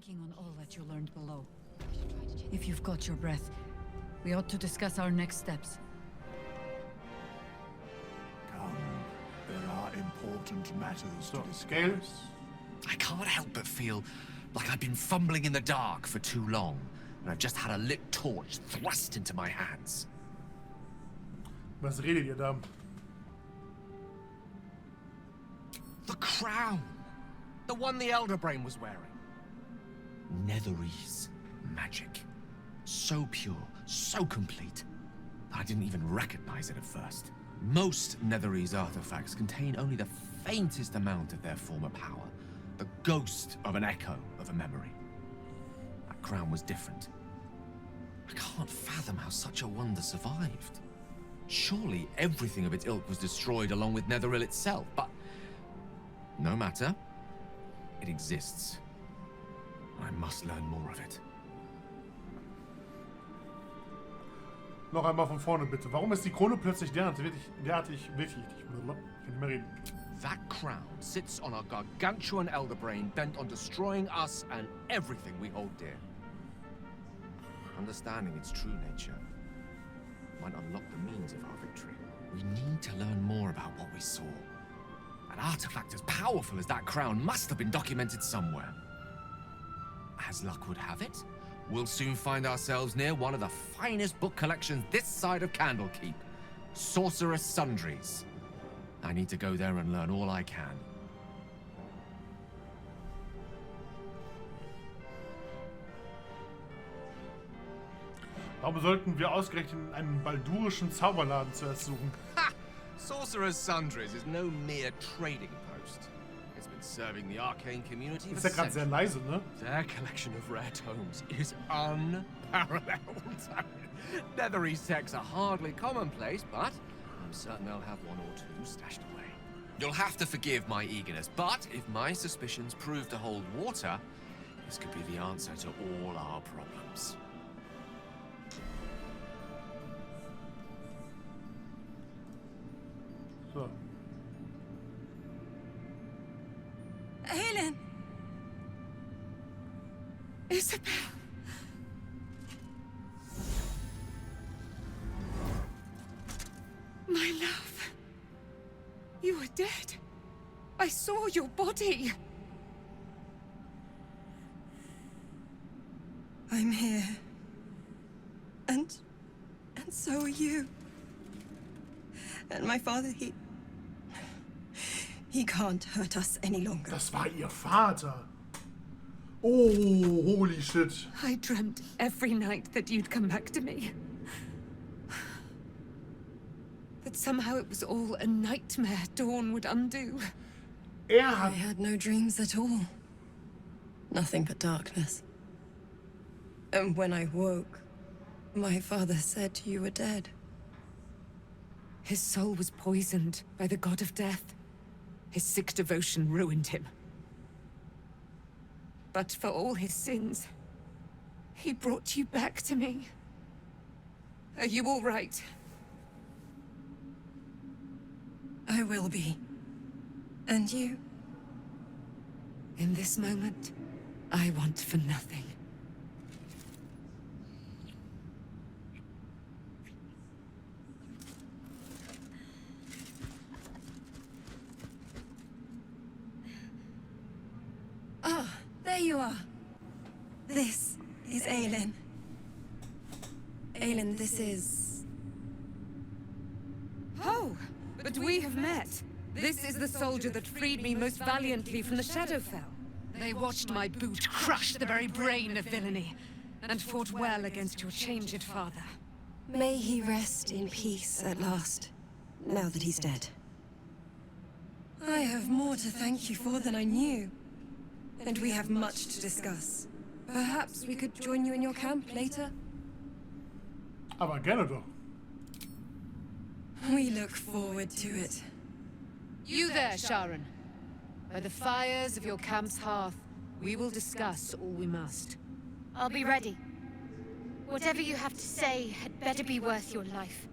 Thinking on all that you learned below. If you've got your breath, we ought to discuss our next steps. Come, there are important matters to Scale. discuss. I can't help but feel like I've been fumbling in the dark for too long, and I've just had a lit torch thrust into my hands. Was redet ihr da? The crown! The one the Elder Brain was wearing. Netherese magic. So pure, so complete, that I didn't even recognize it at first. Most Netherese artifacts contain only the faintest amount of their former power. The ghost of an echo of a memory. That crown was different. I can't fathom how such a wonder survived. Surely everything of its ilk was destroyed along with Netheril itself, but no matter. It exists. I must learn more of it. Noch einmal von vorne bitte. Warum ist die Krone plötzlich derartig wichtig? Ich kann nicht mehr reden. That crown sits on a gargantuan elder brain bent on destroying us and everything we hold dear. Understanding its true nature might unlock the means of our victory. We need to learn more about what we saw. An artifact as powerful as that crown must have been documented somewhere. As luck would have it, we'll soon find ourselves near one of the finest book collections this side of Candlekeep. Sorcerer's Sundries. I need to go there and learn all I can. Warum sollten wir ausgerechnet einen baldurischen Zauberladen zuerst suchen? Ha! Sorcerer's Sundries is no mere trading post. It's been serving the arcane community Ist for ja gerade sehr leise, ne? Their collection of rare tomes is unparalleled. Netherese texts are hardly commonplace, but I'm certain they'll have one or two stashed away. You'll have to forgive my eagerness, but if my suspicions prove to hold water, this could be the answer to all our problems. So. Helen! Isabel! My love. You were dead. I saw your body. I'm here. And so are you. And my father, he can't hurt us any longer. Das war ihr Vater. Oh, holy shit. I dreamt every night that you'd come back to me. That somehow it was all a nightmare Dawn would undo. I had no dreams at all. Nothing but darkness. And when I woke, my father said you were dead. His soul was poisoned by the god of death. His sick devotion ruined him. But for all his sins, he brought you back to me. Are you all right? I will be. And you? In this moment, I want for nothing. Ah, there you are. This is Aelin. Aelin, this is... Oh, but we have met. This is the soldier that freed me most valiantly from the Shadowfell. They watched my boot crush the very brain of villainy, and fought well against your changed father. May he rest in peace at last, now that he's dead. I have more to thank you for than I knew. And we have much to discuss. Perhaps we could join you in your camp later? Aber gerne doch. We look forward to it. You there, Sharon. By the fires of your camp's hearth, we will discuss all we must. I'll be ready. Whatever you have to say had better be worth your life.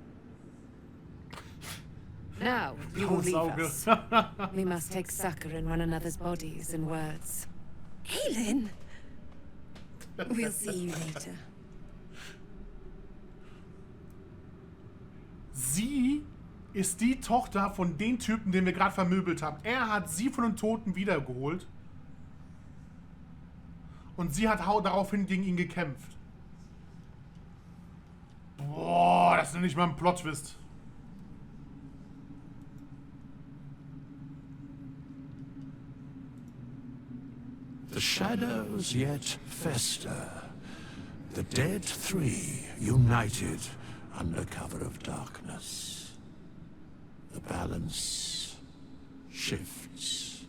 Now, you will leave us. Sauge. We must take succor in one another's bodies and words. Aelin! We'll see you later. Sie ist die Tochter von den Typen, den wir gerade vermöbelt haben. Er hat sie von den Toten wiedergeholt. Und sie hat daraufhin gegen ihn gekämpft. Boah, das ist nicht mal ein Plot Twist. The shadows yet fester. The dead three united under cover of darkness. The balance shifts.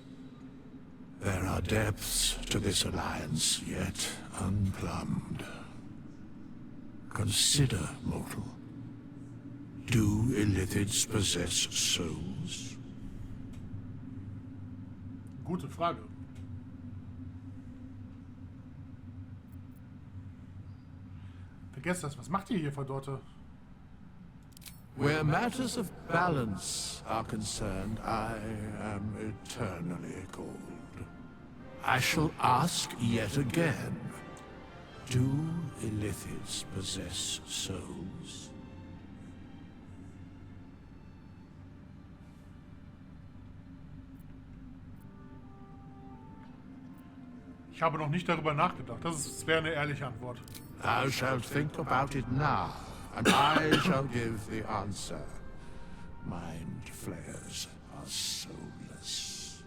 There are depths to this alliance yet unplumbed. Consider, mortal. Do illithids possess souls? Gute Frage. Vergesst das. Was macht ihr hier, Verdorte? Where matters of balance are concerned, I am eternally cold. I shall ask yet again, do illithids possess souls? Ich habe noch nicht darüber nachgedacht. Das wäre eine ehrliche Antwort. Thou shalt think about it now, and I shall give the answer. Mind flayers are soulless.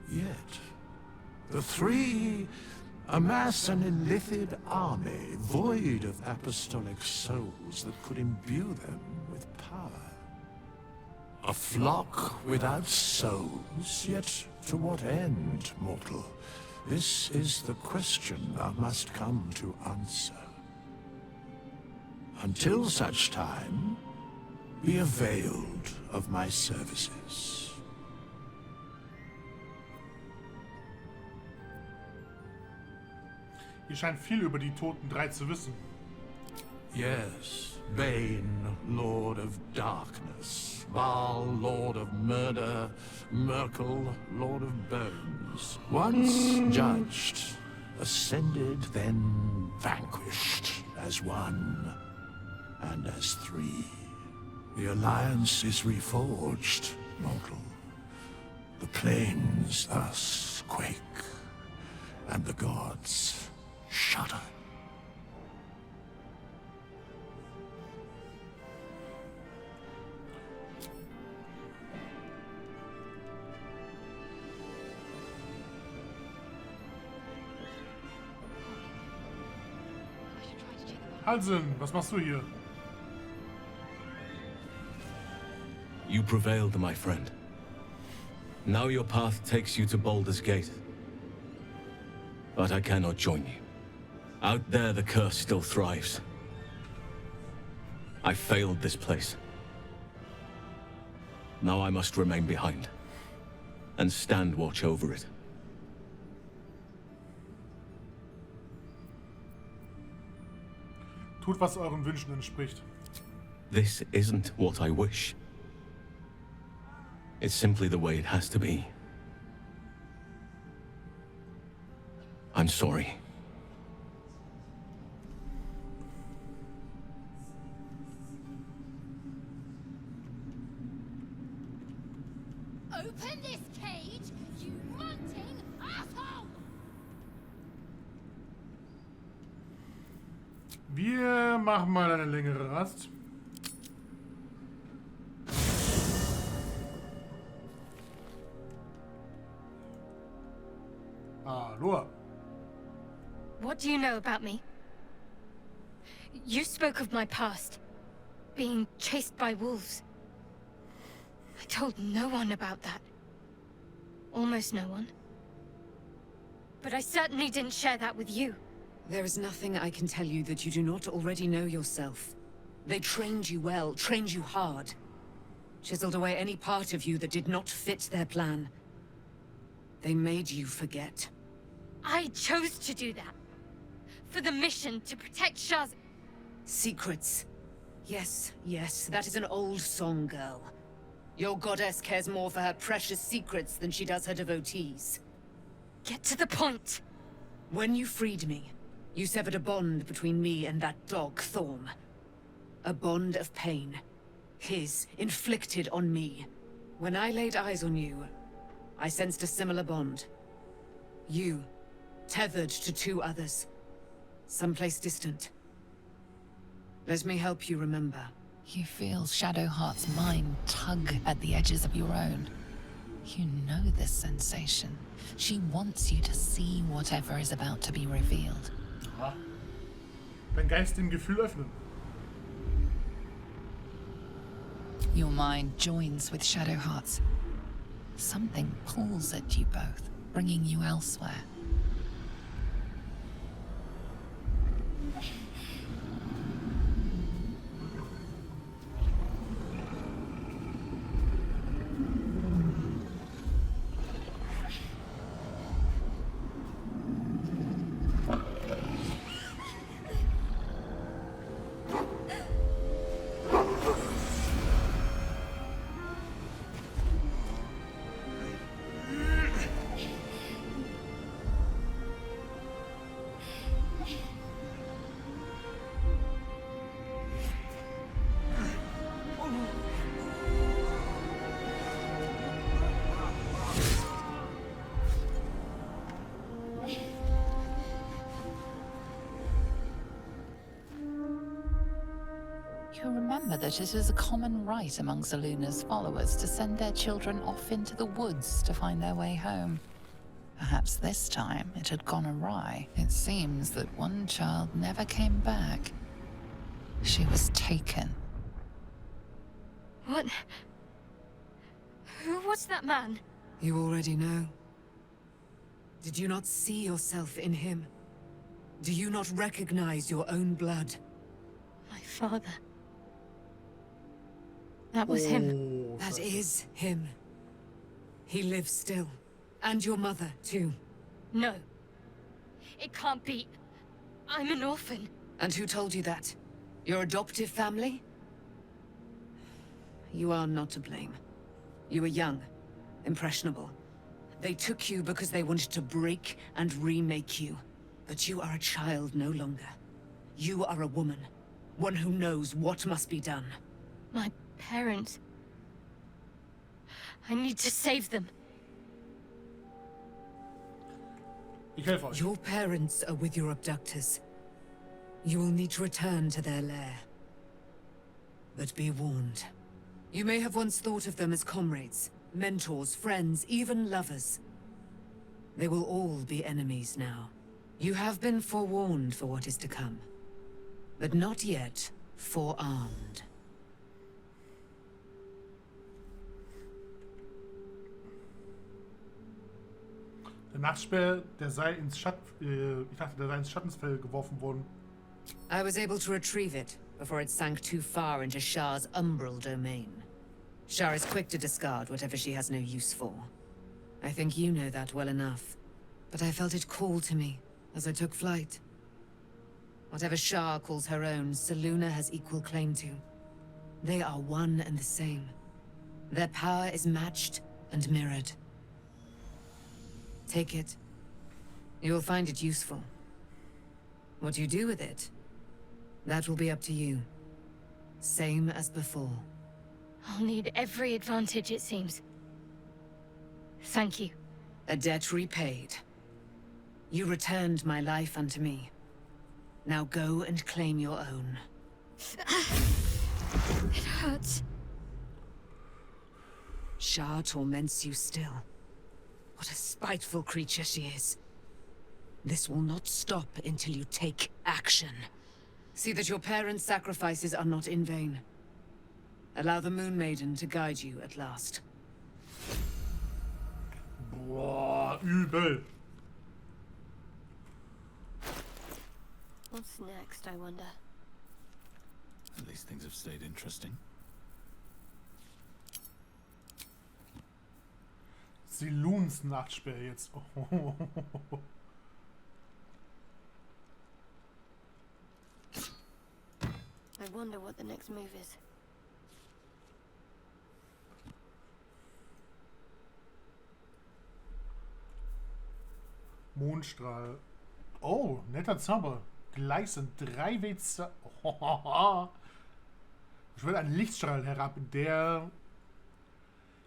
Yet, the three amass an illithid army void of apostolic souls that could imbue them with power. A flock without souls, yet to what end, mortal? This is the question thou must come to answer. Until such time, be availed of my services. Ihr scheint viel über die Toten drei zu wissen. Yes, Bane, Lord of Darkness, Baal, Lord of Murder, Merkel, Lord of Bones. Once judged, ascended, then vanquished as one and as three. The alliance is reforged, mortal. The plains thus quake, and the gods shudder. Halsen, was machst du hier? You prevailed, my friend. Now your path takes you to Baldur's Gate. But I cannot join you. Out there, the curse still thrives. I failed this place. Now I must remain behind, and stand watch over it. Tut, was euren Wünschen entspricht. This isn't what I wish. It's simply the way it has to be. I'm sorry. Open this cage, you munting asshole! Wir machen mal eine längere Rast. Hallo. What do you know about me? You spoke of my past, being chased by wolves. I told no one about that. Almost no one. But I certainly didn't share that with you. There is nothing I can tell you that you do not already know yourself. They trained you well, trained you hard. Chiseled away any part of you that did not fit their plan. They made you forget. I chose to do that. For the mission to protect Shaz. Secrets. Yes, yes, that is an old song, girl. Your goddess cares more for her precious secrets than she does her devotees. Get to the point. When you freed me, you severed a bond between me and that dog, Thorm. A bond of pain. His, inflicted on me. When I laid eyes on you, I sensed a similar bond. You, tethered to two others. Someplace distant. Let me help you remember. You feel Shadowheart's mind tug at the edges of your own. You know this sensation. She wants you to see whatever is about to be revealed. Aha. Dein Geist dem Gefühl öffnen. Your mind joins with Shadowheart's. Something pulls at you both, bringing you elsewhere. You remember that it is a common right among Zaluna's followers to send their children off into the woods to find their way home. Perhaps this time it had gone awry. It seems that one child never came back. She was taken. What? Who was that man? You already know. Did you not see yourself in him? Do you not recognize your own blood? My father. That was him. Oh, That is him. He lives still. And your mother, too. No. It can't be. I'm an orphan. And who told you that? Your adoptive family? You are not to blame. You were young, impressionable. They took you because they wanted to break and remake you. But you are a child no longer. You are a woman. One who knows what must be done. My parents. I need to save them. Ich helfe euch. Your parents are with your abductors. You will need to return to their lair. But be warned. You may have once thought of them as comrades, mentors, friends, even lovers. They will all be enemies now. You have been forewarned for what is to come. But not yet forearmed. Der Nachtsperr, der sei ins ich dachte, der sei ins Schattensfell geworfen worden. I was able to retrieve it before it sank too far into Shar's umbral domain. Shar is quick to discard whatever she has no use for. I think you know that well enough. But I felt it call to me as I took flight. Whatever Shar calls her own, Zaluna has equal claim to. They are one and the same. Their power is matched and mirrored. Take it. You will find it useful. What you do with it, that will be up to you. Same as before. I'll need every advantage, it seems. Thank you. A debt repaid. You returned my life unto me. Now go and claim your own. It hurts. Shar torments you still. What a spiteful creature she is. This will not stop until you take action. See that your parents' sacrifices are not in vain. Allow the Moon Maiden to guide you at last. Boah, übel. What's next, I wonder? At least things have stayed interesting. Siluns Nachtsperr jetzt. Oh. I wonder what the next move is. Mondstrahl. Oh, netter Zauber. Gleißend 3W2. Schwört ein Lichtstrahl herab, der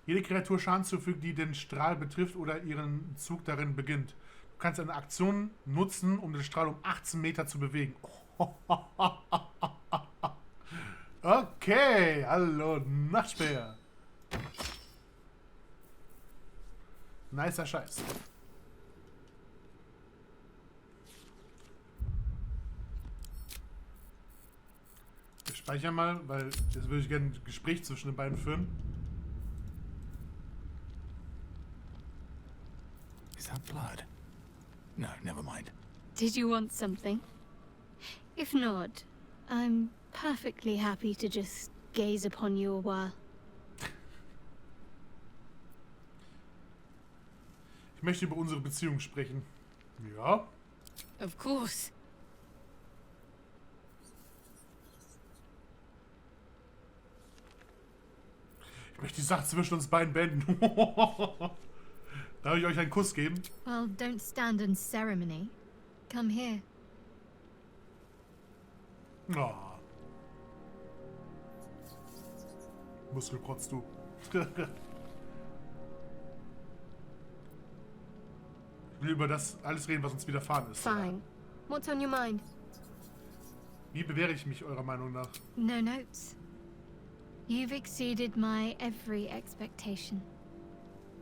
jede Kreatur Schaden zufügt, die den Strahl betrifft oder ihren Zug darin beginnt. Du kannst eine Aktion nutzen, um den Strahl um 18 Meter zu bewegen. Okay, hallo Nachtspäher. Nicer Scheiß. Ich speichere mal, weil jetzt würde ich gerne ein Gespräch zwischen den beiden führen. Is that blood? No, never mind. Did you want something? If not, I'm perfectly happy to just gaze upon you a while. Ich möchte über unsere Beziehung sprechen. Ja. Of course. Ich möchte die Sache zwischen uns beiden beenden. Darf ich euch einen Kuss geben? Well, don't stand in ceremony. Come here. Oh. Muskelprotz, du. Ich will über das alles reden, was uns widerfahren ist. Fine. What's on your mind? Wie bewähre ich mich eurer Meinung nach? No notes. You've exceeded my every expectation.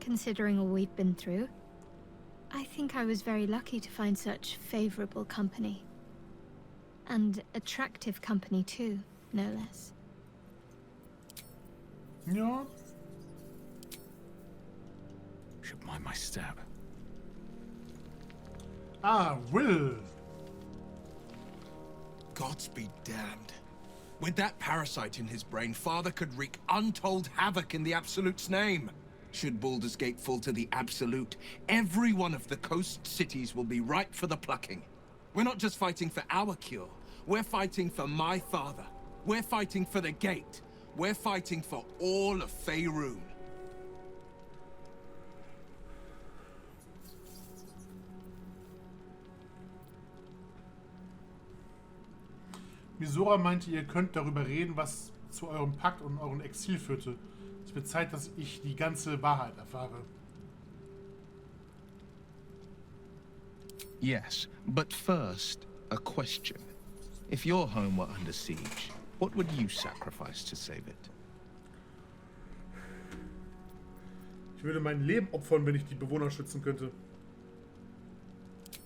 Considering all we've been through, I think I was very lucky to find such favorable company. And attractive company too, no less. Ja. Should mind my step. Ah, Will. Gods be damned. With that parasite in his brain, Father could wreak untold havoc in the Absolute's name. Should Baldur's Gate fall to the Absolute, every one of the coast cities will be ripe for the plucking. We're not just fighting for our cure. We're fighting for my father. We're fighting for the Gate. We're fighting for all of Faerun. Misora meinte, ihr könnt darüber reden, was zu eurem Pakt und eurem Exil führte. Es wird Zeit, dass ich die ganze Wahrheit erfahre. Yes, but first, a question. If your home were under siege, what would you sacrifice to save it? Ich würde mein Leben opfern, wenn ich die Bewohner schützen könnte.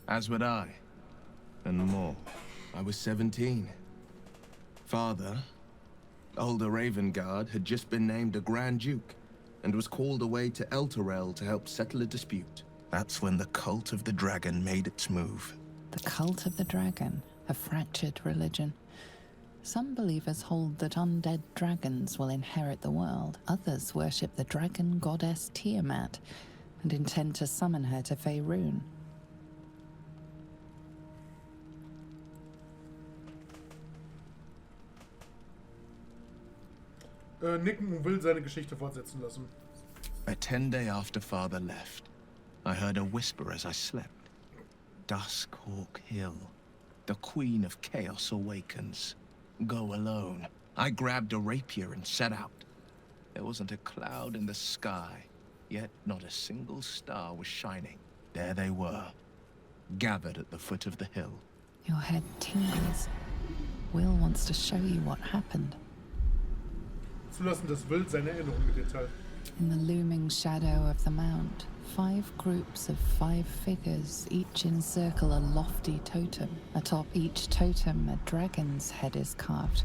As would I. And more. I was 17. Father, older Ravengard, had just been named a Grand Duke and was called away to Eltern to help settle a dispute. That's when the cult of the dragon made its move. The cult of the dragon, a fractured religion. Some believers hold that undead dragons will inherit the world. Others worship the dragon goddess Tiamat and intend to summon her to Faerun. Nicken und will seine Geschichte fortsetzen lassen. A 10-day after Father left, I heard a whisper as I slept. Duskhawk Hill. The Queen of Chaos awakens. Go alone. I grabbed a rapier and set out. There wasn't a cloud in the sky, yet not a single star was shining. There they were, gathered at the foot of the hill. Your head tingles. Will wants to show you what happened. Zulassen, dass Will seine Erinnerung mit dir teilt. In the looming shadow of the mount, 5 groups of 5 figures each encircle a lofty totem. Atop each totem, a dragon's head is carved,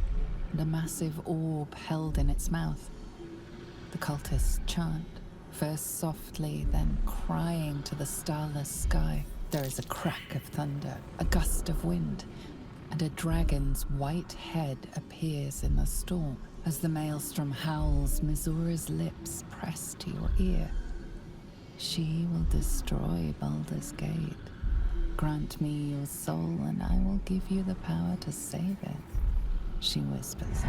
and a massive orb held in its mouth. The cultists chant, first softly, then crying to the starless sky. There is a crack of thunder, a gust of wind, and a dragon's white head appears in the storm. As the maelstrom howls, Mizora's lips press to your ear. She will destroy Baldur's Gate. Grant me your soul, and I will give you the power to save it, she whispers.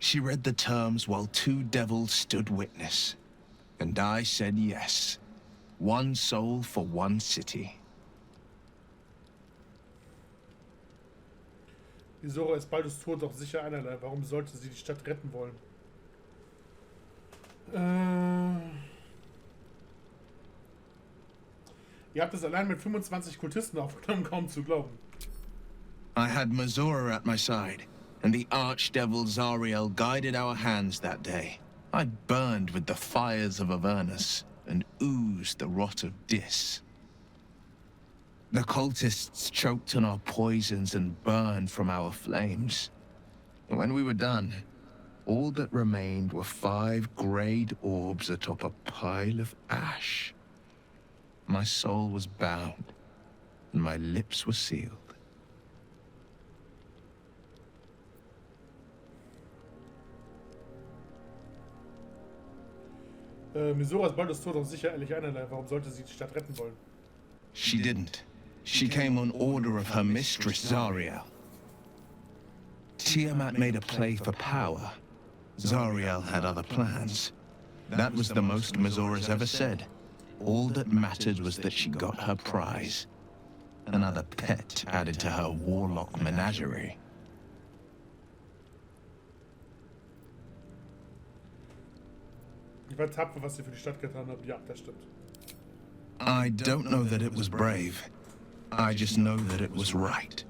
She read the terms while 2 devils stood witness. And I said yes. One soul for one city. Isora ist Baldurs Tod doch sicher einerlei. Warum sollte sie die Stadt retten wollen? Ihr habt es allein mit 25 Kultisten aufgenommen, kaum zu glauben. I had Mazora at my side, and the archdevil Zariel guided our hands that day. I burned with the fires of Avernus, and oozed the rot of Dis. The cultists choked on our poisons and burned from our flames. When we were done, all that remained were 5 greyed orbs atop a pile of ash. My soul was bound, and my lips were sealed. Misora ist Baldurs Tod doch sicher ehrlich einerlei. Warum sollte sie die Stadt retten wollen? She didn't. She came on order of her mistress, Zariel. Tiamat made a play for power. Zariel had other plans. That was the most Mazora's ever said. All that mattered was that she got her prize. Another pet added to her warlock menagerie. Ich war tapfer, was sie für die Stadt getan haben. Ja, das stimmt. I don't know that it was brave. I just know that it was right.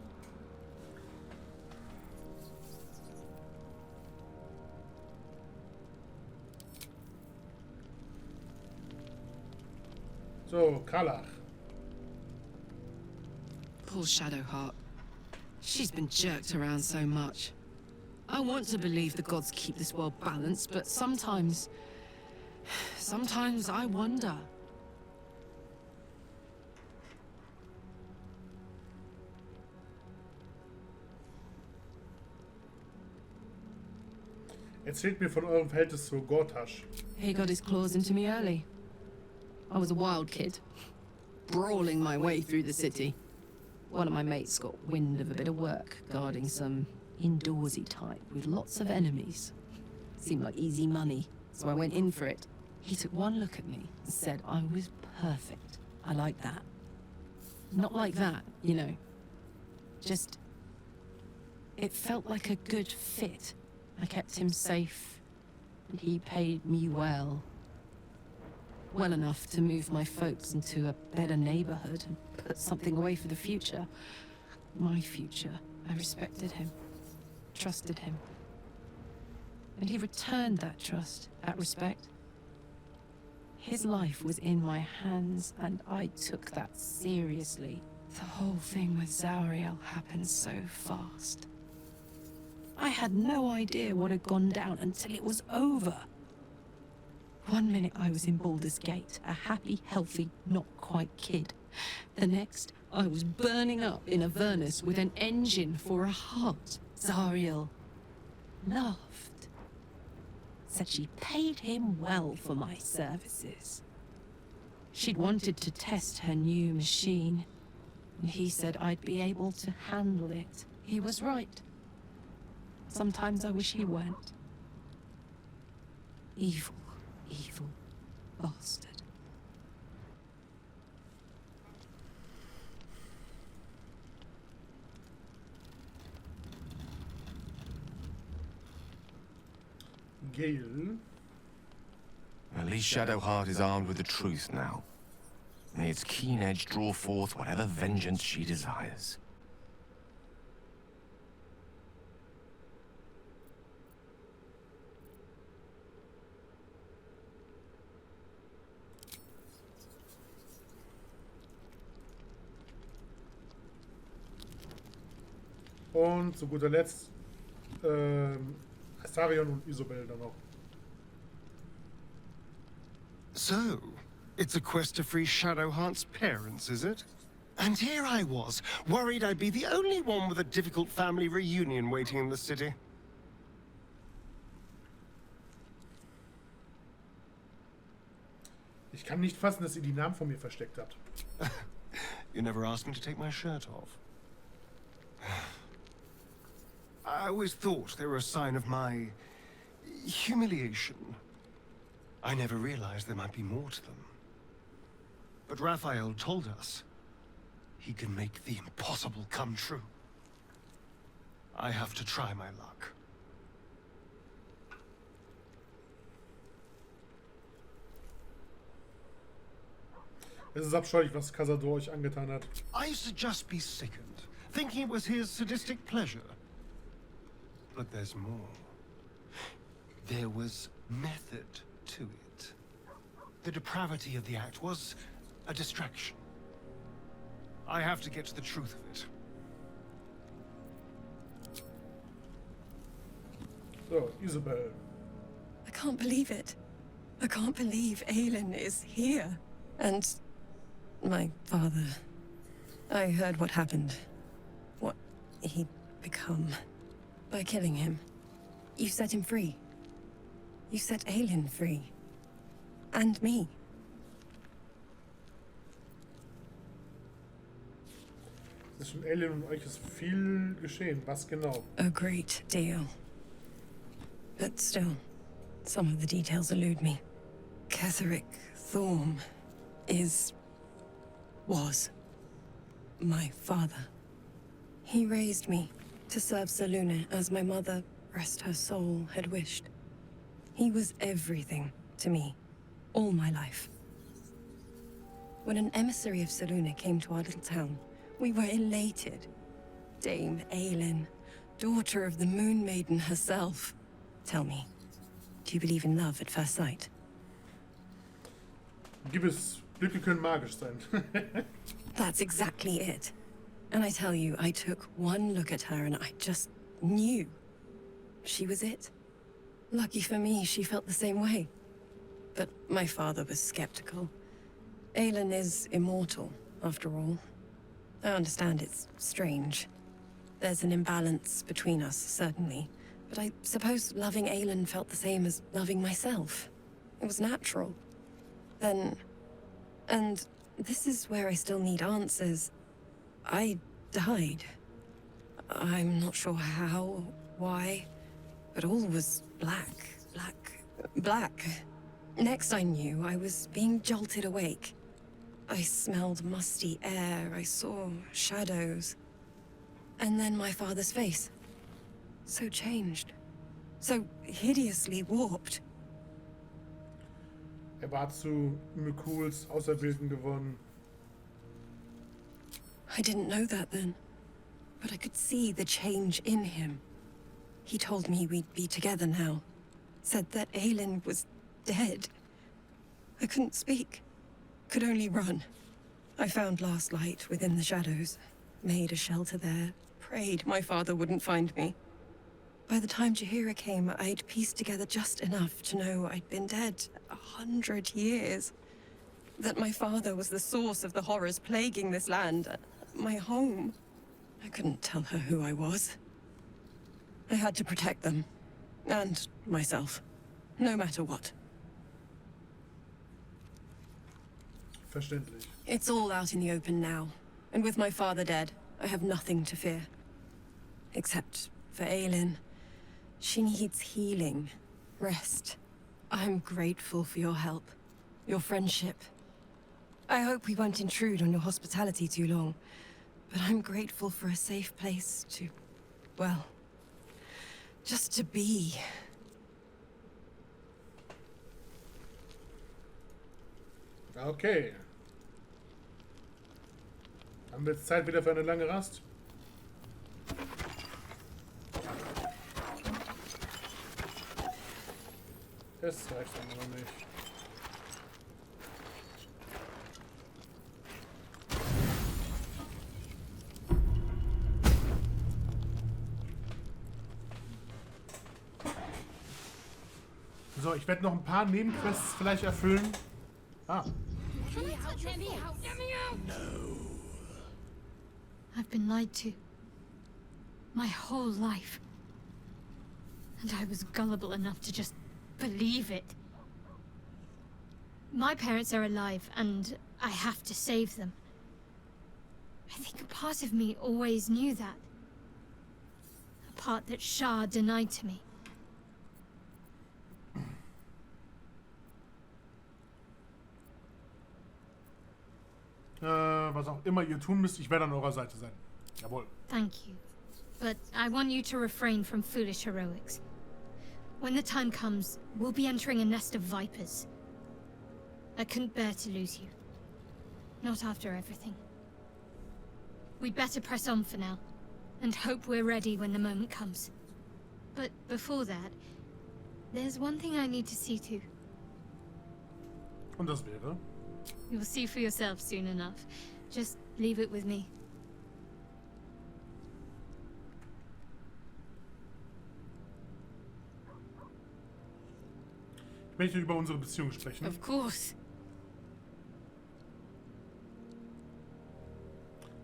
So, Kalach. Poor Shadowheart. She's been jerked around so much. I want to believe the gods keep this world balanced, but sometimes I wonder. Erzählt mir von eurem Verhältnis zu Gortash. He got his claws into me early. I was a wild kid, brawling my way through the city. One of my mates got wind of a bit of work guarding some indoorsy type with lots of enemies. Seemed like easy money, so I went in for it. He took one look at me and said I was perfect. I like that. Not like that, you know. Just... it felt like a good fit. I kept him safe, and he paid me well. Well enough to move my folks into a better neighborhood and put something away for the future. My future. I respected him, trusted him. And he returned that trust, that respect. His life was in my hands, and I took that seriously. The whole thing with Zariel happened so fast. I had no idea what had gone down until it was over. One minute I was in Baldur's Gate, a happy, healthy, not quite kid. The next, I was burning up in Avernus with an engine for a heart. Zariel laughed. Said she paid him well for my services. She'd wanted to test her new machine, and he said I'd be able to handle it. He was right. Sometimes I wish he weren't. Evil, evil bastard. Gale. At least Shadowheart is armed with the truth now. May its keen edge draw forth whatever vengeance she desires. Und zu guter Letzt Astarion und Isobel dann noch. So, it's a quest to free Shadowheart's parents, is it? And here I was, worried I'd be the only one with a difficult family reunion waiting in the city. Ich kann nicht fassen, dass ihr die Namen von mir versteckt habt. You never asked me to take my shirt off. I always thought they were a sign of my humiliation. I never realized there might be more to them. But Raphael told us he can make the impossible come true. I have to try my luck. Es ist abscheulich, was Cazador euch angetan hat. I used to just be sickened, thinking it was his sadistic pleasure. But there's more. There was method to it. The depravity of the act was a distraction. I have to get to the truth of it. So, Isabel. I can't believe it. I can't believe Aelin is here. And my father. I heard what happened. What he'd become. By killing him. You set him free. You set Aelin free. And me. Zwischen Alien und euch ist viel geschehen. Was genau? A great deal. But still, some of the details elude me. Ketheric Thorm was my father. He raised me to serve Selûne as my mother, rest her soul, had wished. He was everything to me, all my life. When an emissary of Selûne came to our little town, we were elated. Dame Aelin, daughter of the Moon Maiden herself. Tell me, do you believe in love at first sight? Blicke können magisch sein. That's exactly it. And I tell you, I took one look at her and I just knew. She was it. Lucky for me, she felt the same way. But my father was skeptical. Aelin is immortal, after all. I understand it's strange. There's an imbalance between us, certainly. But I suppose loving Aelin felt the same as loving myself. It was natural. Then... And this is where I still need answers. I died. I'm not sure how, why, but all was black. Next I knew, I was being jolted awake. I smelled musty air, I saw shadows. And then my father's face. So changed. So hideously warped. War zu Mykuls Auserwählten geworden. I didn't know that then, but I could see the change in him. He told me we'd be together now. Said that Aelin was dead. I couldn't speak. Could only run. I found last light within the shadows. Made a shelter there. Prayed my father wouldn't find me. By the time Jahira came, I'd pieced together just enough to know I'd been dead 100 years. That my father was the source of the horrors plaguing this land. My home. I couldn't tell her who I was. I had to protect them. And myself. No matter what. Verständlich. It's all out in the open now. And with my father dead, I have nothing to fear. Except for Aelin. She needs healing. Rest. I'm grateful for your help. Your friendship. I hope we won't intrude on your hospitality too long. But I'm grateful for a safe place to... well... just to be. Okay. Haben wir jetzt Zeit wieder für eine lange Rast? Das reicht dann noch nicht. So, ich werde noch ein paar Nebenquests vielleicht erfüllen. Ah. I've been lied to. My whole life. And I was gullible enough to just believe it. My parents are alive, and I have to save them. I think a part of me always knew that. A part that Shar denied to me. Was auch immer ihr tun müsst, ich werde an eurer Seite sein. Jawohl. Thank you. But I want you to refrain from foolish heroics. When the time comes, we'll be entering a nest of vipers. I couldn't bear to lose you. Not after everything. We'd better press on for now, and hope we're ready when the moment comes. But before that, there's one thing I need to see to. Und das wäre? You'll see for yourself soon enough. Just leave it with me. Ich möchte über unsere Beziehung sprechen. Of course.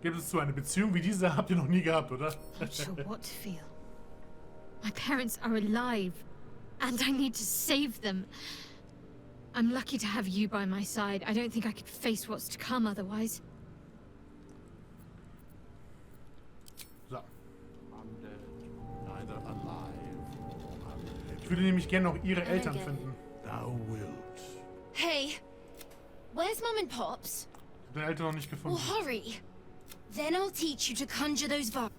Gibt es so eine Beziehung wie diese? Habt ihr noch nie gehabt, oder? Not sure what to feel. My parents are alive, and I need to save them. I'm lucky to have you by my side. I don't think I could face what's to come otherwise. So. Neither alive or undead. Ich würde nämlich gerne noch ihre Eltern finden. Thou wilt. Hey, where's Mum and Pops? Ich habe deine Eltern noch nicht gefunden. Well, hurry. Then I'll teach you to conjure those vipers.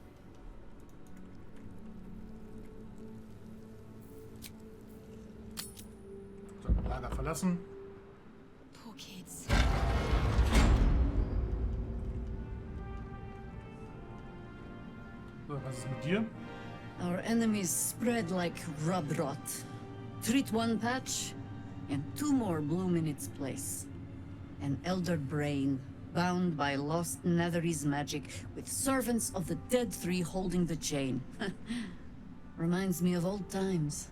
So, Lager verlassen. Poor kids. So, was ist mit dir? Our enemies spread like rub rot. Treat one patch, and two more bloom in its place. An elder brain, bound by lost Netherese magic, with servants of the dead three holding the chain. Reminds me of old times.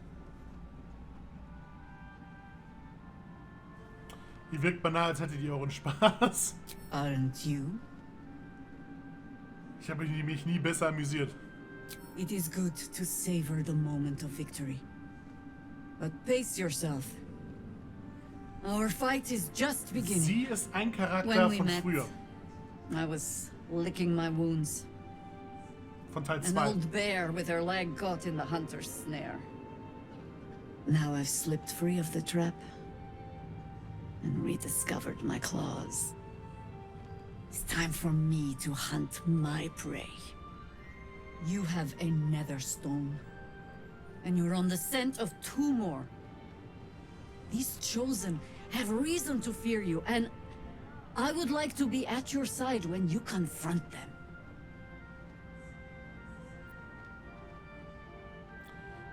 Ihr wirkt banal, als hättet ihr euren Spaß. Aren't you? Ich habe mich nie besser amüsiert. It is good to savor the moment of victory. But pace yourself. Our fight is just beginning. Sie ist ein Charakter When we von met, früher. I was licking my wounds. Von Teil An 2. old bear with her leg caught in the hunter's snare. Now I've slipped free of the trap and rediscovered my claws. It's time for me to hunt my prey. You have a nether stone, and you're on the scent of two more. These chosen have reason to fear you, and I would like to be at your side when you confront them.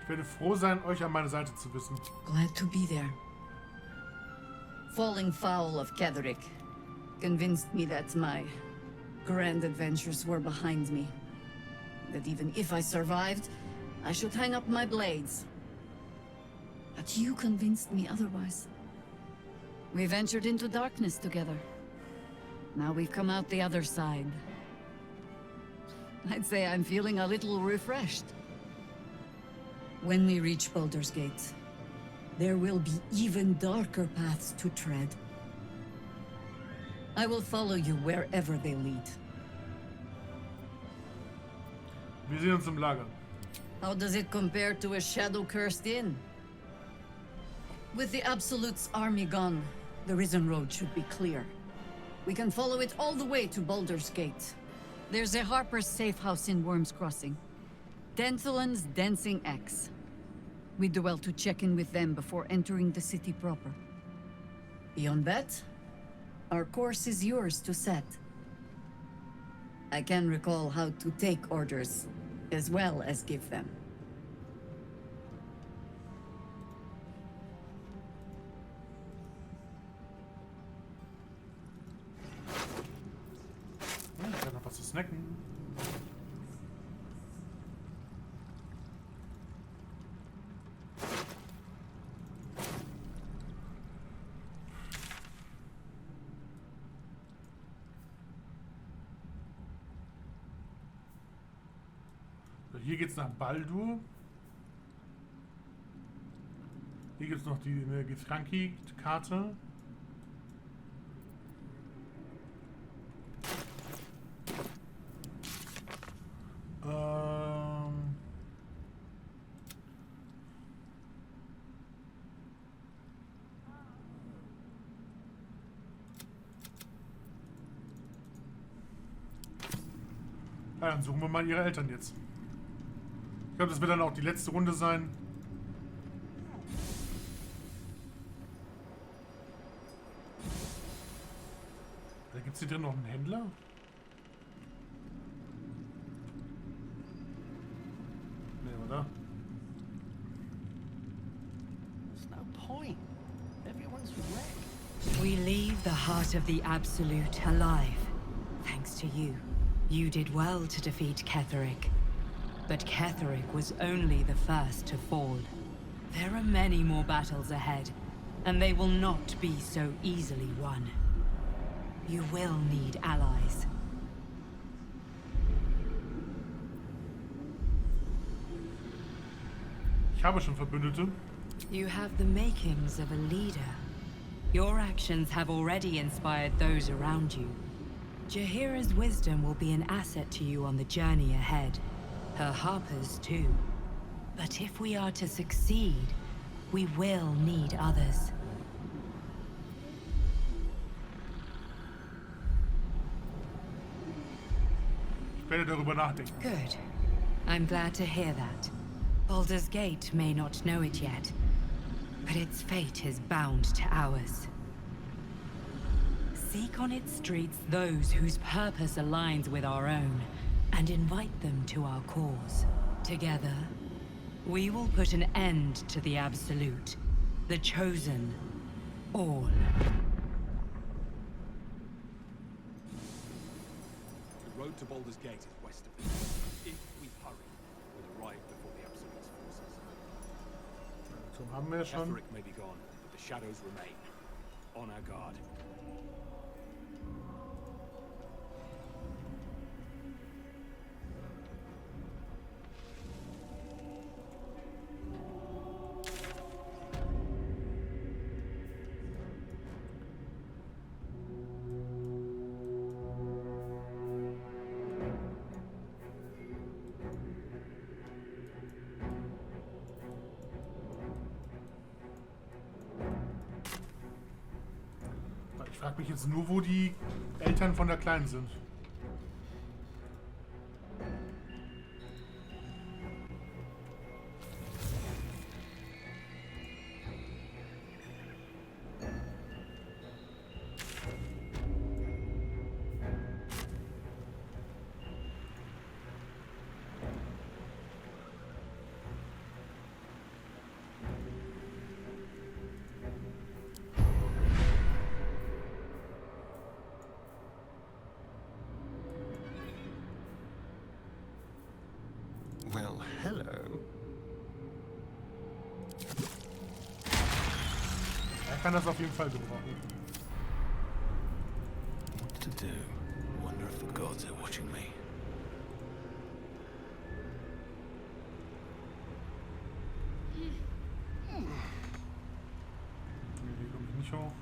Ich werde froh sein, euch an meiner Seite zu wissen. Glad to be there. Falling foul of Ketherick convinced me that my grand adventures were behind me. That even if I survived, I should hang up my blades. But you convinced me otherwise. We ventured into darkness together. Now we've come out the other side. I'd say I'm feeling a little refreshed. When we reach Baldur's Gate, there will be even darker paths to tread. I will follow you wherever they lead. Wir sehen uns im Lager. How does it compare to a shadow-cursed inn? With the Absolute's army gone, the Risen Road should be clear. We can follow it all the way to Baldur's Gate. There's a Harper's safe house in Worm's Crossing. Denthalen's Dancing Axe. We do well to check in with them before entering the city proper. Beyond that, our course is yours to set. I can recall how to take orders, as well as give them. Ich habe noch was zu snacken. So, hier geht's nach Baldur. Hier gibt's noch eine Gefranki-Karte. Ja, dann suchen wir mal ihre Eltern jetzt. Ich glaube, das wird dann auch die letzte Runde sein. Da gibt es hier drin noch einen Händler. Nee, oder? There's no point. Everyone's wrecked. We leave the heart of the Absolute alive. Thanks to you. You did well to defeat Ketheric. But Ketheric was only the first to fall. There are many more battles ahead, and they will not be so easily won. You will need allies. Ich habe schon Verbündete. You have the makings of a leader. Your actions have already inspired those around you. Jaheira's wisdom will be an asset to you on the journey ahead. Her harpers too. But if we are to succeed, we will need others. Ich werde darüber nachdenken. Good. I'm glad to hear that. Baldur's Gate may not know it yet, but its fate is bound to ours. Seek on its streets those whose purpose aligns with our own, and invite them to our cause. Together, we will put an end to the Absolute, the Chosen, all. The road to Baldur's Gate is west of this. If we hurry, we'll arrive before the Absolute's forces. So haben wir schon. Ketheric may be gone, but the shadows remain. On our guard. Ich frage mich jetzt nur, wo die Eltern von der Kleinen sind. Well, hello. Er kann das auf jeden Fall gebrauchen. What to do? Wonder if the gods are watching me. Nee, hier komme ich nicht hoch.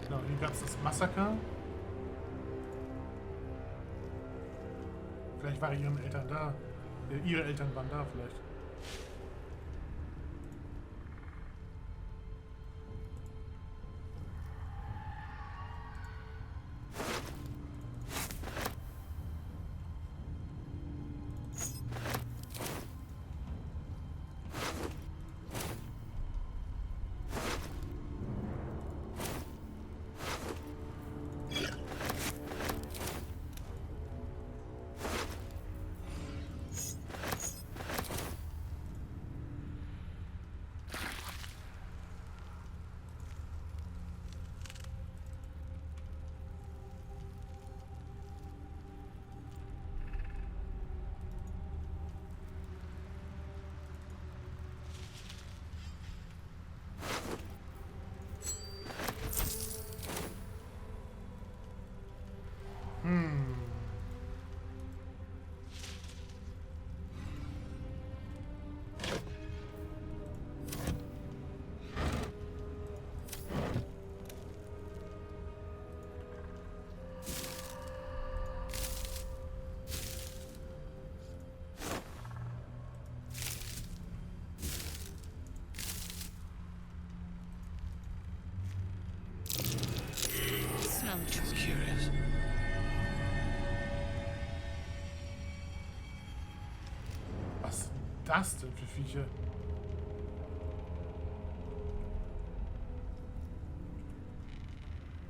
Genau, hier gab es das Massaker. Vielleicht waren ihre Eltern da. Ihre Eltern waren da vielleicht. das denn für Viecher?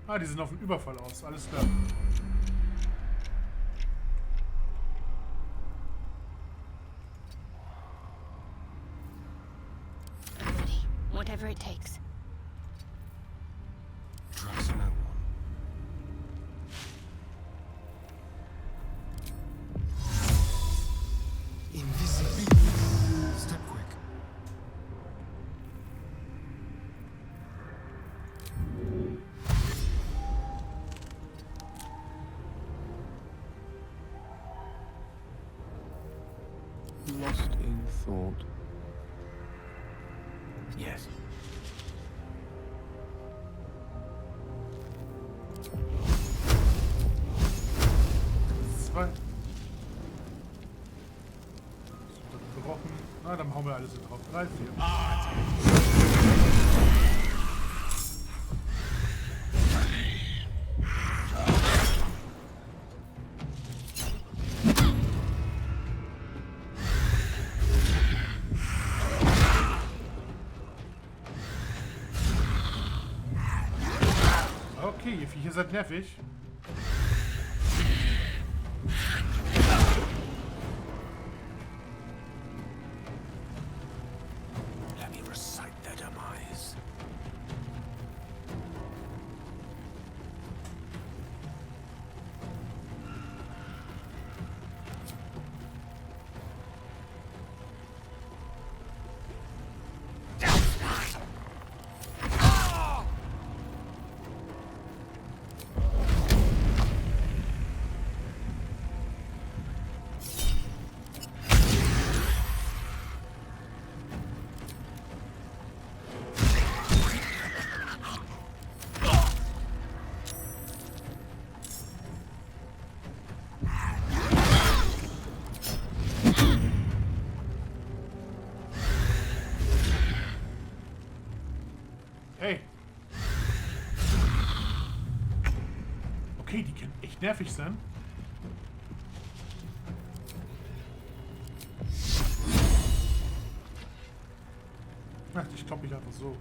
Ah, die sind auf den Überfall aus. Alles klar. Whatever it takes. Trust no one. Invisibility. Step quick. Lost in thought. Yes. Zwei. Gebrochen. Na, dann hauen wir alles drauf. 3, 4. Okay, ihr Viecher seid nervig. Let me recite their demise. Hey. Okay, die können echt nervig sein. Ach, ich glaube, ich einfach so.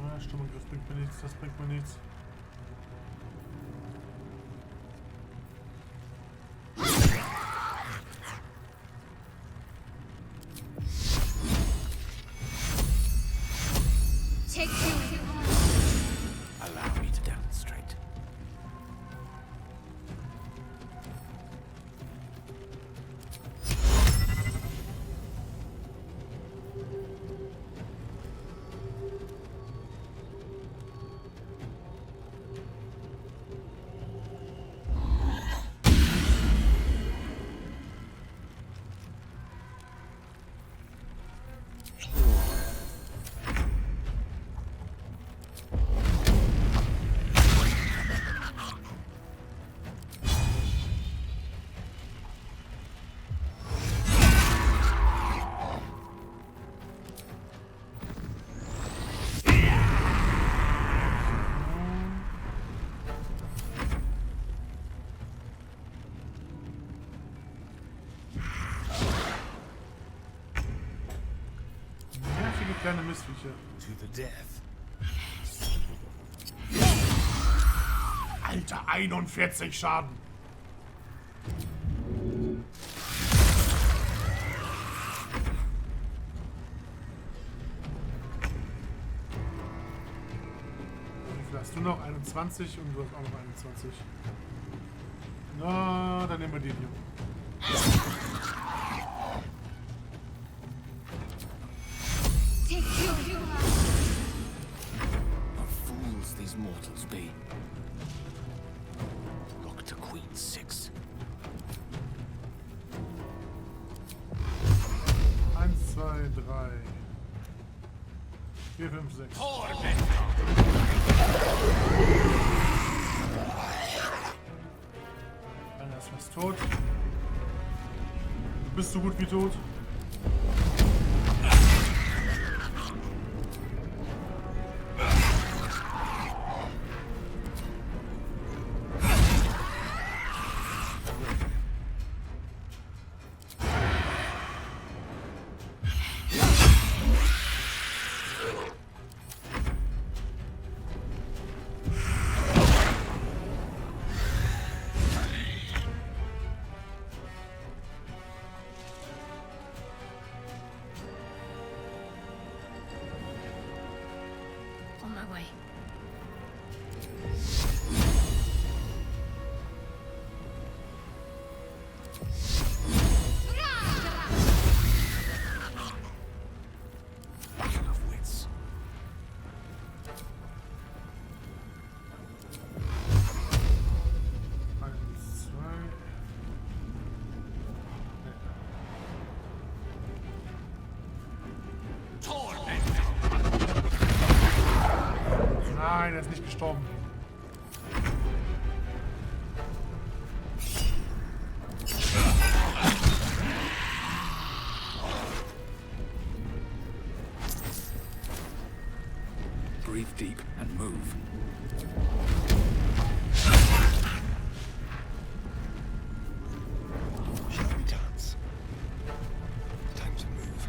Na, Sturmangriff bringt mir nichts, das bringt mir nichts. Allow me to demonstrate. Kleine Missviecher. To the death. Alter, 41 Schaden. Wie viel hast du noch? 21 und du hast auch noch 21. Na, dann nehmen wir den hier. What fools these mortals be. Look to Queen 6. 1, 2, 3, 4, 5, 6. Einer ist fast tot. Du bist so gut wie tot. gestorben. Breathe deep and move. Shall we dance? Time to move.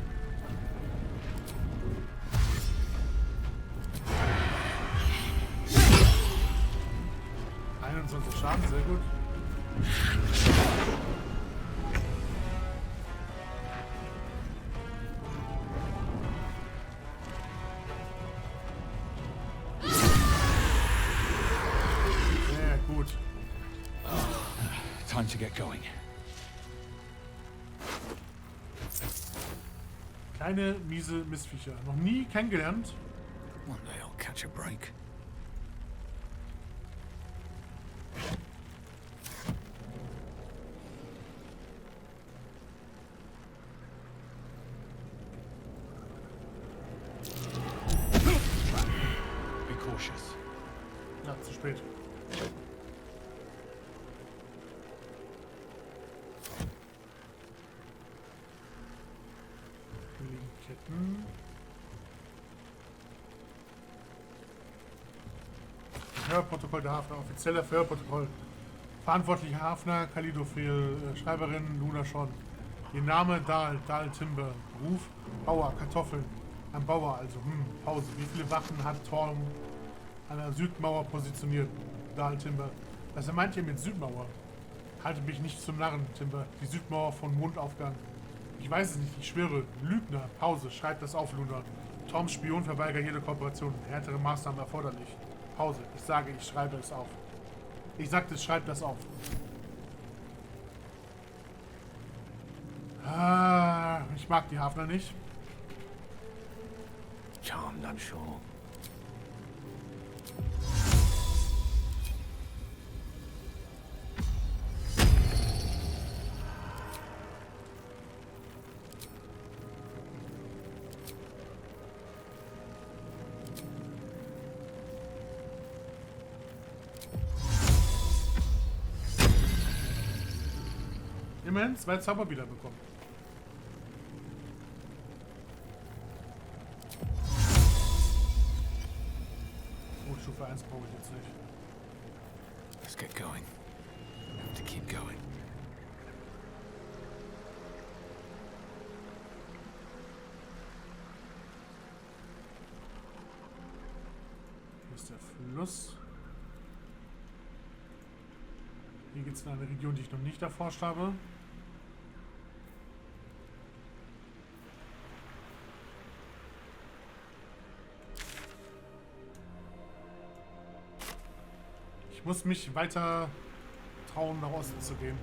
21 Schaden, sehr gut. Sehr gut. Time to get going. Kleine, miese Missviecher. Noch nie kennengelernt. One day I'll catch a break. Be cautious. Ja, zu spät. Hier liegen Ketten. Verhörprotokoll der Hafner, offizieller Verhörprotokoll. Verantwortlicher Hafner, Kalidophil, Schreiberin Luna Schon. Ihr Name Dahl, Dahl Timber. Beruf Bauer, Kartoffeln. Ein Bauer also, Pause. Wie viele Wachen hat Torm an der Südmauer positioniert? Dahl Timber. Was meint ihr mit Südmauer? Haltet mich nicht zum Narren, Timber. Die Südmauer von Mondaufgang. Ich weiß es nicht, ich schwöre. Lügner. Pause. Schreibt das auf, Luna. Torms Spion verweigert jede Kooperation. Härtere Maßnahmen erforderlich. Pause. Ich sage, ich schreibe es auf. Ich sagte, schreibt das auf. Ich mag die Hafner nicht. Charmed, I'm sure. Immerhin 2 Zauber wieder bekommen. Oh, Stufe 1 brauche ich jetzt nicht. Let's get going. We have to keep going. Hier ist der Fluss. Hier geht es in eine Region, die ich noch nicht erforscht habe. Ich muss mich weiter trauen, nach Osten zu gehen.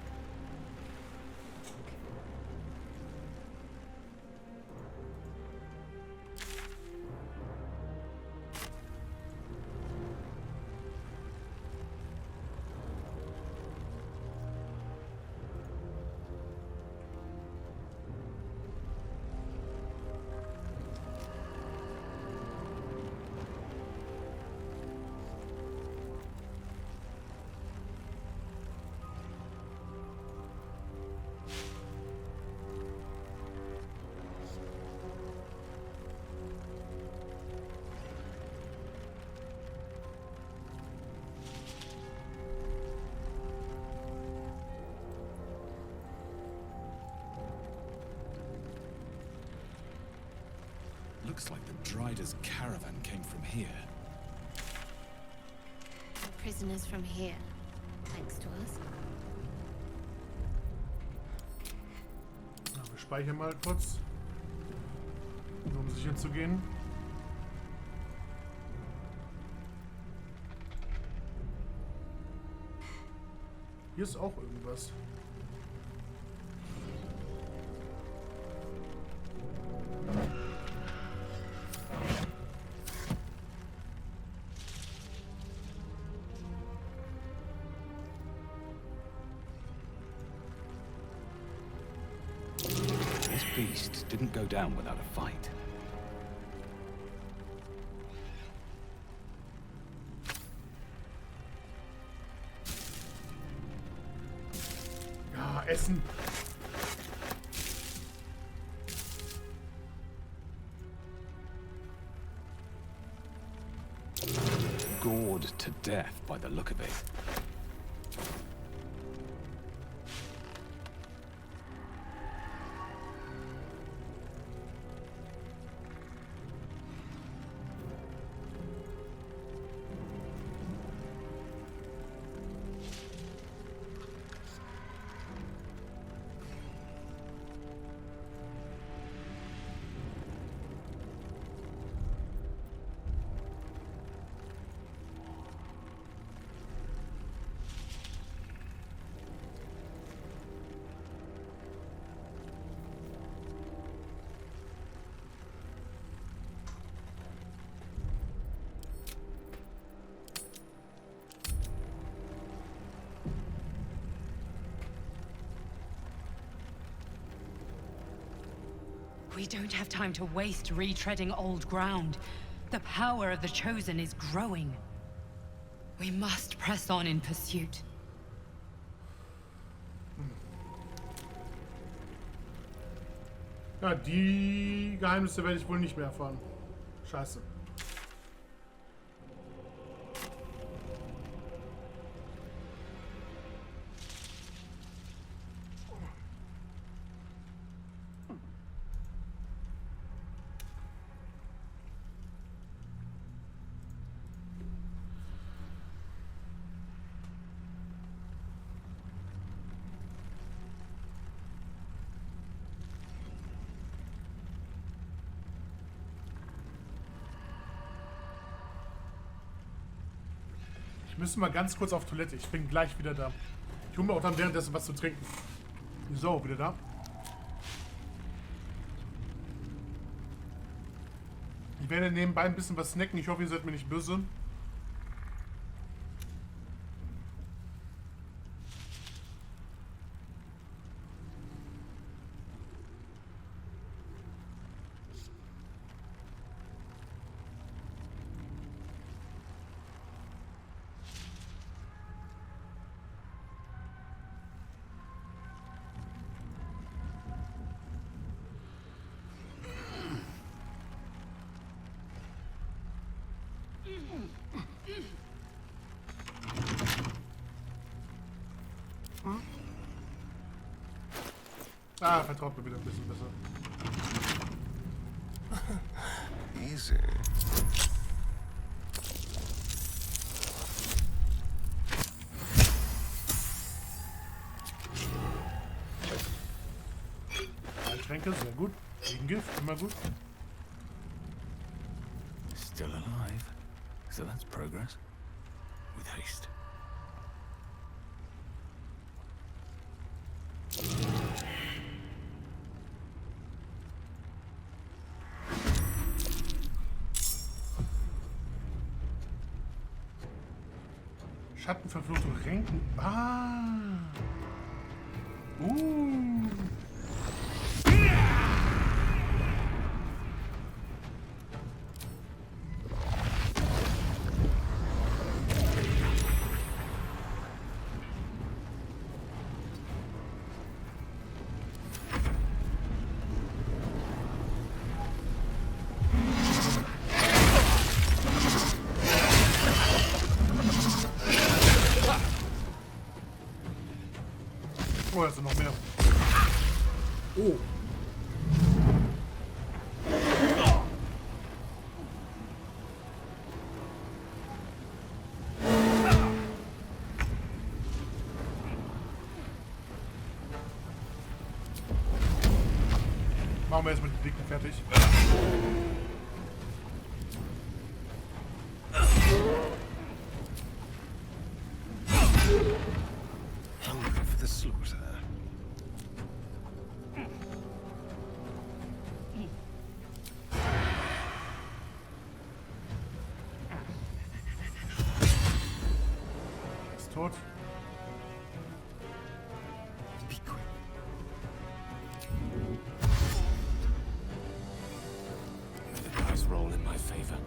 Looks like the Drider's caravan came from here. The prisoners from here, thanks to us. Ja, wir speichern mal kurz, nur um sicher zu gehen. Hier ist auch irgendwas. Beast didn't go down without a fight. Essen. Gored to death by the look of it. We don't have time to waste retreading old ground. The power of the Chosen is growing. We must press on in pursuit. Ja, die Geheimnisse werde ich wohl nicht mehr erfahren. Scheiße. Ich müsste mal ganz kurz auf Toilette. Ich bin gleich wieder da. Ich hole mir auch dann währenddessen was zu trinken. So, wieder da. Ich werde nebenbei ein bisschen was snacken. Ich hoffe, ihr seid mir nicht böse. Ah, vertraut mir wieder ein bisschen besser. Easy. Tränke, sehr gut. Gegen Gift, immer gut. Still alive. So that's progress. With haste. Schattenverfluchte Renken. Ah. Oh, da sind noch mehr. Oh. Machen wir jetzt mit den Dicken fertig. Hungry for the slaughter. Ist tot. Be quick. May the dice roll in my favor.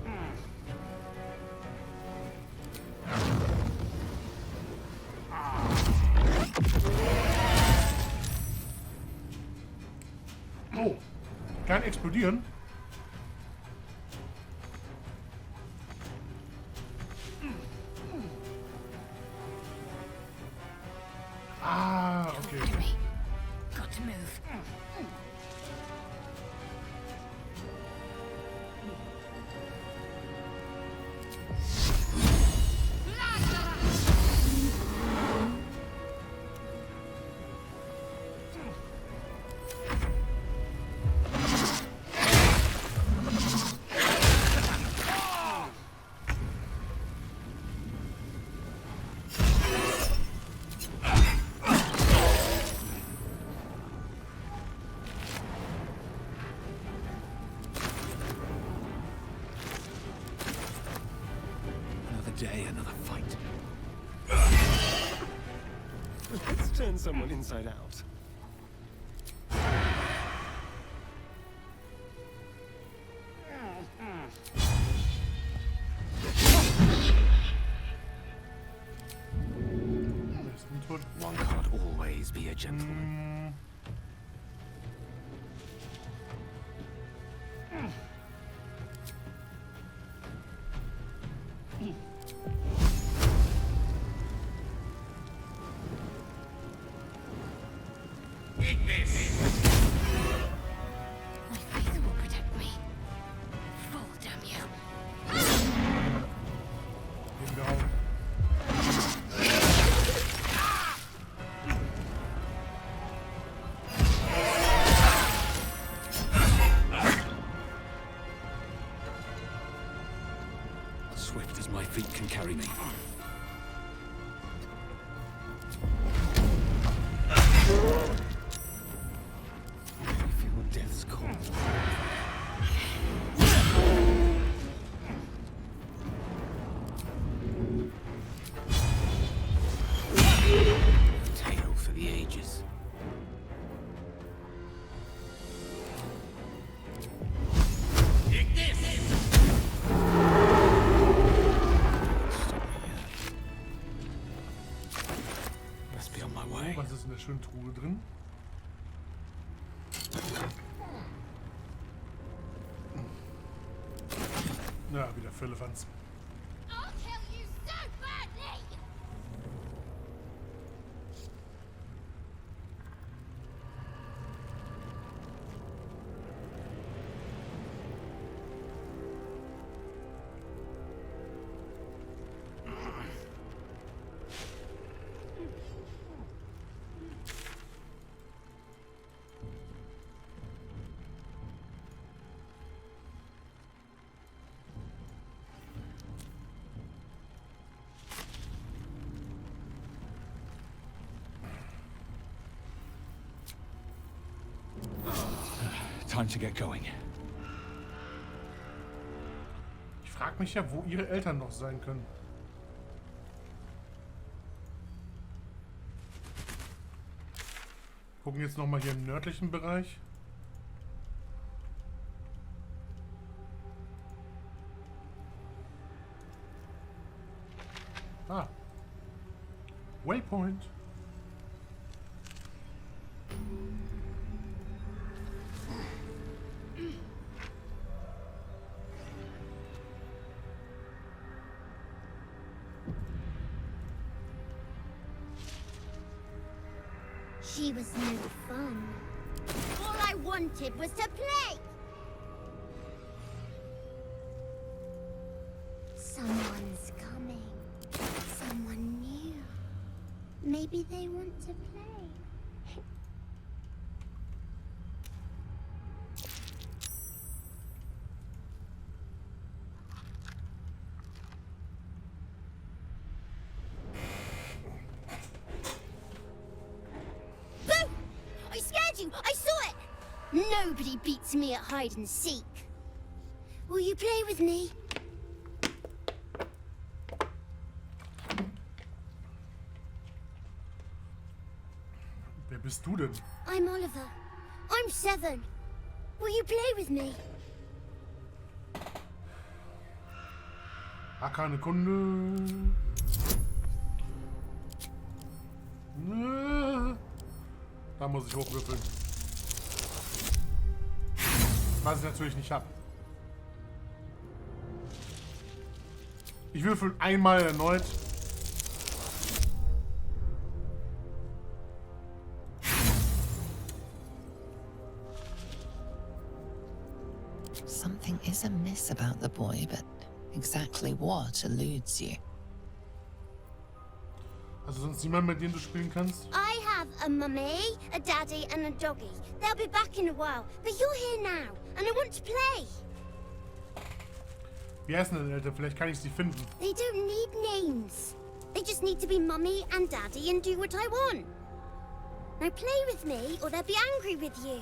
Kein Explodieren. Ah, okay. Got to move. Day, another fight. Let's turn someone inside out. One can't always be a gentleman. Swift as my feet can carry me. I feel death's call. Tale for the ages. Was ist in der schönen Truhe drin? Ja, wieder Firlefanz. Time to get going. Ich frage mich ja, wo ihre Eltern noch sein können. Gucken jetzt noch mal hier im nördlichen Bereich. Ah. Waypoint. She was no fun. All I wanted was to play! Someone's coming. Someone new. Maybe they want to play. I saw it! Nobody beats me at hide and seek. Will you play with me? Wer bist du denn? I'm Oliver. I'm 7. Will you play with me? Keine Kunde. Da muss ich hochwürfeln. Was ich natürlich nicht habe. Ich würfel einmal erneut. Something is amiss about the boy, but exactly what eludes you? Also sonst niemand, mit dem du spielen kannst? I have a mummy, a daddy, and a doggy. They'll be back in a while, but you're here now, and I want to play. Wie heißen denn Eltern? Vielleicht kann ich sie finden. They don't need names. They just need to be mummy and daddy and do what I want. Now play with me, or they'll be angry with you.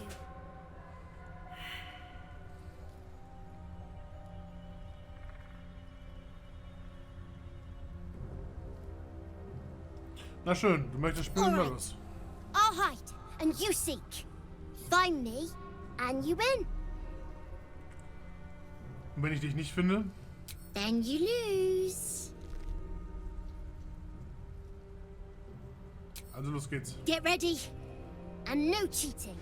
Na schön, du möchtest spielen, Alright. los. I'll hide, and you seek. Find me, and you win. Und wenn ich dich nicht finde? Then you lose. Also los geht's. Get ready, and no cheating.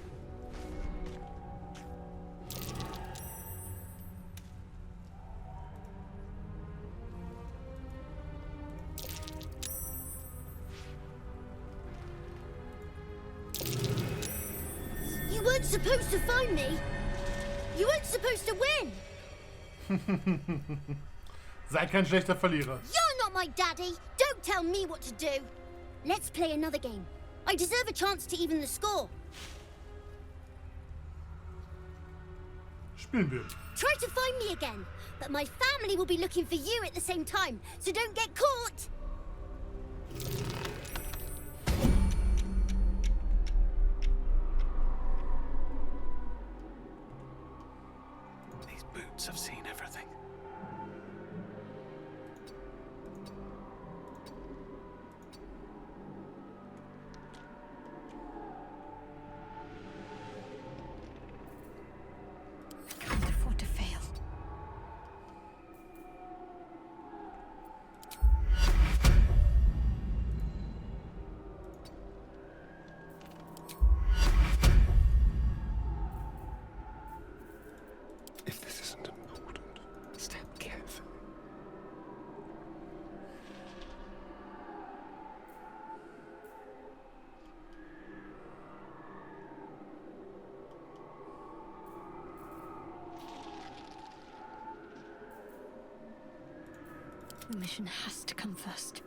You weren't supposed to find me. You weren't supposed to win. Sei kein schlechter Verlierer. You're not my daddy. Don't tell me what to do. Let's play another game. I deserve a chance to even the score. Spielen wir. Try to find me again, but my family will be looking for you at the same time, so don't get caught. These boots have seen everything. Can't afford to fail. If this isn't important, step carefully. The mission has to come first.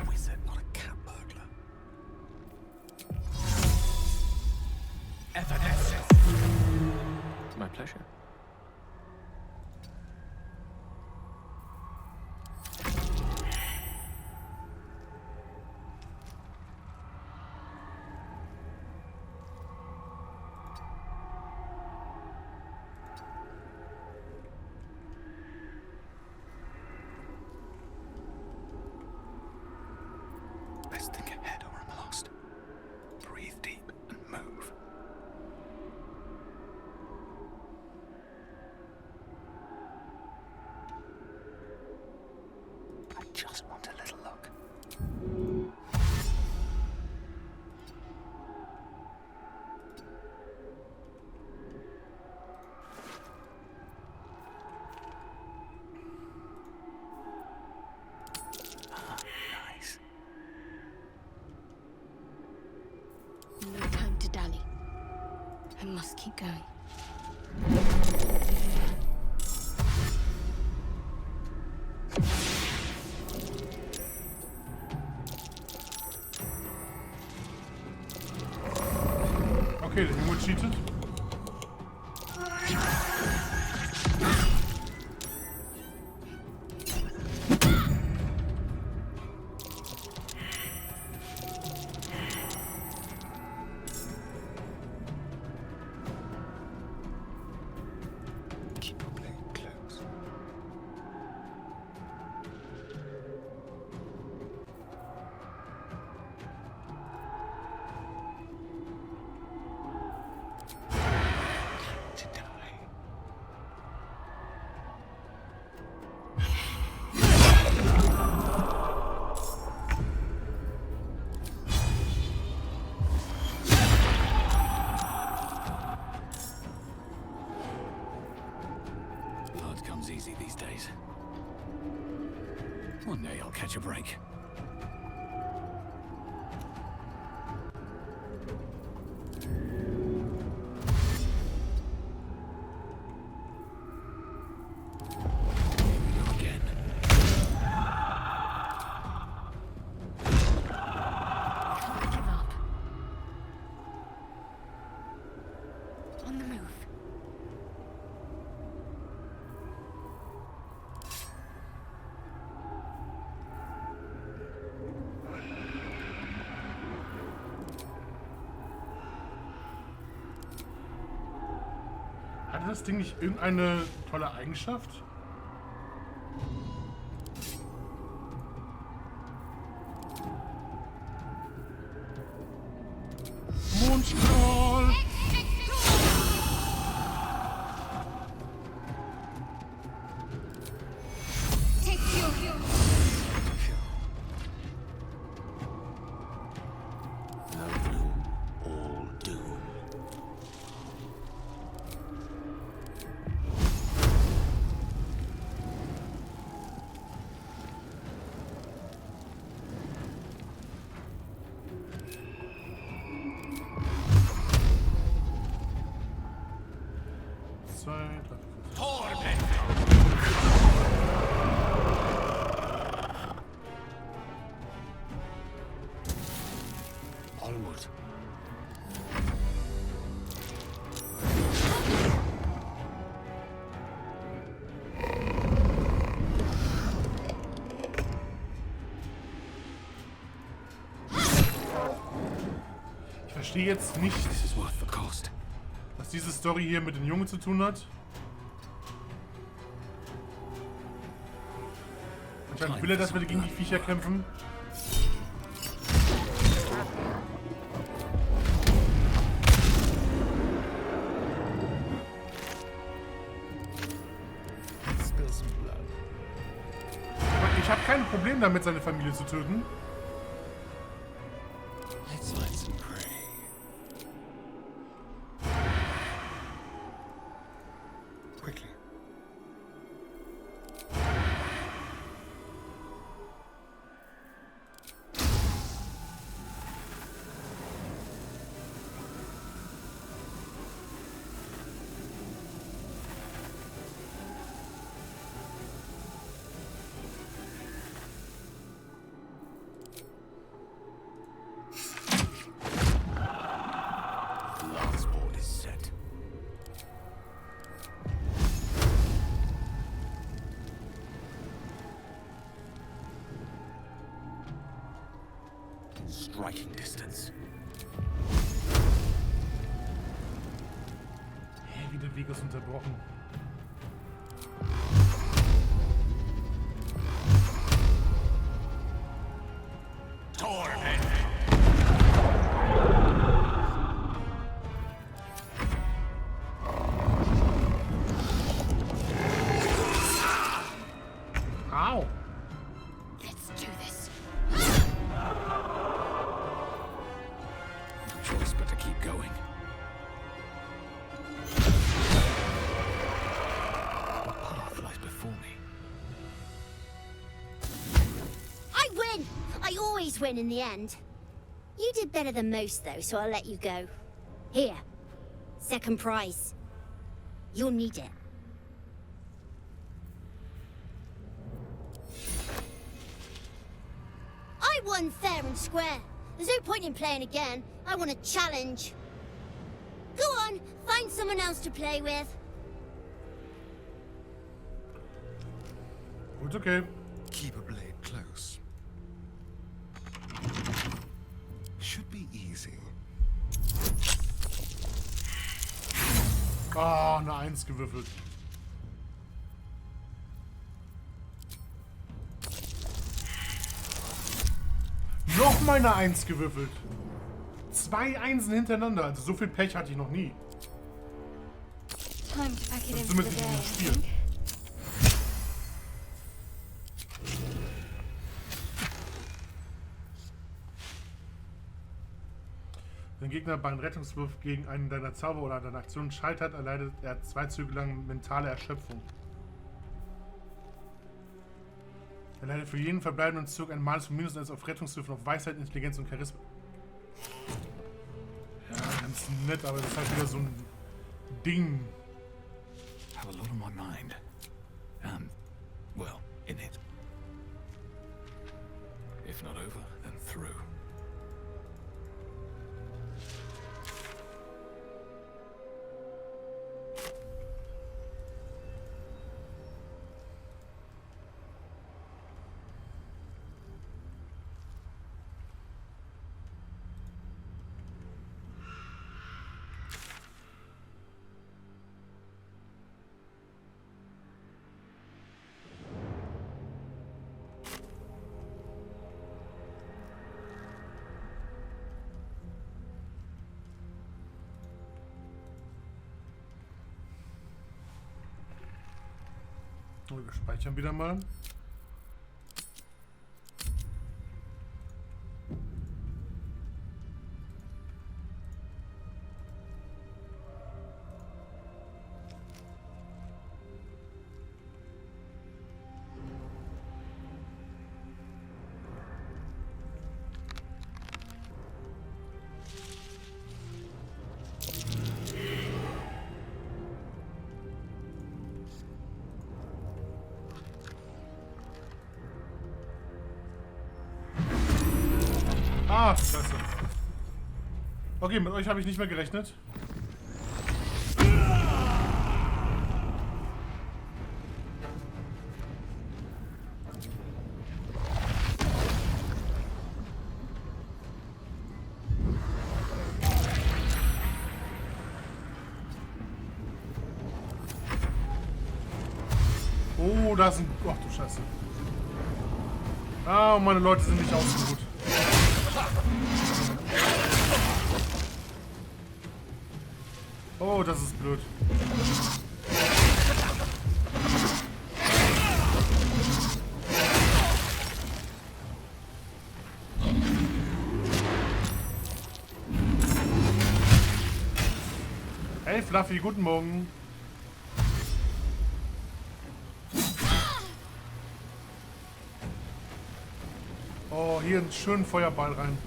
Wizard, not a cat burglar. Evidence. My pleasure. Best think ahead or I'm lost. Breathe deep and move. I just want a little look. Nice. No time to dally. I must keep going. Okay, der Junge cheatet. easy these days. One day I'll catch a break. Hat das Ding nicht irgendeine tolle Eigenschaft? Mondstrahl! Ich verstehe jetzt nicht, was diese Story hier mit den Jungen zu tun hat. Anscheinend will er, dass wir gegen die Viecher kämpfen. Ich habe kein Problem damit, seine Familie zu töten. Striking distance. Hey, wie der Weg ist unterbrochen. Au! Let's do this. Choice but to keep going. What path lies before me? I win! I always win in the end. You did better than most, though, so I'll let you go. Here. Second prize. You'll need it. I won fair and square. There's no point in playing again. I want a challenge. Go on, find someone else to play with. Gut, okay. Keep a blade close. Should be easy. Ah, eine 1 gewürfelt. Nochmal eine 1 gewürfelt. 2 Einsen hintereinander. Also so viel Pech hatte ich noch nie. Time to pack it in for the Zumindest day, in I diesem Spiel. think. Wenn ein Gegner beim Rettungswurf gegen einen deiner Zauber oder deiner Aktionen scheitert, erleidet er 2 Züge lang mentale Erschöpfung. Er leitet für jeden verbleibenden Zug ein Malus von -1 auf Rettungshilfen, auf Weisheit, Intelligenz und Charisma. Ja, ganz nett, aber das ist halt wieder so ein Ding. Have a lot on my mind. Well, in it. If not over, then through. Wir speichern wieder mal. Ah, scheiße. Okay, mit euch habe ich nicht mehr gerechnet. Oh, da ist ein... Ach du Scheiße. Ah, und meine Leute sind nicht ausgeruht. Oh, das ist blöd. Hey Fluffy, guten Morgen. Oh, hier einen schönen Feuerball rein.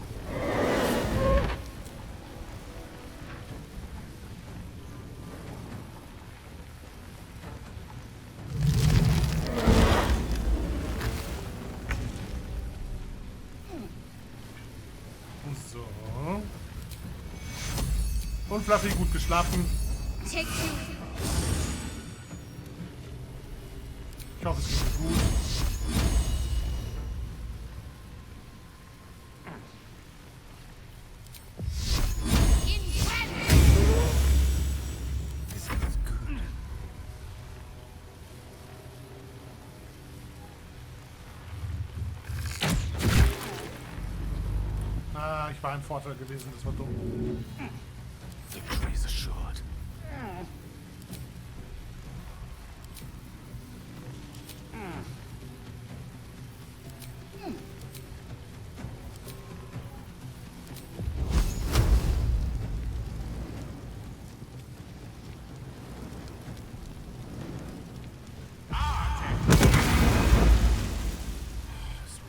Und Fluffy gut geschlafen. Ich hoffe, es geht dir gut. Ah, ich war ein Vorteil gewesen, das war dumm. Victory is assured.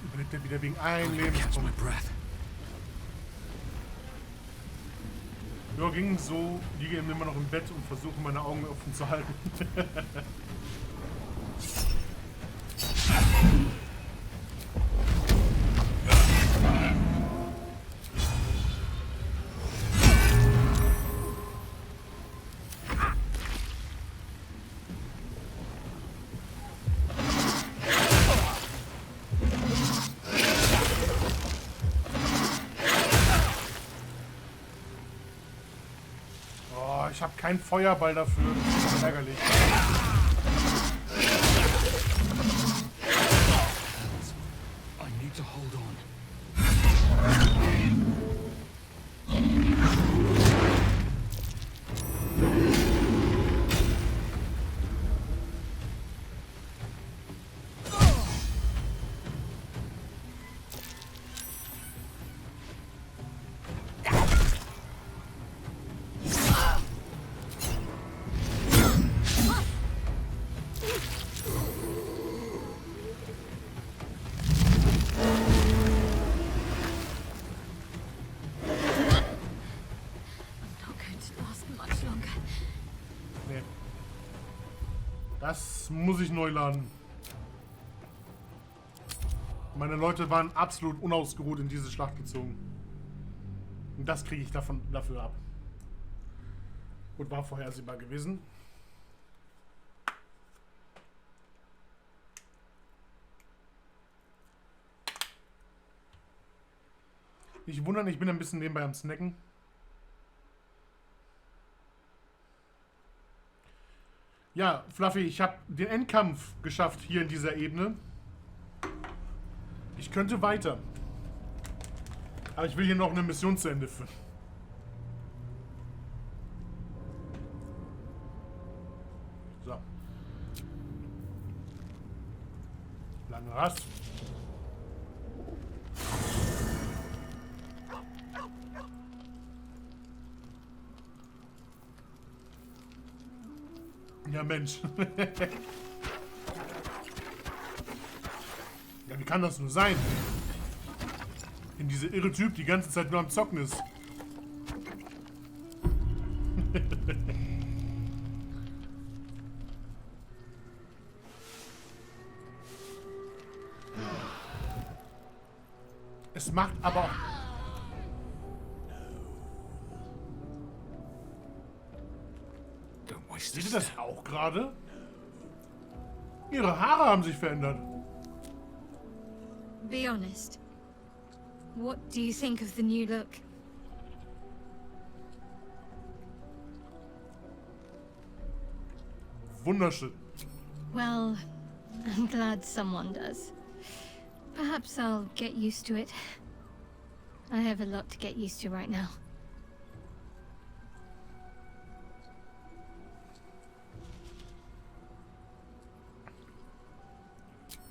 Überlebt er wieder wegen einem Lebenspunkt. Ja, ging so, liege immer noch im Bett und versuche meine Augen offen zu halten. Ich habe keinen Feuerball dafür. Das ist ärgerlich. I need to hold on. Nee. Das muss ich neu laden. Meine Leute waren absolut unausgeruht in diese Schlacht gezogen. Und das kriege ich dafür ab. Und war vorhersehbar gewesen. Nicht wundern, ich bin ein bisschen nebenbei am Snacken. Ja, Fluffy, ich habe den Endkampf geschafft hier in dieser Ebene. Ich könnte weiter. Aber ich will hier noch eine Mission zu Ende führen. So. Lange Rast. Ja, Mensch. Ja, wie kann das nur sein? Wenn dieser irre Typ die ganze Zeit nur am Zocken ist. Es macht aber auch... Seht ihr das auch gerade? Ihre Haare haben sich verändert. Be honest. What do you think of the new look? Wunderschön. Well, I'm glad someone does. Perhaps I'll get used to it. I have a lot to get used to right now.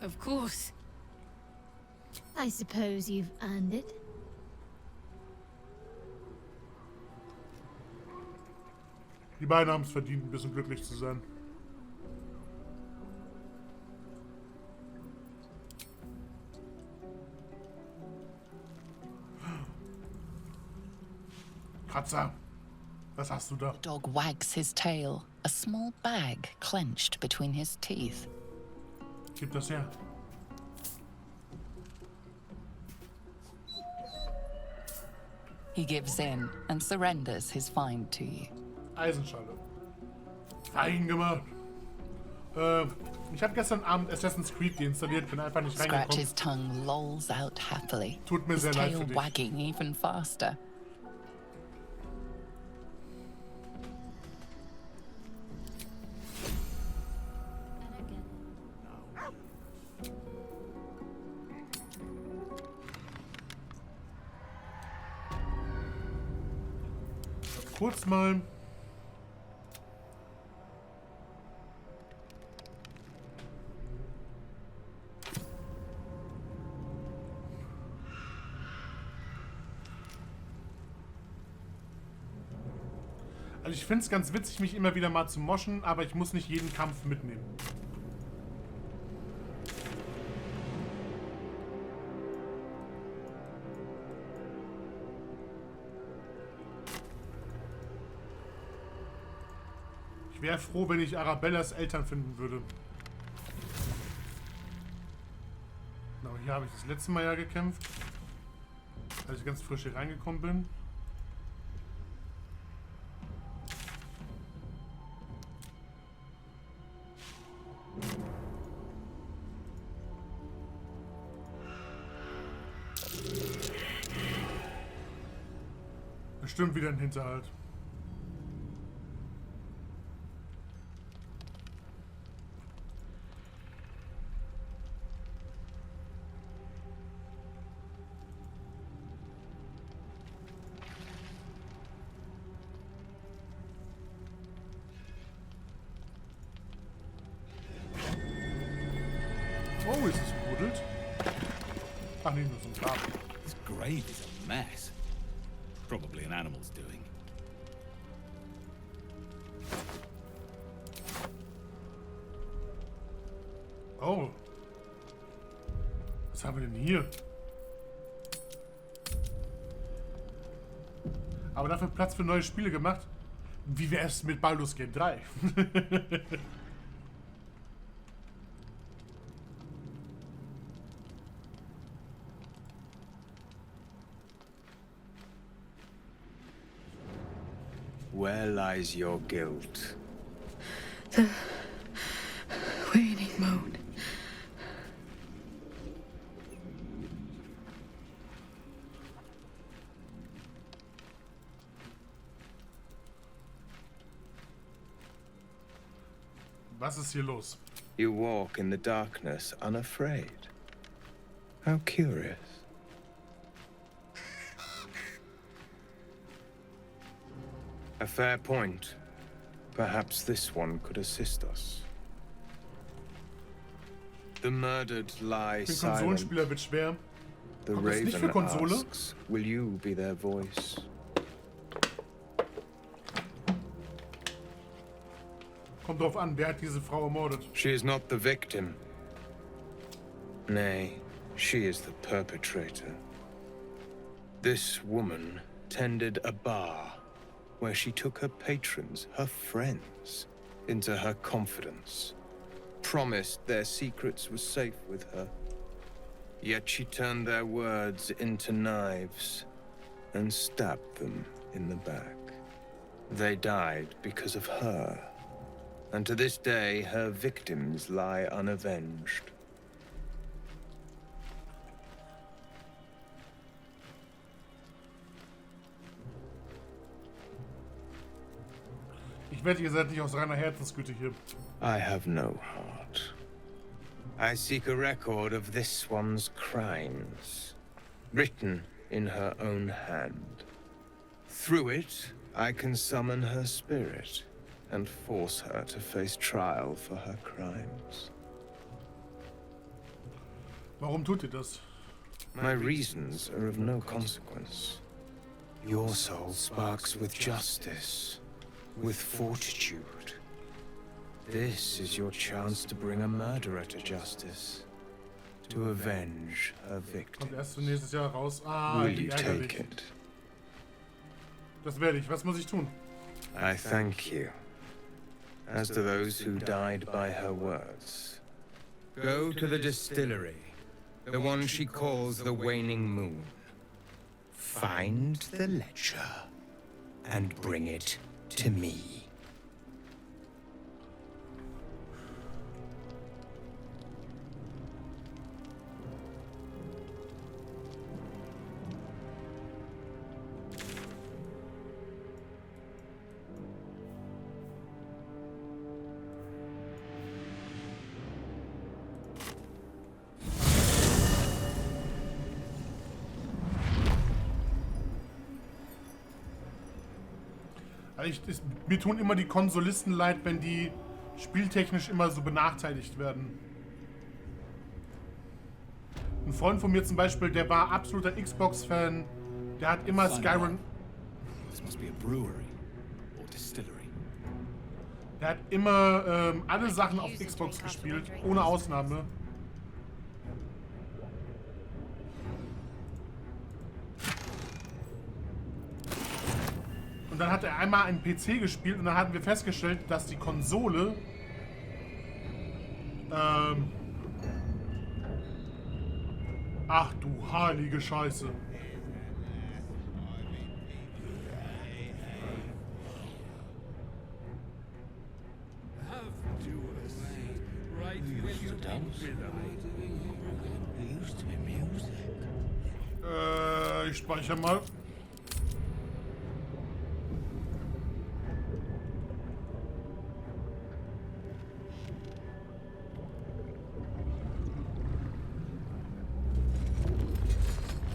Of course. I suppose you've earned it. Die beiden haben es verdient, ein bisschen glücklich zu sein. Kratzer, was hast du da? The dog wags his tail, a small bag clenched between his teeth. Gib das her. He gives in and surrenders his find to you. Eisenschale. Fein gemacht. Ich habe gestern Abend Assassin's Creed deinstalliert, bin einfach nicht reingekommen. Scratch's tongue lolls out happily. Tut mir his sehr leid tail für dich. wagging even faster. Kurz mal. Also ich finde es ganz witzig, mich immer wieder mal zu moschen, aber ich muss nicht jeden Kampf mitnehmen. Ich wäre froh, wenn ich Arabellas Eltern finden würde. Aber hier habe ich das letzte Mal ja gekämpft, als ich ganz frisch hier reingekommen bin. Bestimmt wieder ein Hinterhalt. Oh, ist es verbuddelt? Ach nee, nur so ein Grab. This grave is a mess. Probably an animal's doing. Oh. Was haben wir denn hier? Aber dafür Platz für neue Spiele gemacht. Wie wär's mit Baldurs Gate 3? Where lies your guilt? The waning moon. Was ist hier los? You walk in the darkness unafraid. How curious. A fair point. Perhaps this one could assist us. The murdered lie Für silent. Konsolenspieler wird schwer. The Kommt das nicht für raven Konsole? asks, will you be their voice? Kommt drauf an, wer hat diese Frau ermordet? She is not the victim. Nay, she is the perpetrator. This woman tended a bar where she took her patrons, her friends, into her confidence, promised their secrets were safe with her. Yet she turned their words into knives and stabbed them in the back. They died because of her. And to this day, her victims lie unavenged. Ich wette, ihr seid nicht aus reiner Herzensgüte hier. I have no heart. I seek a record of this one's crimes, written in her own hand. Through it, I can summon her spirit and force her to face trial for her crimes. Warum tut ihr das? My reasons are of no consequence. Your soul sparks with justice, with fortitude. This is your chance to bring a murderer to justice, to avenge her victim. Kommt erst nächstes Jahr raus. Ah, Will wie you ärgerlich. take it? Das werde ich. Was muss ich tun? I thank you. As to those who died by her words, go to the distillery, the one she calls the Waning Moon. Find the ledger and bring it to me. Mir tun immer die Konsolisten leid, wenn die spieltechnisch immer so benachteiligt werden. Ein Freund von mir zum Beispiel, der war absoluter Xbox-Fan, der hat immer Skyrim... This must be a brewery or distillery. Der hat immer alle Sachen auf Xbox gespielt, ohne Ausnahme. Und dann hat er einmal einen PC gespielt und dann hatten wir festgestellt, dass die Konsole ach du heilige Scheiße. Ich speichere mal.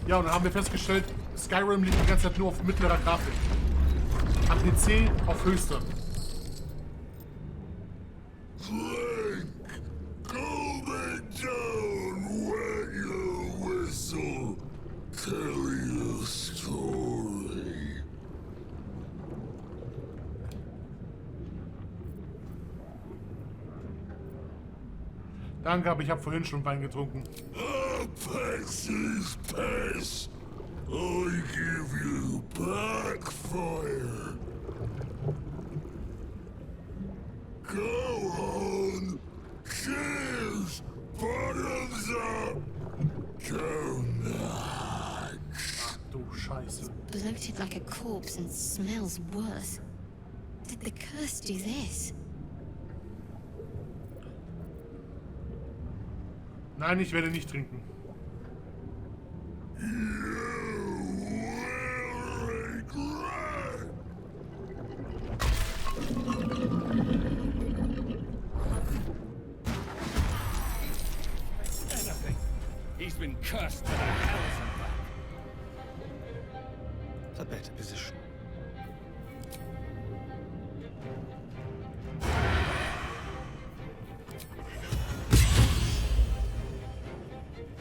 Ja, und dann haben wir festgestellt, Skyrim liegt die ganze Zeit nur auf mittlerer Grafik. Am PC auf höchster. Frank, go back down, wet your whistle, tell your story. Danke, aber ich habe vorhin schon Wein getrunken. Apex pass. I give you backfire. bloated like a corpse and smells worse. Did the curse do this? Nein, ich werde nicht trinken. He's been cursed to the hells and back. A better position.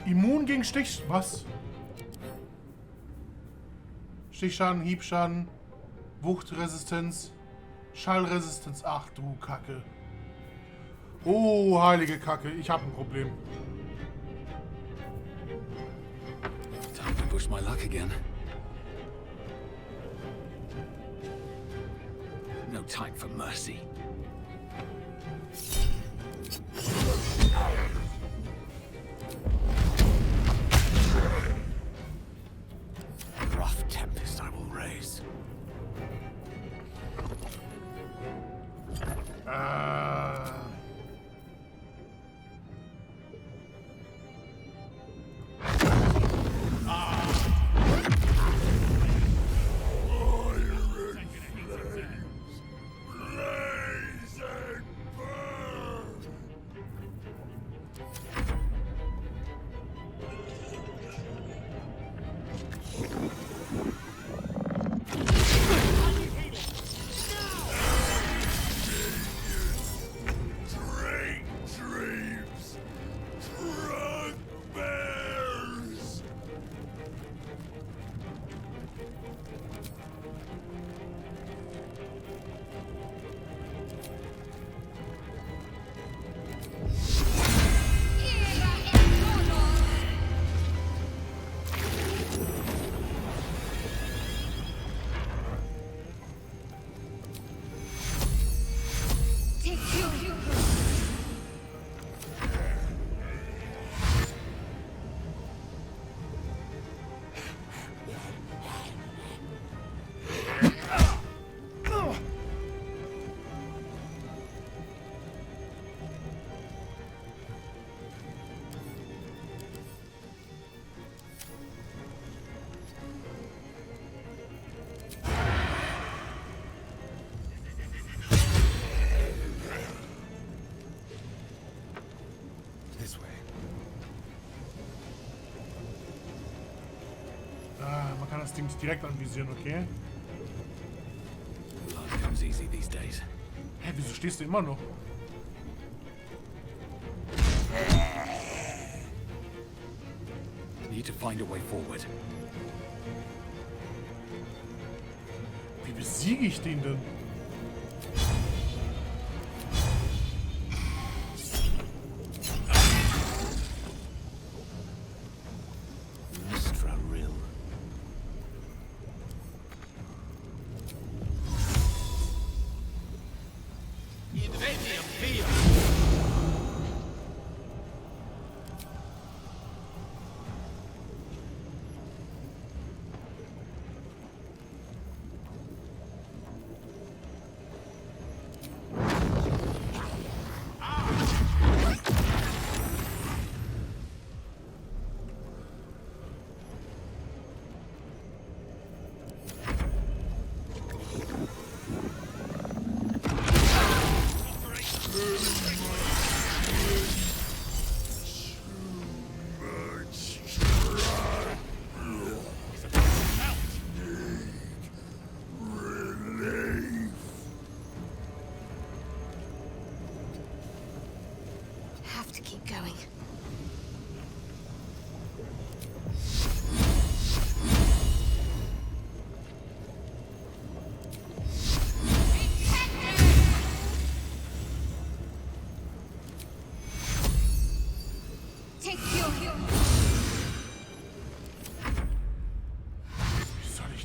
Immun gegen Stich... Was? Stichschaden, Hiebschaden, Wuchtresistenz, Schallresistenz. Ach du Kacke. Oh, heilige Kacke. Ich habe ein Problem. Time to push my luck again. No time for mercy. Rough tempest I will raise. Man kann das Ding nicht direkt anvisieren, okay? Life comes easy these days. Hä, wieso stehst du immer noch? Need to find a way forward. Wie besiege ich den denn?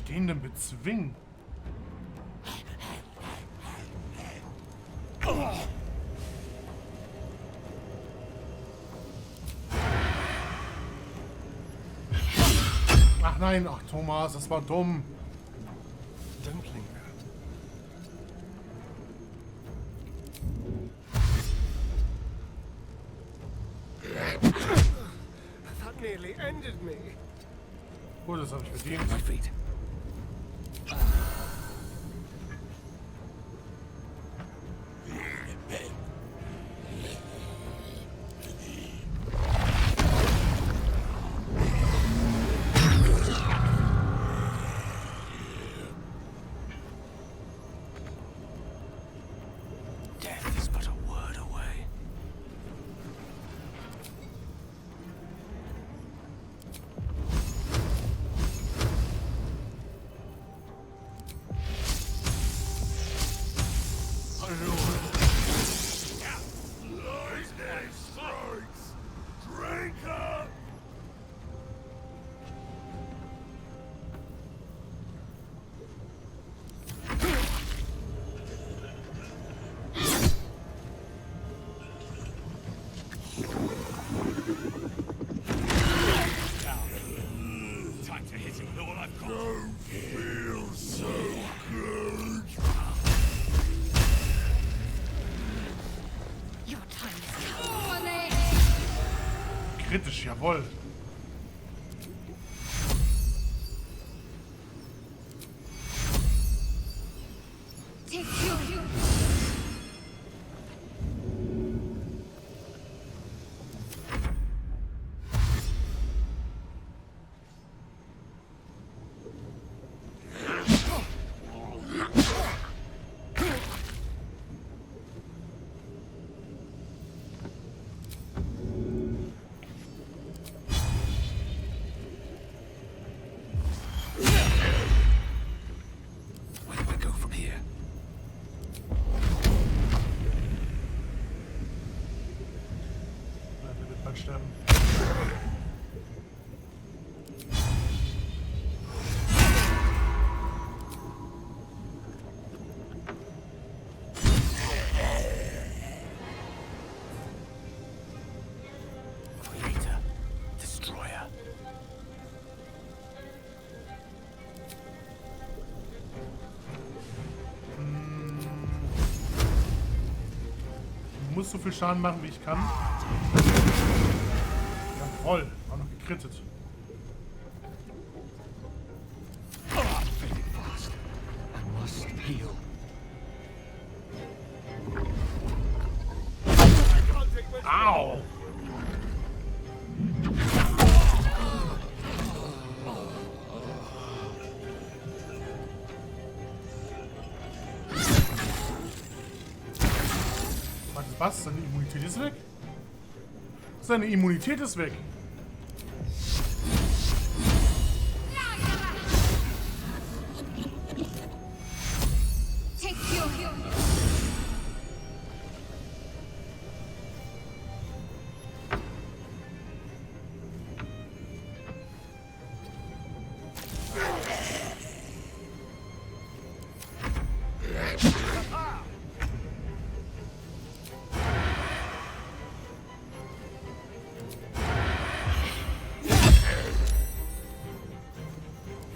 Den denn bezwingen? Ach nein, ach Thomas, das war dumm. nearly ended me. Oh, das habe ich verdient. My feet. Death is but a word away. Time to hit him with all I've got. Don't feel so good. Your time is Kritisch, jawohl. Where do I go from here? Der wird bald sterben. Creator. Destroyer. Ich muss so viel Schaden machen, wie ich kann. Jawohl, auch noch gekrittet. Fading fast. I must heal. Au! Warte, was? Seine Immunität ist weg? Seine Immunität ist weg.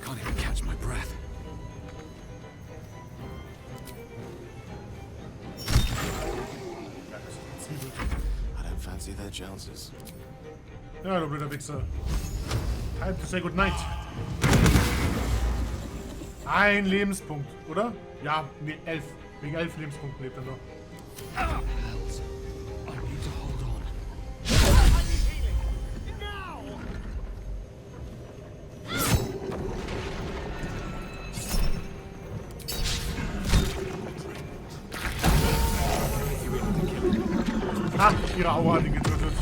Can't even catch my breath. I don't fancy their chances. Ja, du blöder Wichser. Time to say good night. Ein Lebenspunkt, oder? Ja, nee, 11. Wegen 11 Lebenspunkten lebt er noch. Hells. I need to hold on. Ha, ihre Aua hat ihn getötet.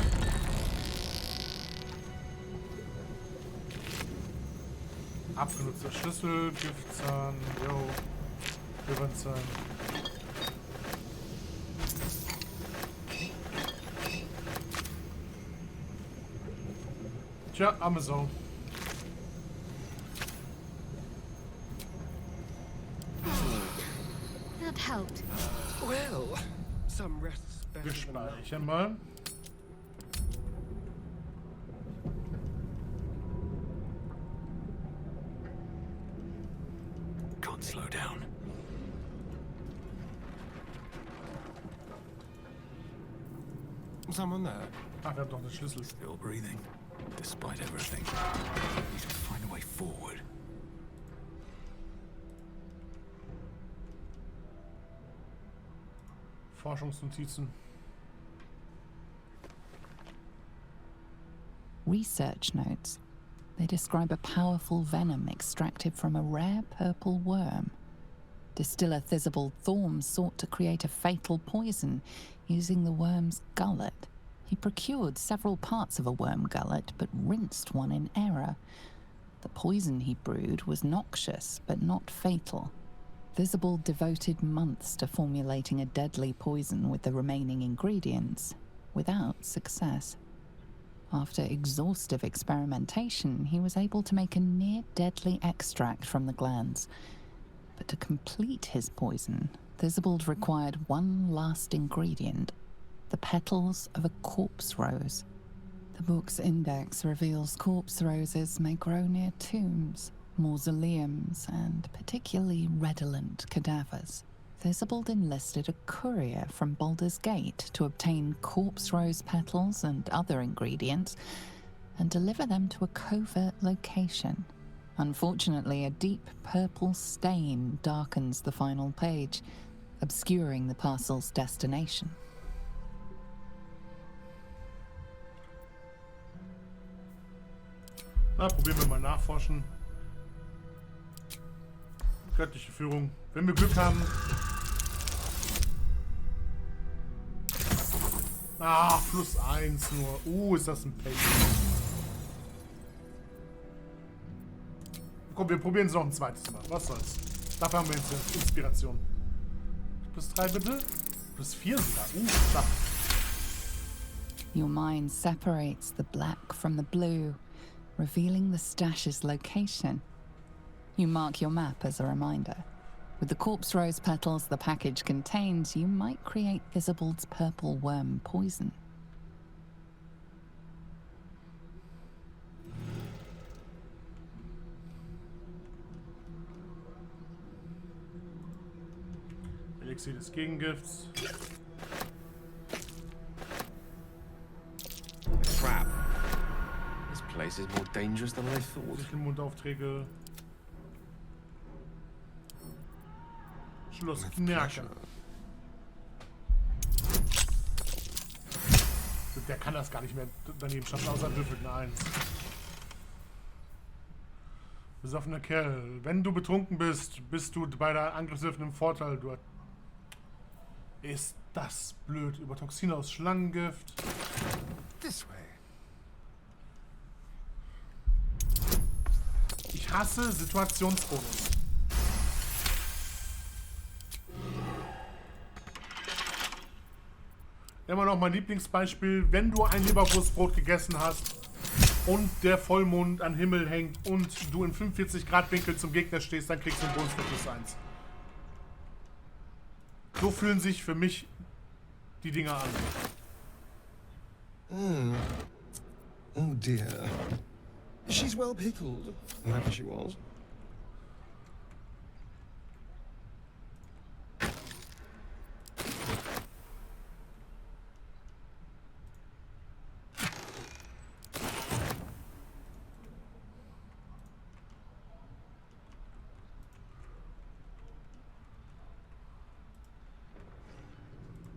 Abgenutzter Schlüssel, Giftzahn, yo. Gewandtzahn. Tja, arme Sau. That helped. Well, some rest's better Wir than none. speichern mal. Can't slow down. Someone there? Ach, wir haben doch den Schlüssel. Still breathing. Despite everything, we need to find a way forward. Forschungsnotizen. Research notes. They describe a powerful venom extracted from a rare purple worm. Distiller Thisbald Thorm sought to create a fatal poison using the worm's gullet. He procured several parts of a worm gullet, but rinsed one in error. The poison he brewed was noxious, but not fatal. Thisbald devoted months to formulating a deadly poison with the remaining ingredients, without success. After exhaustive experimentation, he was able to make a near-deadly extract from the glands. But to complete his poison, Thisbald required one last ingredient: the petals of a corpse rose. The book's index reveals corpse roses may grow near tombs, mausoleums, and particularly redolent cadavers. Thisbald enlisted a courier from Baldur's Gate to obtain corpse rose petals and other ingredients and deliver them to a covert location. Unfortunately, a deep purple stain darkens the final page, obscuring the parcel's destination. Na, probieren wir mal nachforschen. Göttliche Führung. Wenn wir Glück haben. Ah, +1 nur. Ist das ein Pech. Komm, wir probieren es noch ein zweites Mal. Was soll's. Dafür haben wir jetzt Inspiration. +3 bitte. +4 sogar. Knapp. Your mind separates the black from the blue, revealing the stash's location. You mark your map as a reminder. With the corpse rose petals the package contains, you might create Thisbald's purple worm poison. Elixier des Gegengifts. Crap. This place is more dangerous than I thought. Sichelmundaufträge. Schloss Knerke. Der kann das gar nicht mehr daneben schaffen, außer würfelt eine 1. Besoffener Kerl. Wenn du betrunken bist, bist du bei der Angriffswürfen im Vorteil. Du ist das blöd. Über Toxine aus Schlangengift. This way. Ich hasse Situationsbonus. Immer noch mein Lieblingsbeispiel, wenn du ein Leberwurstbrot gegessen hast und der Vollmond am Himmel hängt und du in 45 Grad Winkel zum Gegner stehst, dann kriegst du einen Bonus für +1. So fühlen sich für mich die Dinger an. Oh dear. She's well pickled. Whoever she was.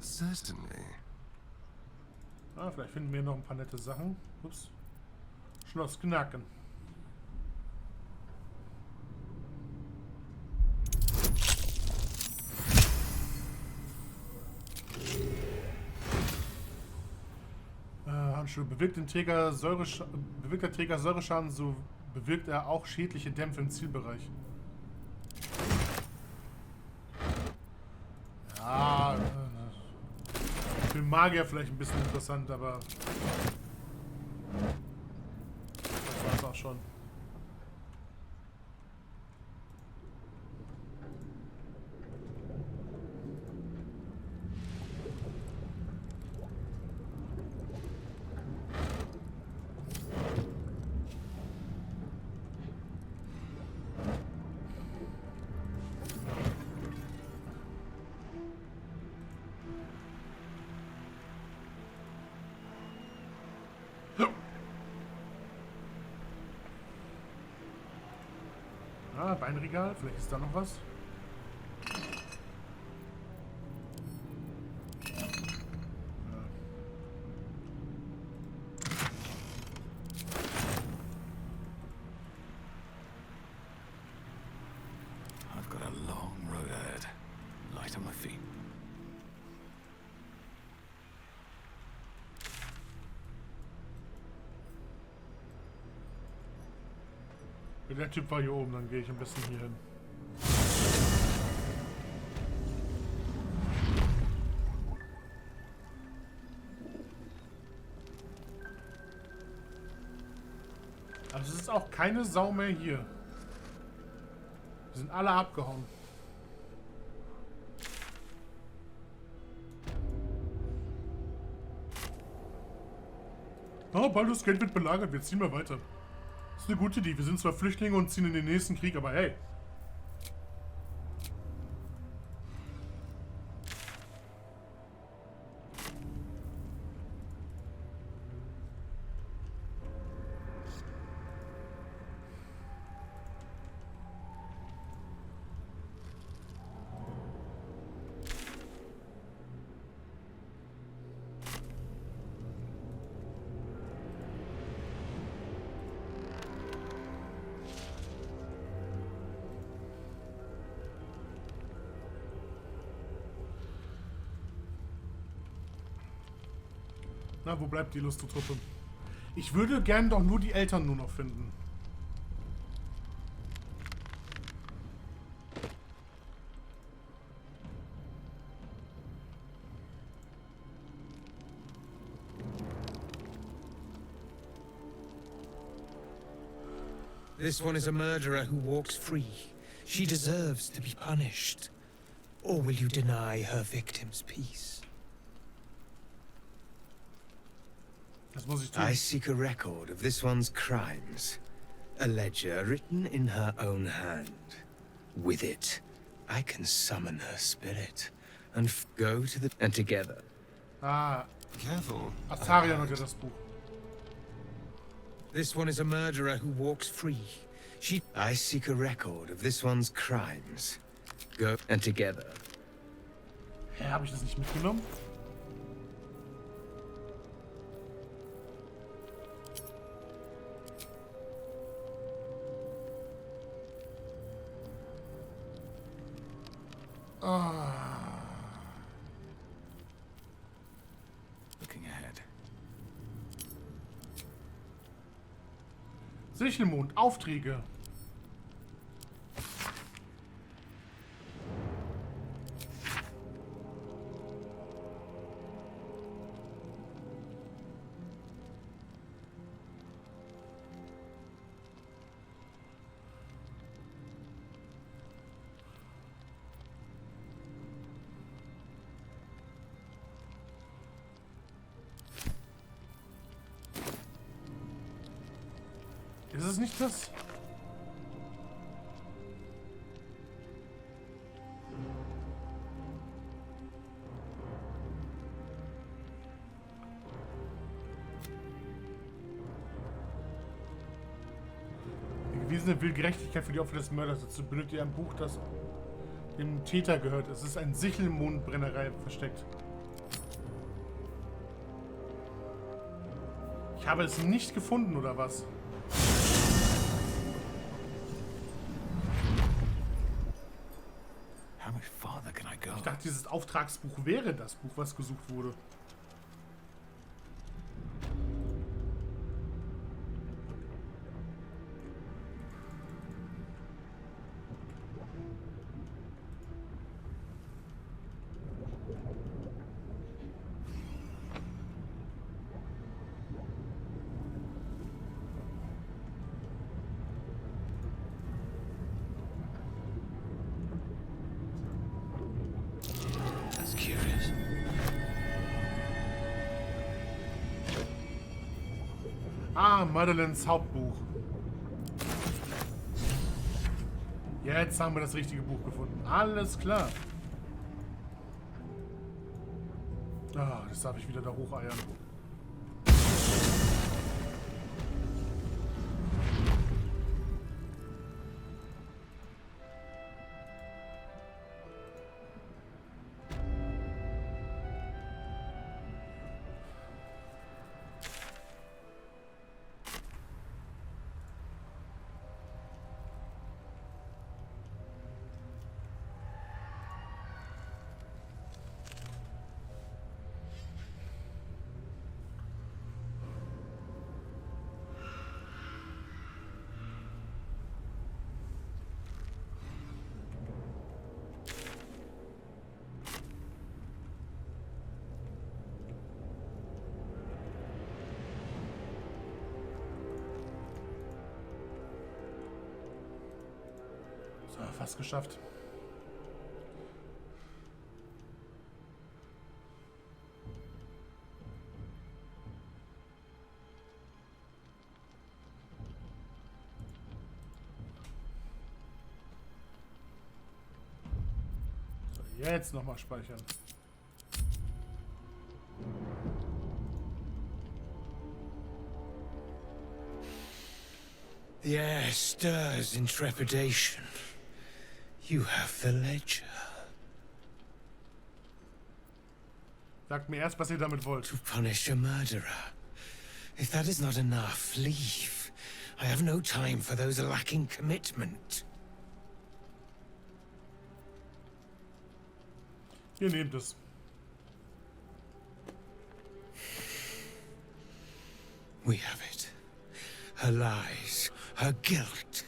Certainly. Ah, vielleicht finden wir noch ein paar nette Sachen. Ups. Schloss Knacken. Handschuhe. Bewirkt der Träger Säureschaden, so bewirkt er auch schädliche Dämpfe im Zielbereich. Ja, für Magier vielleicht ein bisschen interessant, aber das war's auch schon. Weinregal, vielleicht ist da noch was. I've got a long road ahead. Light on my feet. Der Typ war hier oben, dann gehe ich am besten hier hin. Also es ist auch keine Sau mehr hier. Die sind alle abgehauen. Oh, Baldurs Gate wird belagert, wir ziehen mal weiter. Das ist eine gute Idee. Wir sind zwar Flüchtlinge und ziehen in den nächsten Krieg, aber hey. Na, wo bleibt die Lustro-Truppe? Ich würde gern doch nur die Eltern nur noch finden. This one is a murderer who walks free. She deserves to be punished. Or will you deny her victims peace? Das muss ich tun. I seek a record of this one's crimes. A ledger written in her own hand. With it, I can summon her spirit and go to the... and together. Ah. Careful. Astarion hat ja das Buch. This one is a murderer who walks free. I seek a record of this one's crimes. Go and together. Hä, habe ich das nicht mitgenommen? Looking ahead. Sichelmond, Aufträge. Ist es nicht das? Die gewiesene will Gerechtigkeit für die Opfer des Mörders. Dazu benötigt ihr ein Buch, das dem Täter gehört. Es ist ein Sichelmondbrennerei versteckt. Ich habe es nicht gefunden, oder was? Ich dachte, dieses Auftragsbuch wäre das Buch, was gesucht wurde. Ah, Madeleines Hauptbuch. Jetzt haben wir das richtige Buch gefunden. Alles klar. Ah, das darf ich wieder da hocheiern. fast geschafft. So, jetzt nochmal speichern. The air stirs in trepidation. You have the ledger. Sagt mir erst, was ihr damit wollt. To punish a murderer. If that is not enough, leave. I have no time for those lacking commitment. Ihr nehmt es. We have it. Her lies, her guilt.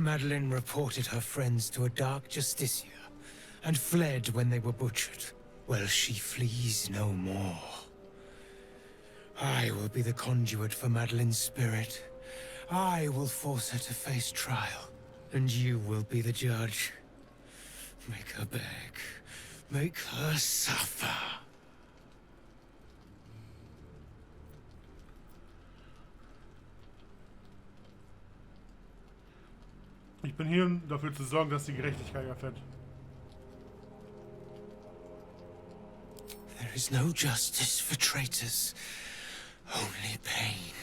Madeline reported her friends to a dark justiciar and fled when they were butchered. Well, she flees no more. I will be the conduit for Madeline's spirit. I will force her to face trial, and you will be the judge. Make her beg. Make her suffer. Ich bin hier, um dafür zu sorgen, dass die Gerechtigkeit erfährt. There is no justice for traitors, only pain.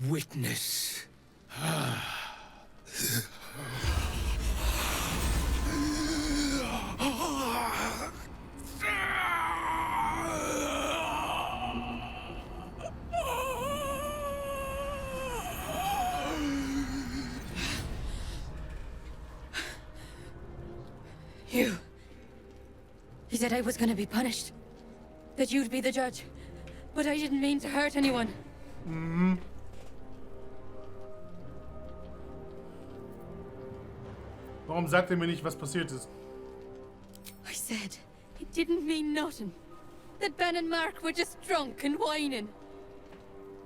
Witness. You. He said I was gonna be punished. That you'd be the judge. But I didn't mean to hurt anyone. Mhm. Warum sagt er mir nicht, was passiert ist? I said it didn't mean nothing. That Ben and Mark were just drunk and whining.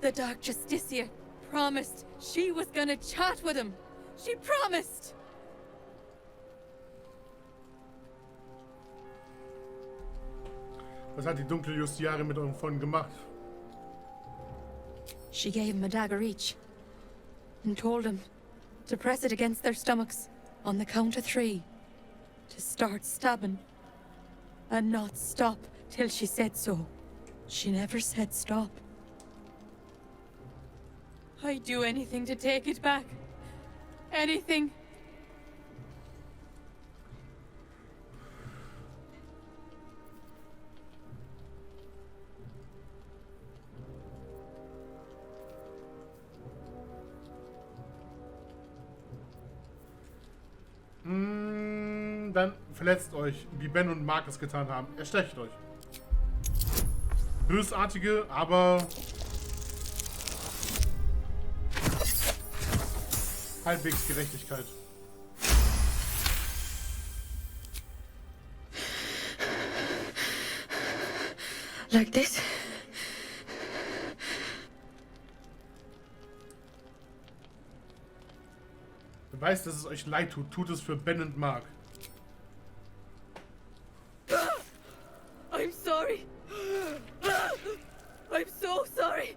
The Dark Justiciar promised she was gonna chat with him. She promised! Was hat die dunkle Justiare mit eurem Freund gemacht? She gave him a dagger each. And told him to press it against their stomachs on the count of 3. To start stabbing. And not stop till she said so. She never said stop. I'd do anything to take it back. Anything. Dann verletzt euch, wie Ben und Mark es getan haben. Erstecht euch. Bösartige, aber halbwegs Gerechtigkeit. Like this? Du weißt, dass es euch leid tut. Tut es für Ben und Mark. I'm sorry. I'm so sorry.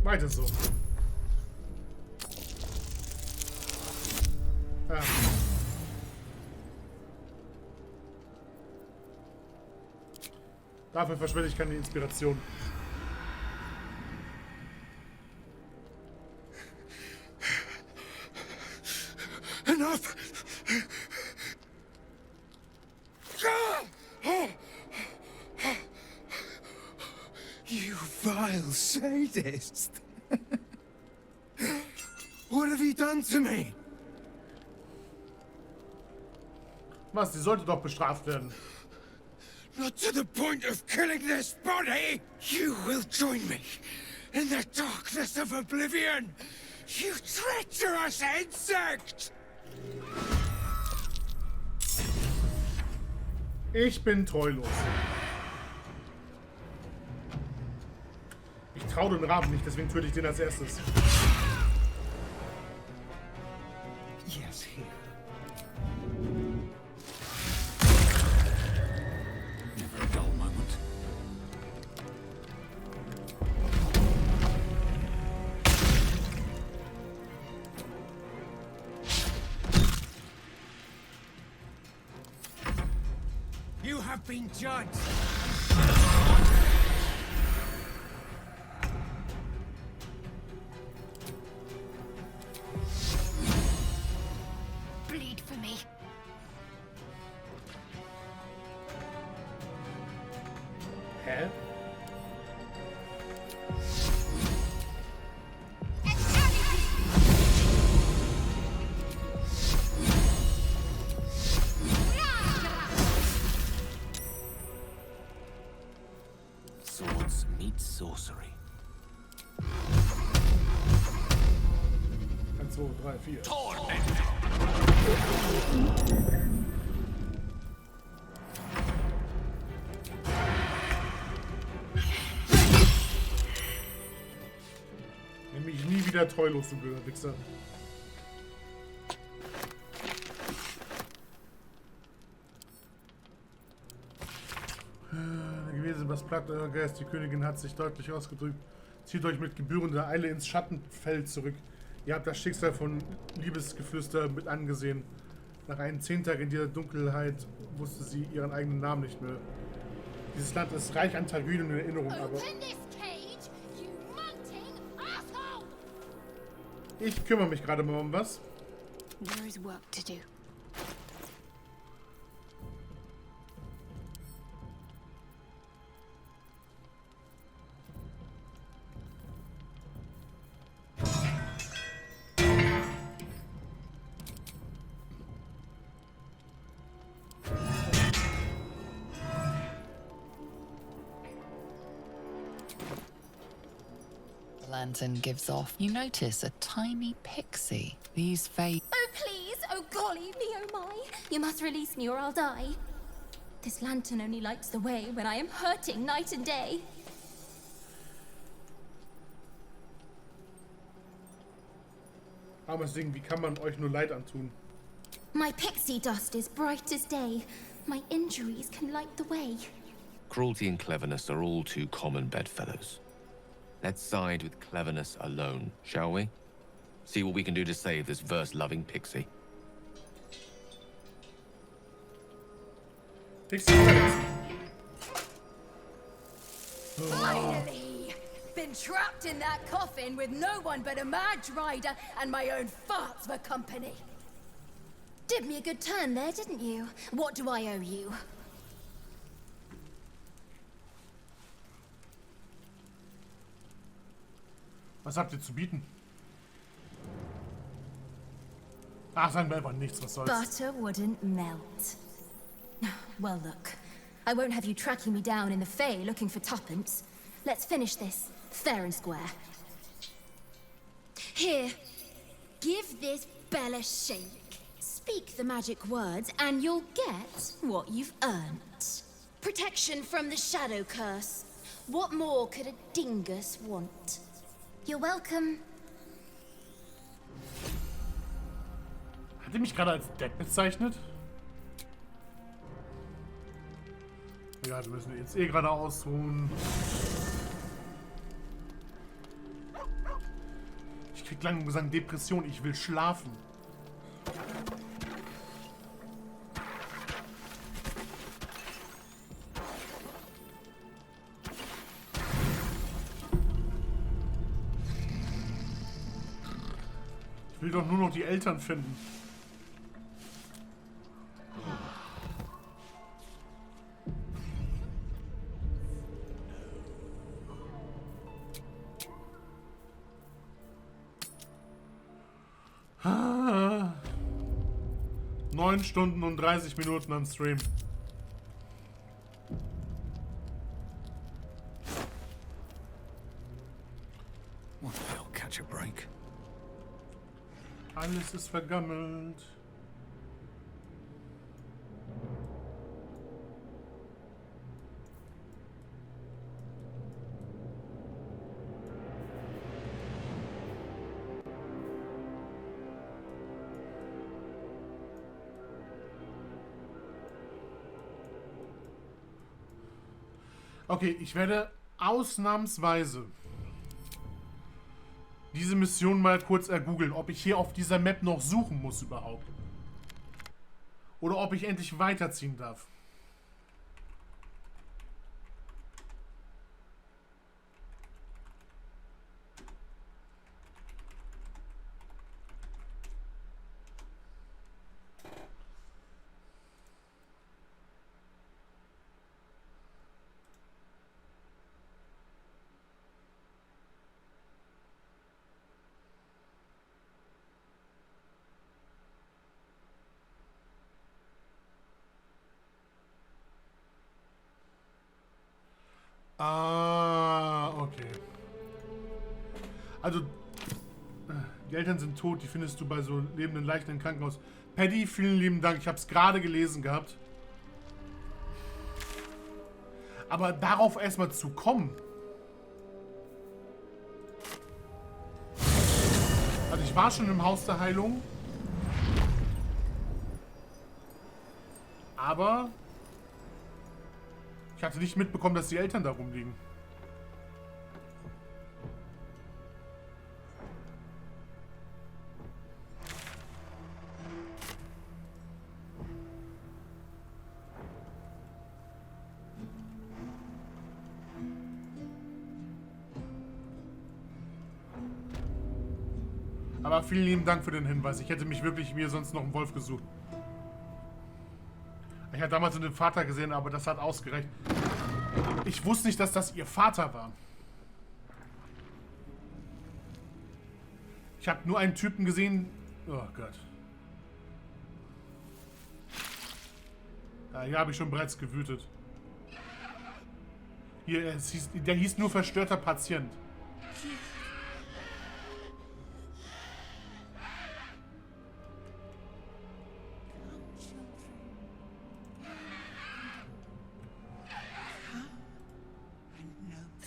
Weiter so. Ja. Dafür verschwende ich keine Inspiration. Enough! You vile sadist! What have you done to me? Was? Sie sollte doch bestraft werden. Not to the point of killing this body! You will join me in the darkness of oblivion! You treacherous insect! Ich bin treulos. Ich traue den Raben nicht, deswegen töte ich den als erstes. Yes, here. Never a dull moment. You have been judged! Bleed for me. Hä? Swords meet sorcery. 1, 2, 3, 4. Nämlich nie wieder treulos, du blöder Wichser. Gewesen, was plagt euer Geist? Die Königin hat sich deutlich ausgedrückt. Zieht euch mit gebührender Eile ins Schattenfeld zurück. Ihr habt das Schicksal von Liebesgeflüster mit angesehen. Nach einem 10 Tag in dieser Dunkelheit wusste sie ihren eigenen Namen nicht mehr. Dieses Land ist reich an Tragödien und Erinnerungen, aber... Ich kümmere mich gerade mal um was. There is work to do. The lantern gives off. You notice a tiny pixie. These fade. Oh, please! Oh, golly me, oh my! You must release me or I'll die. This lantern only lights the way when I am hurting night and day. Armes Ding, wie kann man euch nur Leid antun? My pixie dust is bright as day. My injuries can light the way. Cruelty and cleverness are all too common bedfellows. Let's side with cleverness alone, shall we? See what we can do to save this verse-loving pixie. Finally! Been trapped in that coffin with no one but a Mad Rider and my own farts for company. Did me a good turn there, didn't you? What do I owe you? Was habt ihr zu bieten? Ach, sagen wir einfach nichts, was soll's. Butter wouldn't melt. Well, look. I won't have you tracking me down in the Fae looking for tuppence. Let's finish this, fair and square. Here. Give this bell a shake. Speak the magic words, and you'll get what you've earned. Protection from the shadow curse. What more could a dingus want? You're welcome. Hat er mich gerade als Dead bezeichnet? Ja, wir müssen jetzt eh gerade ausruhen. Ich krieg langsam Depression, ich will schlafen. Ich will doch nur noch die Eltern finden. Ah. 9 Stunden und 30 Minuten am Stream. Alles ist vergammelt. Okay, ich werde ausnahmsweise diese Mission mal kurz ergoogeln, ob ich hier auf dieser Map noch suchen muss überhaupt. Oder ob ich endlich weiterziehen darf. Ah, okay. Also, die Eltern sind tot, die findest du bei so lebenden Leichen im Krankenhaus. Paddy, vielen lieben Dank, ich habe es gerade gelesen gehabt. Aber darauf erstmal zu kommen. Also ich war schon im Haus der Heilung. Aber ich hatte nicht mitbekommen, dass die Eltern da rumliegen. Aber vielen lieben Dank für den Hinweis. Ich hätte mich wirklich mir sonst noch einen Wolf gesucht. Ich hatte damals den Vater gesehen, aber das hat ausgereicht. Ich wusste nicht, dass das ihr Vater war. Ich habe nur einen Typen gesehen. Oh Gott. Ja, hier habe ich schon bereits gewütet. Hier, der hieß nur verstörter Patient.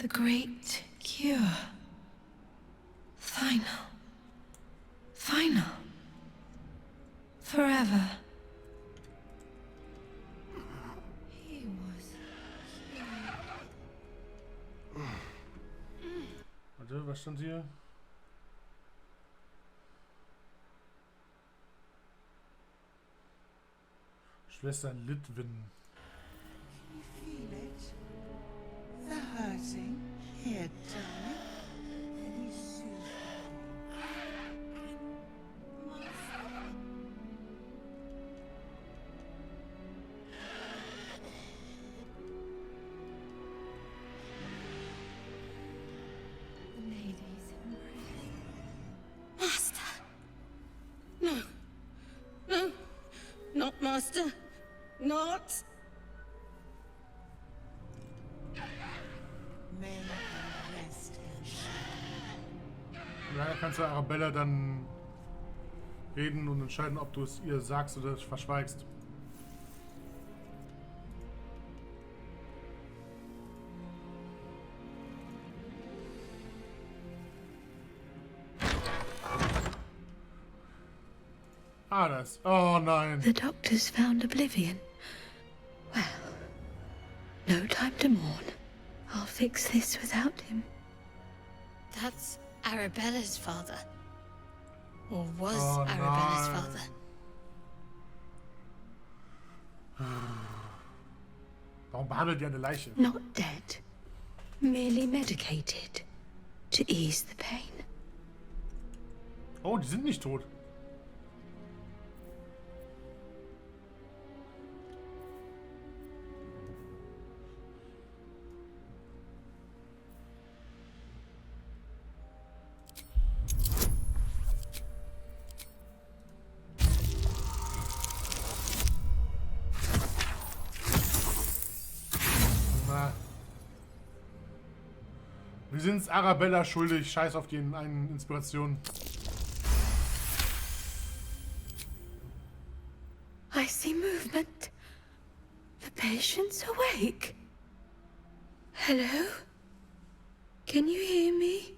The great cure. Final. Final. Forever. He was Warte, was stand hier? Schwester Litwin. Feel it? The hurting here, darling. Let me soothe the lady's embrace. Master! No. No. Not Master. Not. Daher kannst du Arabella dann reden und entscheiden, ob du es ihr sagst oder verschweigst. Ah, das. Oh nein. The doctors found oblivion. Well, no time to mourn. I'll fix this without him. That's Arabellas' father. Or was Oh, Arabellas' nein. father. Warum behandelt ihr eine Leiche? Not dead. Merely medicated. To ease the pain. Oh, die sind nicht tot. Wir sind es Arabella schuldig. Scheiß auf die einen Inspiration. patient's awake. Hello? Can you hear me?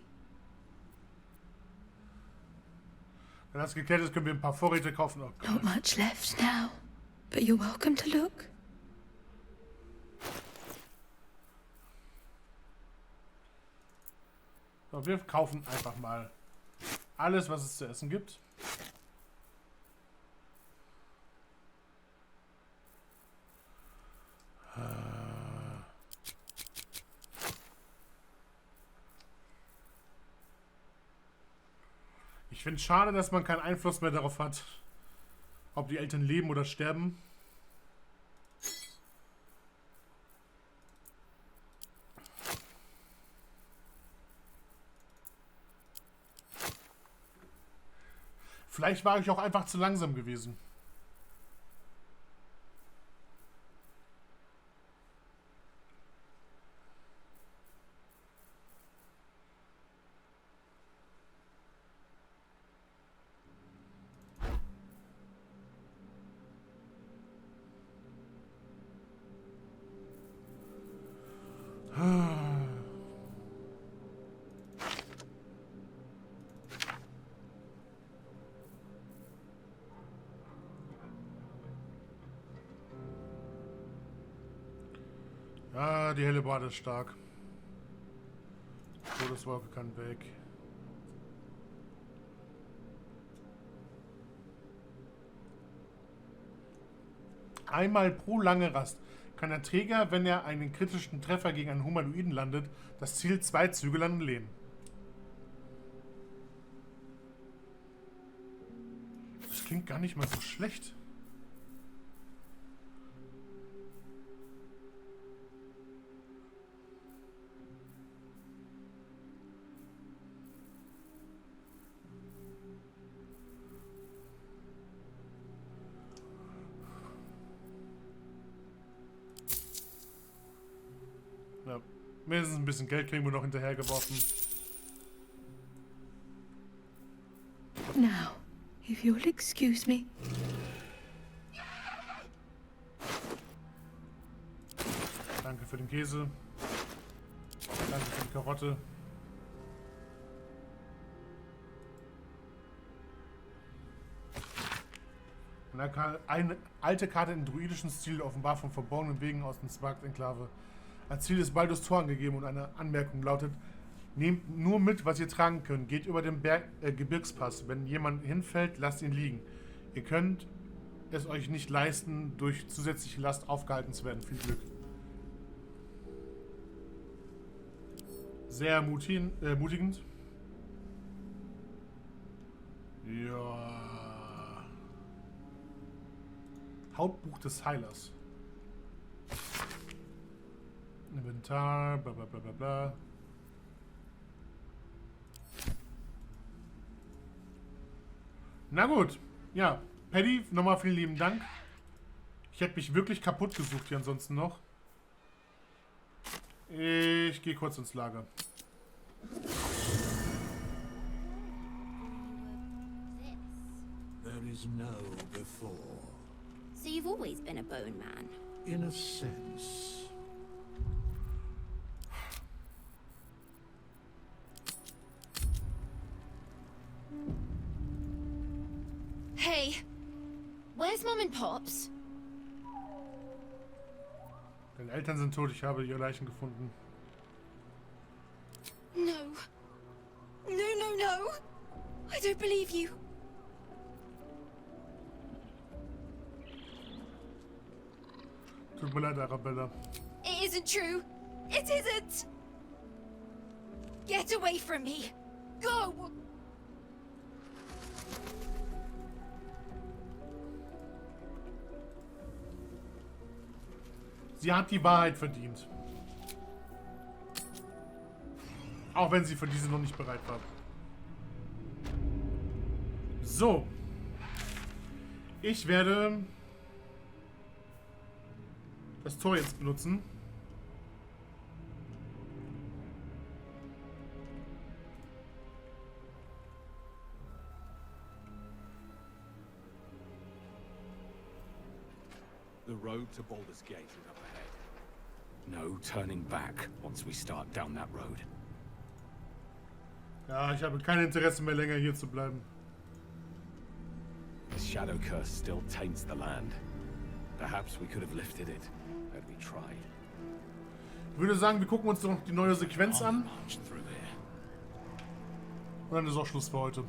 Wenn das geklärt ist, können wir ein paar Vorräte kaufen. Oh Not much left now, but you're welcome to look. So, wir kaufen einfach mal alles, was es zu essen gibt. Ich finde es schade, dass man keinen Einfluss mehr darauf hat, ob die Eltern leben oder sterben. Vielleicht war ich auch einfach zu langsam gewesen. Ah, die helle Bade ist stark. Todeswolke kann weg. Einmal pro lange Rast kann der Träger, wenn er einen kritischen Treffer gegen einen Humanoiden landet, das Ziel 2 Züge lang lehnen. Das klingt gar nicht mal so schlecht. Ja, mindestens ein bisschen Geld kriegen wir noch hinterhergeworfen. Now, if you'll excuse me. Danke für den Käse. Danke für die Karotte. Eine alte Karte in druidischen Stil, offenbar von verborgenen Wegen aus dem Spark-Enklave. Als Ziel ist Baldurs Tor angegeben und eine Anmerkung lautet: Nehmt nur mit, was ihr tragen könnt. Geht über den Gebirgspass. Wenn jemand hinfällt, lasst ihn liegen. Ihr könnt es euch nicht leisten, durch zusätzliche Last aufgehalten zu werden. Viel Glück. Sehr mutigend. Ja. Hauptbuch des Heilers. Inventar, bla bla bla bla bla. Na gut. Ja, Paddy, nochmal vielen lieben Dank. Ich hätte mich wirklich kaputt gesucht hier ansonsten noch. Ich gehe kurz ins Lager. There is no before. So you've always been a bone man? In a sense. Hey, where's Mom and Pops? Deine Eltern sind tot, ich habe ihre Leichen gefunden. No. No, no, no. I don't believe you. Tut mir leid, Arabella. It isn't true. It isn't. Get away from me. Go. Sie hat die Wahrheit verdient. Auch wenn sie für diese noch nicht bereit war. So. Ich werde das Tor jetzt benutzen. The road to Baldur's Gate is up ahead. No turning back once we start down that road. Ja, ich habe kein Interesse mehr, länger hier zu bleiben. The shadow curse still taints the land. Perhaps we could have lifted it had we tried. Ich würde sagen, wir gucken uns noch die neue Sequenz an. Und dann ist auch Schluss für heute.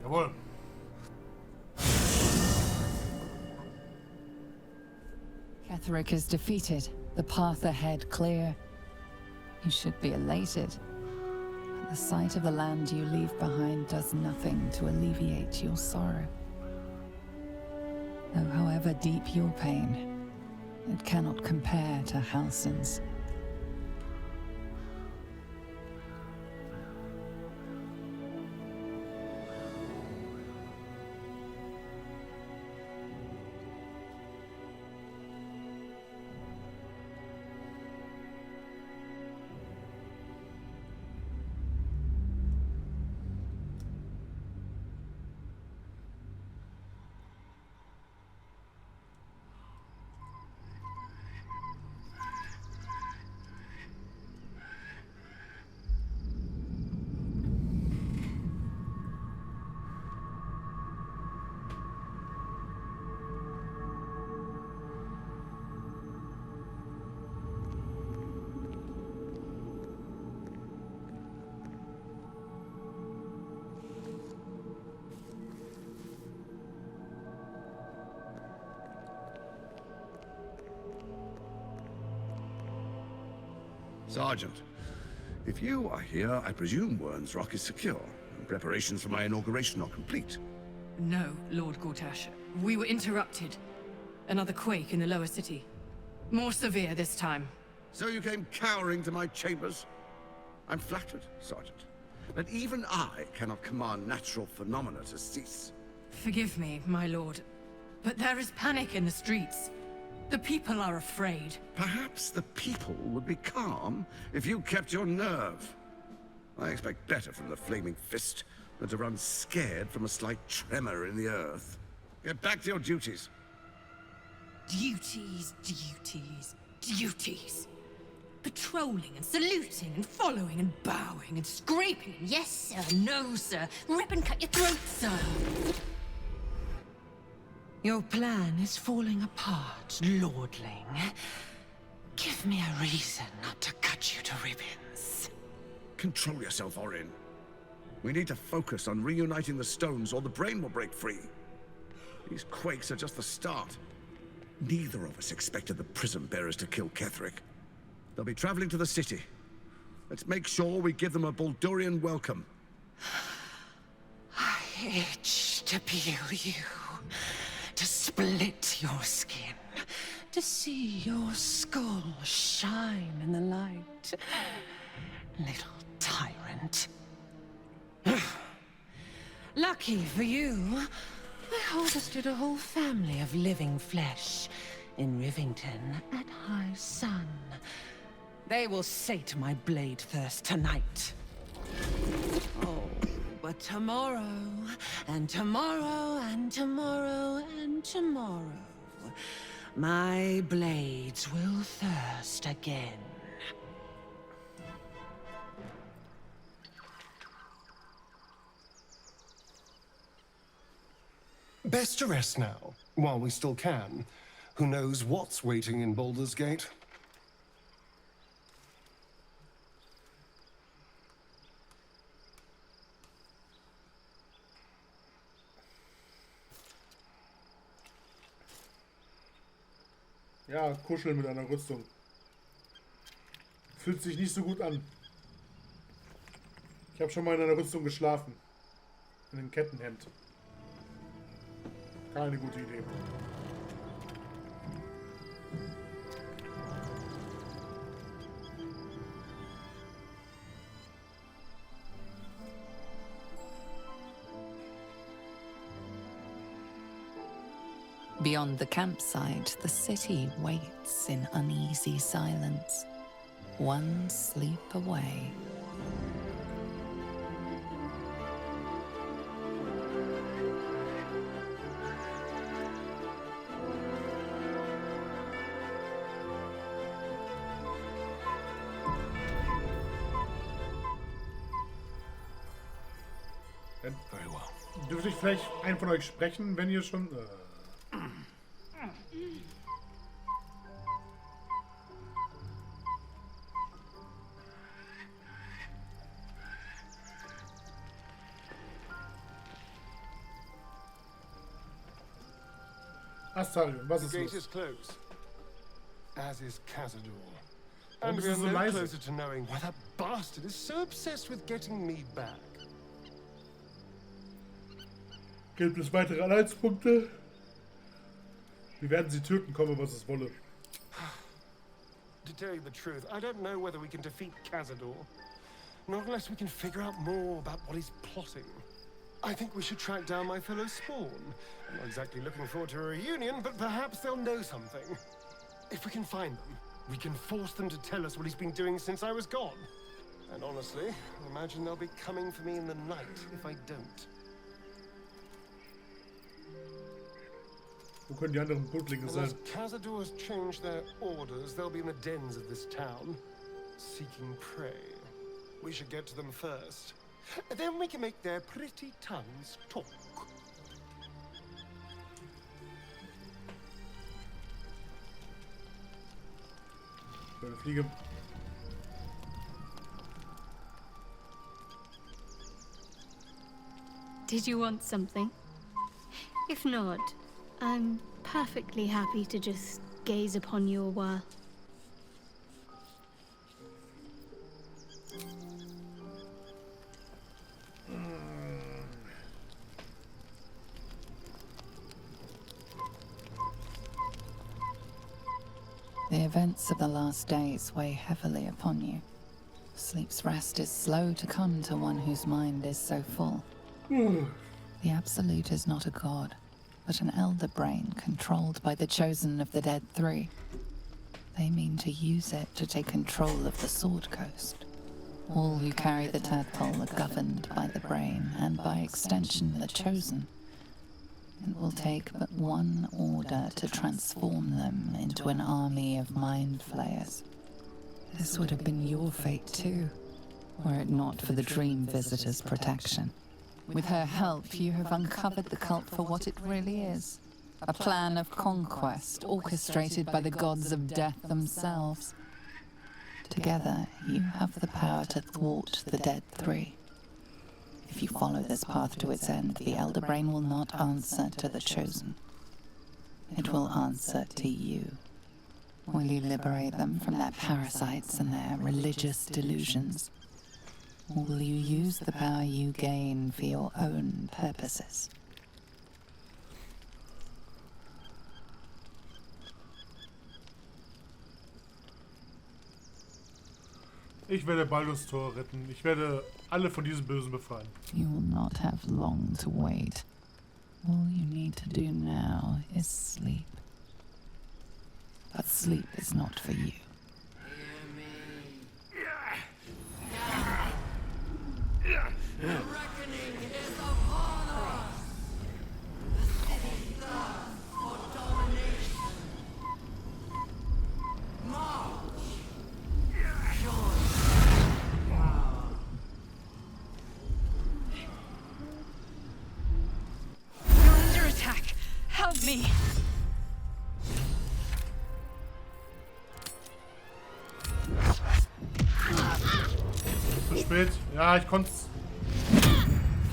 Jawohl. Ketheric is defeated, the path ahead clear. You should be elated. But the sight of the land you leave behind does nothing to alleviate your sorrow. Though however deep your pain, it cannot compare to Halsin's. Sergeant, if you are here, I presume Wern's Rock is secure, and preparations for my inauguration are complete. No, Lord Gortash. We were interrupted. Another quake in the lower city. More severe this time. So you came cowering to my chambers? I'm flattered, Sergeant. But even I cannot command natural phenomena to cease. Forgive me, my lord, but there is panic in the streets. The people are afraid. Perhaps the people would be calm if you kept your nerve. I expect better from the Flaming Fist than to run scared from a slight tremor in the earth. Get back to your duties. Duties, duties, duties. Patrolling and saluting and following and bowing and scraping. Yes, sir. No, sir. Rip and cut your throat, sir. Your plan is falling apart, lordling. Give me a reason not to cut you to ribbons. Control yourself, Orin. We need to focus on reuniting the stones or the brain will break free. These quakes are just the start. Neither of us expected the Prism Bearers to kill Ketheric. They'll be traveling to the city. Let's make sure we give them a Baldurian welcome. I itch to peel you. To split your skin, to see your skull shine in the light. Little tyrant. Lucky for you, I harvested a whole family of living flesh in Rivington at high sun. They will sate my blade thirst tonight. Oh. But tomorrow, and tomorrow, and tomorrow, and tomorrow, my blades will thirst again. Best to rest now, while we still can. Who knows what's waiting in Baldur's Gate? Ja, kuscheln mit einer Rüstung. Fühlt sich nicht so gut an. Ich habe schon mal in einer Rüstung geschlafen. In einem Kettenhemd. Keine gute Idee. Beyond the campsite, the city waits in uneasy silence, one sleep away. Dürfte ich vielleicht einen von euch sprechen, wenn ihr schon... Astarion, was ist The gate los? is closed, as is Cazador. Warum And bist we du are so no leise? closer to knowing why that bastard is so obsessed with getting me back. Gibt es weitere Anhaltspunkte? Wir werden sie töten, komme was es wolle. To tell you the truth, I don't know whether we can defeat Cazador. Not unless we can figure out more about what he's plotting. I think we should track down my fellow Spawn. I'm not exactly looking forward to a reunion, but perhaps they'll know something. If we can find them, we can force them to tell us what he's been doing since I was gone. And honestly, I imagine they'll be coming for me in the night if I don't. Wo können die anderen Grundlinge sein? Unless Cazador has changed their orders, they'll be in the dens of this town, seeking prey. We should get to them first. Then we can make their pretty tongues talk. Schöne Fliege. Did you want something? If not, I'm perfectly happy to just gaze upon you a while. The events of the last days weigh heavily upon you. Sleep's rest is slow to come to one whose mind is so full. The Absolute is not a god, but an elder brain controlled by the chosen of the Dead Three. They mean to use it to take control of the Sword Coast. All who carry the tadpole are governed by the brain, and by extension the chosen. It will take but one order to transform them into an army of mind flayers. This would have been your fate too, were it not for the Dream Visitor's protection. With her help, you have uncovered the cult for what it really is. A plan of conquest orchestrated by the gods of death themselves. Together, you have the power to thwart the Dead Three. If you follow this path to its end, the Elder Brain will not answer to the Chosen. It will answer to you. Will you liberate them from their parasites and their religious delusions? Or will you use the power you gain for your own purposes? Ich werde Baldurs Tor retten. Ich werde alle von diesem Bösen befreien. You will not have long to wait. All you need to do now is sleep. But sleep is not for you. The reckoning is upon us! The city thirsts for domination. March! Join power. You're under attack. Help me. Zu spät. Ja, ich konnte es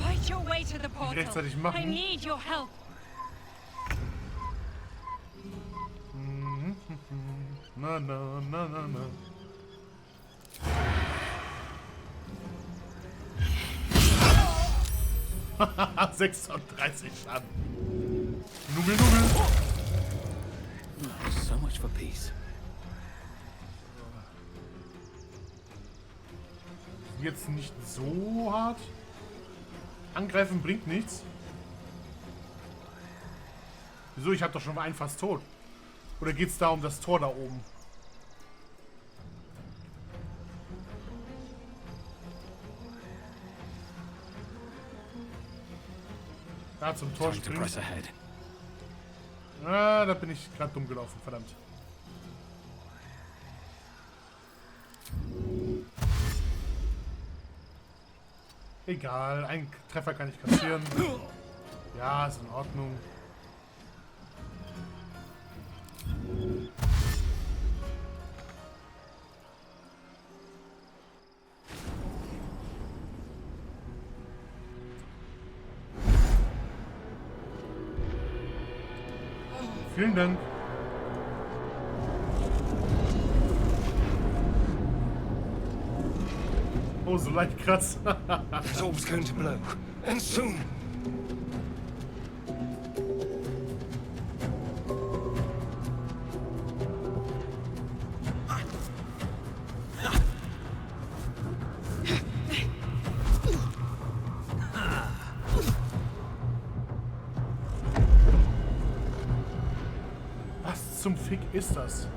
Fight your way to the portal. rechtzeitig I machen. need your help. Na, na, na, na, na. Haha, 36 Schaden. Nuggel, Nuggel. So much for peace. Jetzt nicht so hart. Angreifen bringt nichts. Wieso? Ich habe doch schon einen fast tot. Oder geht es da um das Tor da oben? Da zum Tor springen. Ah, da bin ich gerade dumm gelaufen, verdammt. Egal, ein Treffer kann ich kassieren. Ja, ist in Ordnung. Vielen Dank. Oh, so leicht krass. That orb's going to blow. And soon. Was zum Fick ist das?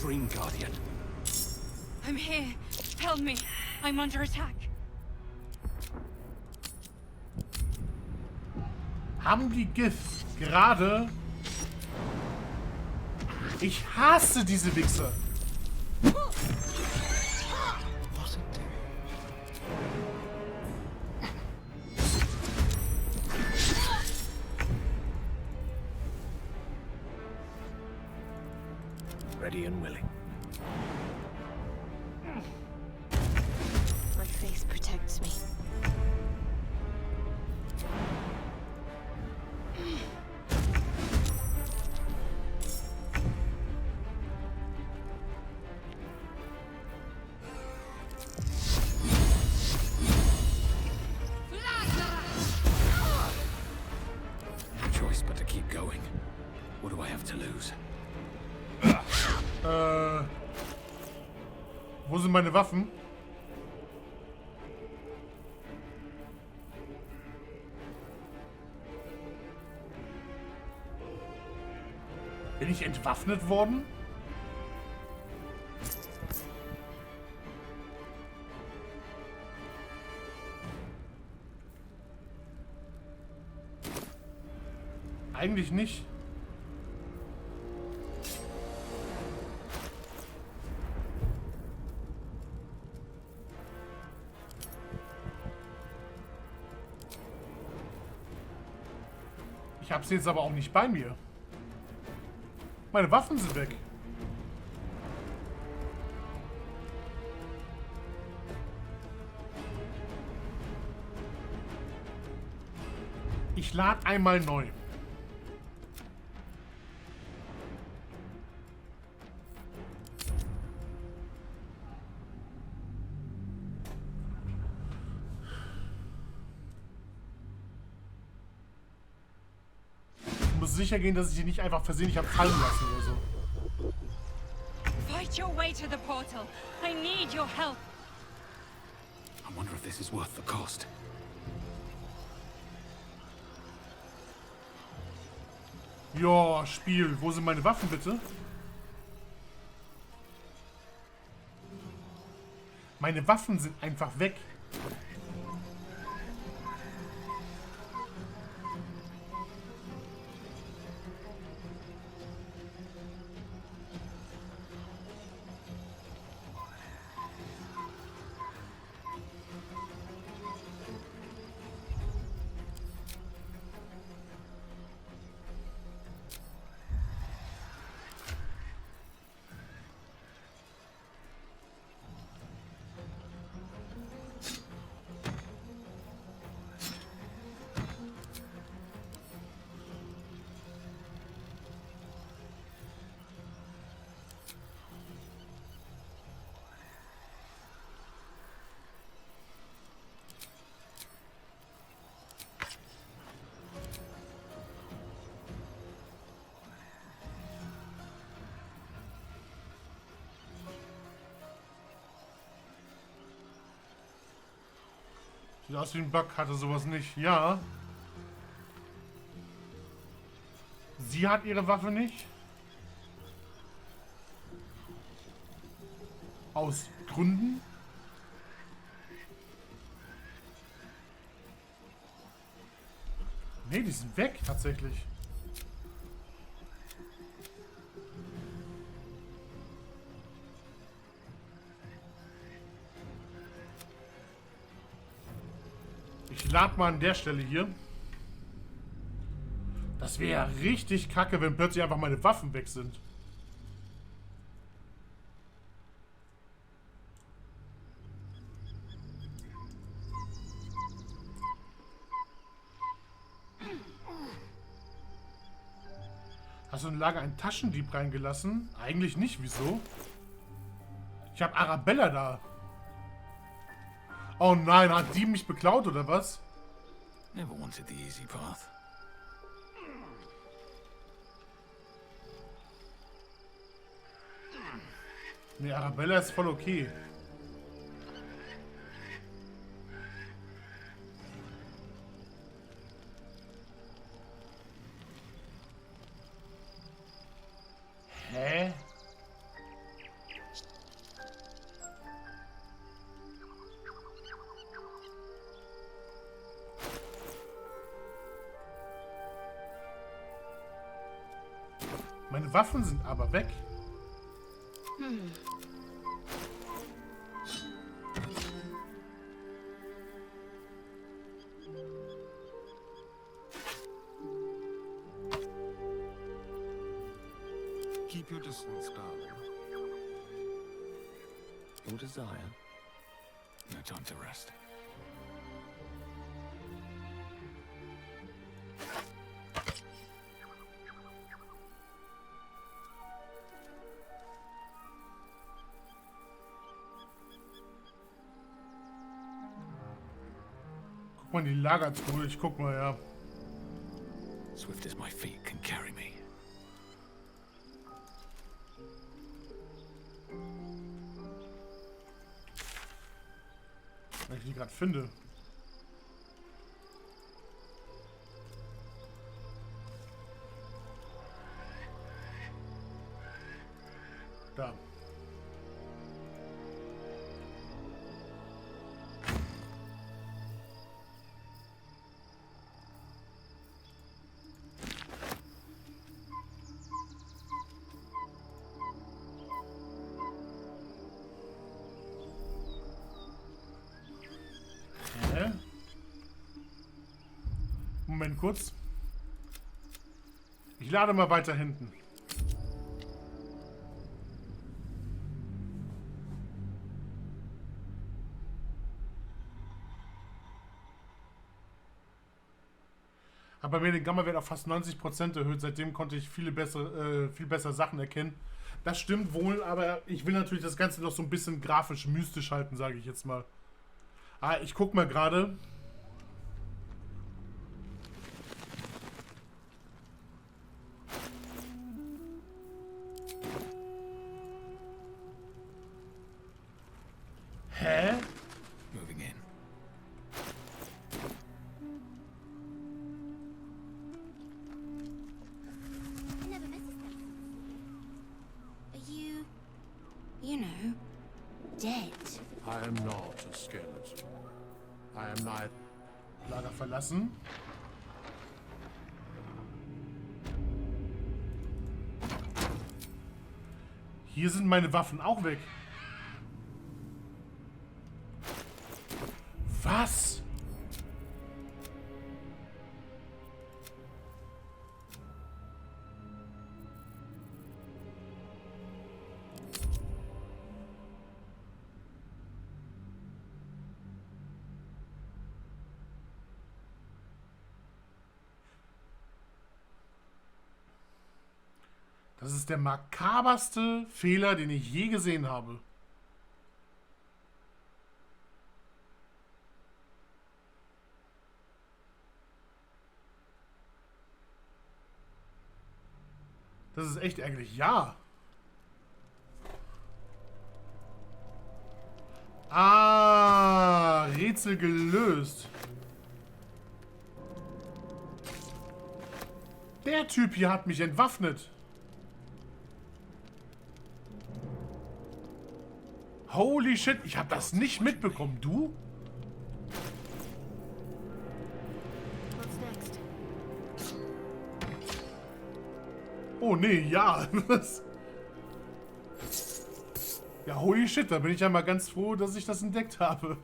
Dream Guardian. I'm here. Help me. I'm under attack. Haben die Gift gerade? Ich hasse diese Wichser. Ready and willing. My face protects me. No choice but to keep going. What do I have to lose? Wo sind meine Waffen? Bin ich entwaffnet worden? Eigentlich nicht. Ich habe sie jetzt aber auch nicht bei mir. Meine Waffen sind weg. Ich lade einmal neu. Ich muss sicher gehen, dass ich die nicht einfach versehentlich habe fallen lassen oder so. Fight your way to the portal. I need your help. I wonder if this is worth the cost. Ja, Spiel. Wo sind meine Waffen, bitte? Meine Waffen sind einfach weg. Sieht aus wie ein Bug, hatte sowas nicht. Ja. Sie hat ihre Waffe nicht. Aus Gründen. Nee, die sind weg, tatsächlich. Ich lade mal an der Stelle hier. Das wäre ja richtig kacke, wenn plötzlich einfach meine Waffen weg sind. Hast du in Lager einen Taschendieb reingelassen? Eigentlich nicht, wieso? Ich habe Arabella da. Oh nein, hat die mich beklaut oder was? Never wanted the easy path. Nee, Arabella ist voll okay. Hä? Meine Waffen sind aber weg. Keep your distance, darling. Your desire. No time to rest. Guck mal in die Lagertruhe, ich guck mal, ja. Swift as my feet can carry me. Wenn ich die gerade finde. Da. Moment kurz. Ich lade mal weiter hinten. Aber mir den Gamma-Wert auf fast 90% erhöht. Seitdem konnte ich viel besser Sachen erkennen. Das stimmt wohl, aber ich will natürlich das Ganze noch so ein bisschen grafisch mystisch halten, sage ich jetzt mal. Ah, ich guck mal gerade. Hä? Moving in. I never met this guy. Are you know, dead? I am not a skeleton. I am neither. Lager verlassen. Hier sind meine Waffen auch weg. Was? Das ist der makaberste Fehler, den ich je gesehen habe. Das ist echt ärgerlich. Ja. Ah, Rätsel gelöst. Der Typ hier hat mich entwaffnet. Holy shit, ich habe das nicht mitbekommen. Du? Oh nee, ja. Ja, holy shit, da bin ich ja mal ganz froh, dass ich das entdeckt habe.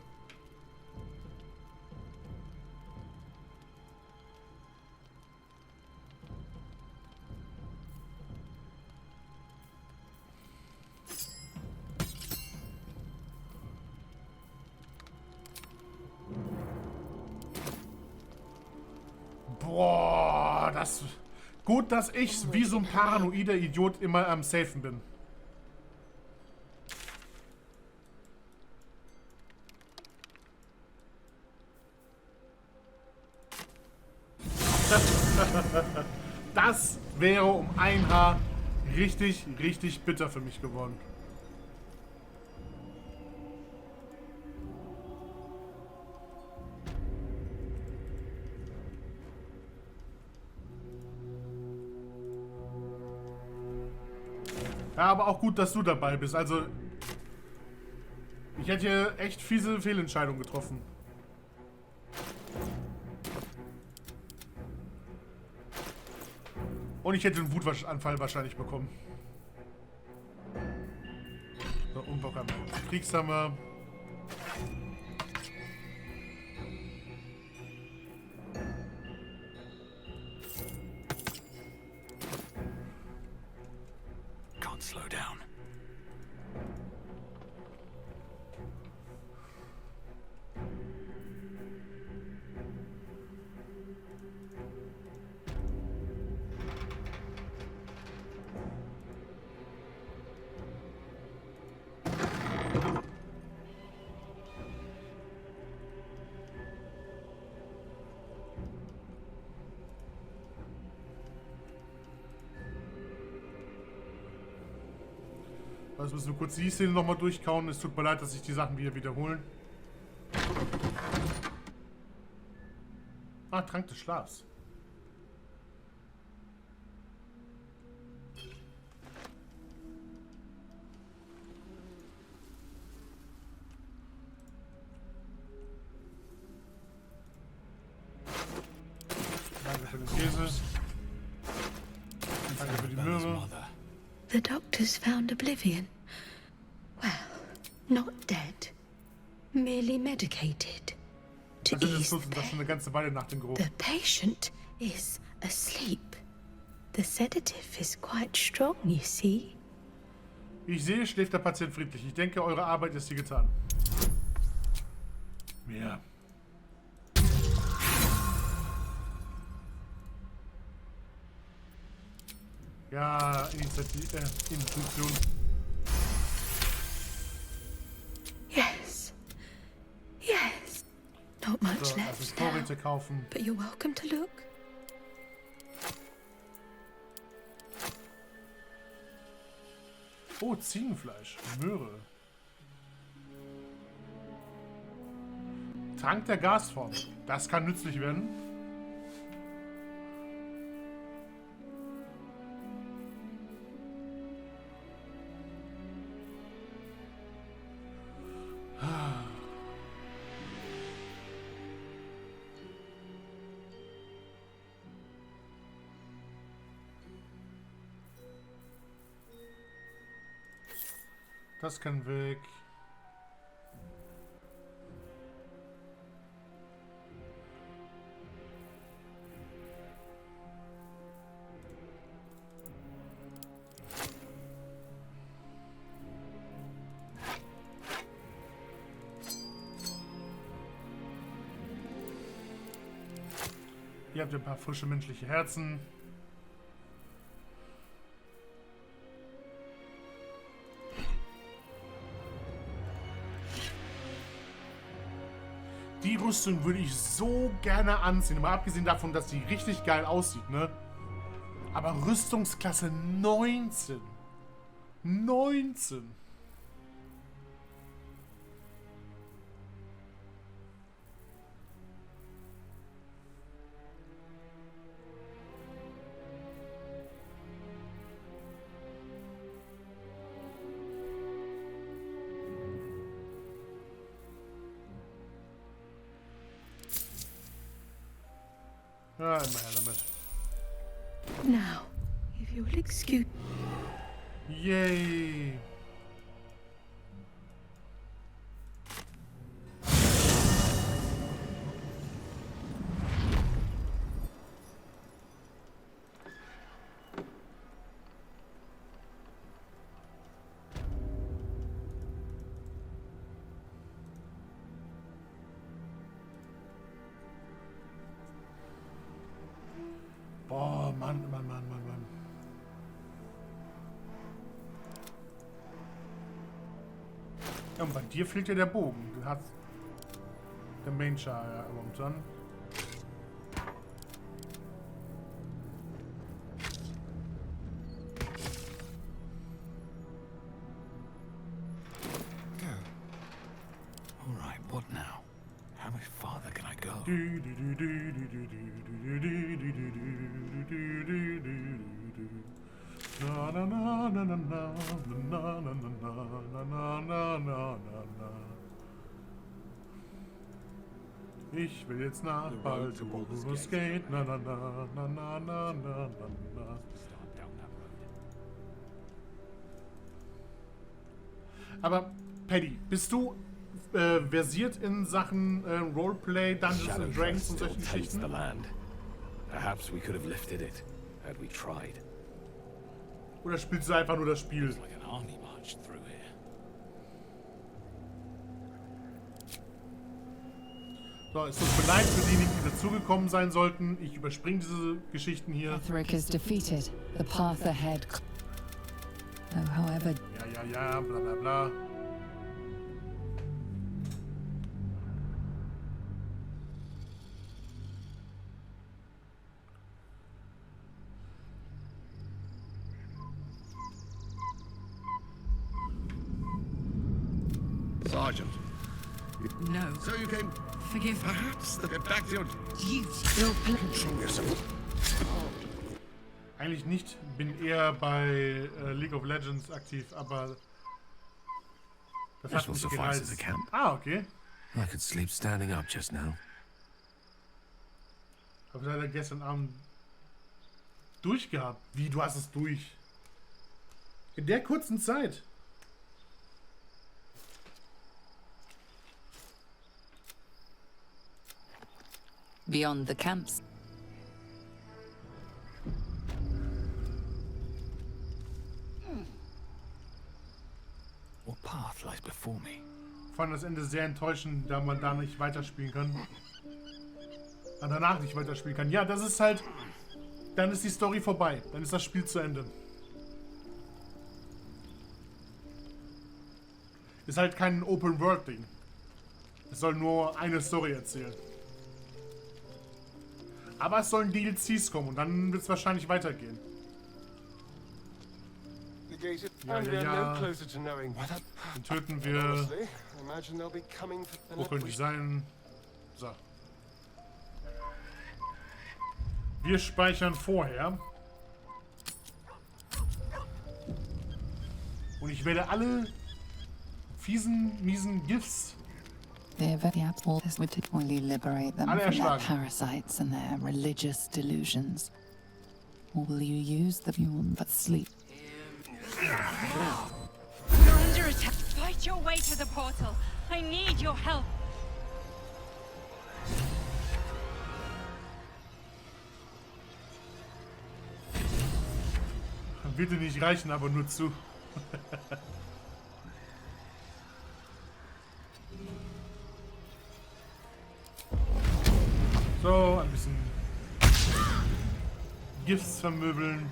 Boah, das... Gut, dass ich wie so ein paranoider Idiot immer am Safen bin. Das wäre um ein Haar richtig, richtig bitter für mich geworden. Ja, aber auch gut, dass du dabei bist. Also, ich hätte hier echt fiese Fehlentscheidungen getroffen. Und ich hätte einen Wutanfall wahrscheinlich bekommen. So, Umbau haben wir. Kriegshammer. Can't slow down. Also müssen wir kurz die Szene nochmal durchkauen. Es tut mir leid, dass sich die Sachen wieder wiederholen. Ah, Trank des Schlafs. Danke für den Käse. Danke für die Möhre. The doctors found oblivion. Well, not dead. Merely medicated. To Also ease das ist schon eine ganze Weile nach dem Geruch. the patient is asleep. The sedative is quite strong, you see. Ich sehe, schläft der Patient friedlich. Ich denke, eure Arbeit ist hier getan. Ja. Ja, Intuition. Yes. Yes. Not much So, also left now, Vorräte kaufen. but you're welcome to look. Oh, Ziegenfleisch. Möhre. Trank der Gasform. Das kann nützlich werden. Das kann weg. Hier habt ihr ein paar frische menschliche Herzen. Die Rüstung würde ich so gerne anziehen. Mal abgesehen davon, dass die richtig geil aussieht, ne? Aber Rüstungsklasse 19. 19. Ja, immer her damit. Now, if you'll excuse... Yay! Boah, Mann. Ja, und bei dir fehlt ja der Bogen. Den hat der Main Char ja momentan. Alright, what now? How much farther can I go? Ich will jetzt nach Baldurs Gate. Na. Aber Paddy, bist du versiert in Sachen Roleplay, Dungeons and Dragons und solchen Geschichten? The land. Perhaps we could have lifted it had we tried. Oder spielst du einfach nur das Spiel? Like an army march through here. So, es tut mir leid für diejenigen, die dazugekommen sein sollten. Ich überspringe diese Geschichten hier. Etheric is defeated. The path ahead. Oh, however. Ja, bla bla bla. Sergeant. No. So you came... Forgive me. Perhaps to get back to your... You... Control yourself. Eigentlich nicht. Bin eher bei League of Legends aktiv, aber... Das hat mich gereizt. Ah, okay. I could sleep standing up just now. Hab leider gestern Abend durchgehabt. Wie, du hast es durch? In der kurzen Zeit. Beyond the camps. What path lies before me? Ich fand das Ende sehr enttäuschend, da man da nicht weiterspielen kann. Und danach nicht weiterspielen kann. Ja, das ist halt... Dann ist die Story vorbei. Dann ist das Spiel zu Ende. Ist halt kein Open-World-Ding. Es soll nur eine Story erzählen. Aber es sollen DLCs kommen und dann wird es wahrscheinlich weitergehen. Ja. Den töten wir. Wo könnte ich sein? So. Wir speichern vorher. Und ich werde alle miesen GIFs The Arabellas would only liberate them from their parasites and their religious delusions. Or will you use the fuel but sleep? You're under attack. Fight your way to the portal. I need your help. Bitte nicht reichen, aber nur zu. So, ein bisschen Gifts vermöbeln.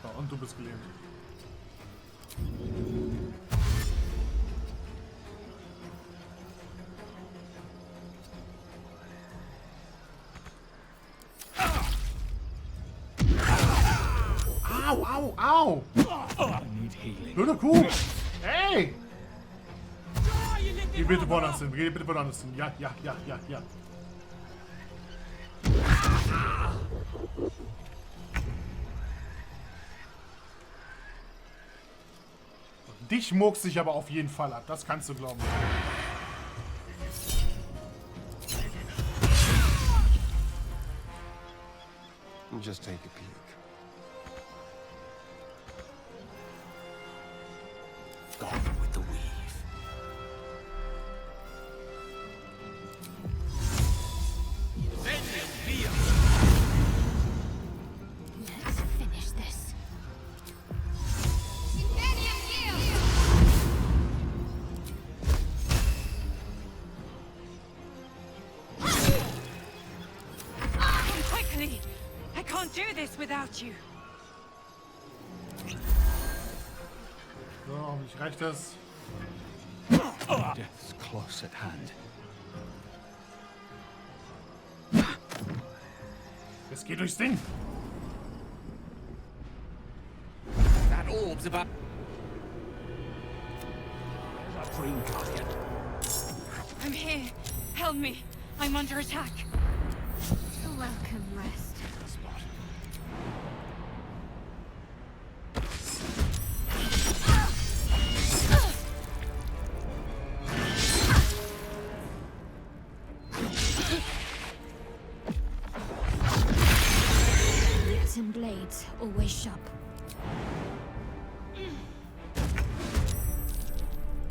So, und du bist gelähmt. Au! Blöde Kuh! Ey! Geh bitte woanders hin, Ja. Dich murkst sich aber auf jeden Fall ab. Das kannst du glauben. Just take a peek. Gone with the weave. Let's finish this. Quickly! I can't do this without you. So, hoffentlich reicht das. Death's close at hand. Es geht durchs Ding. That orb's about. There's a dream guardian. I'm here. Help me. I'm under attack. You're welcome, Rest. Lips and blades, always sharp.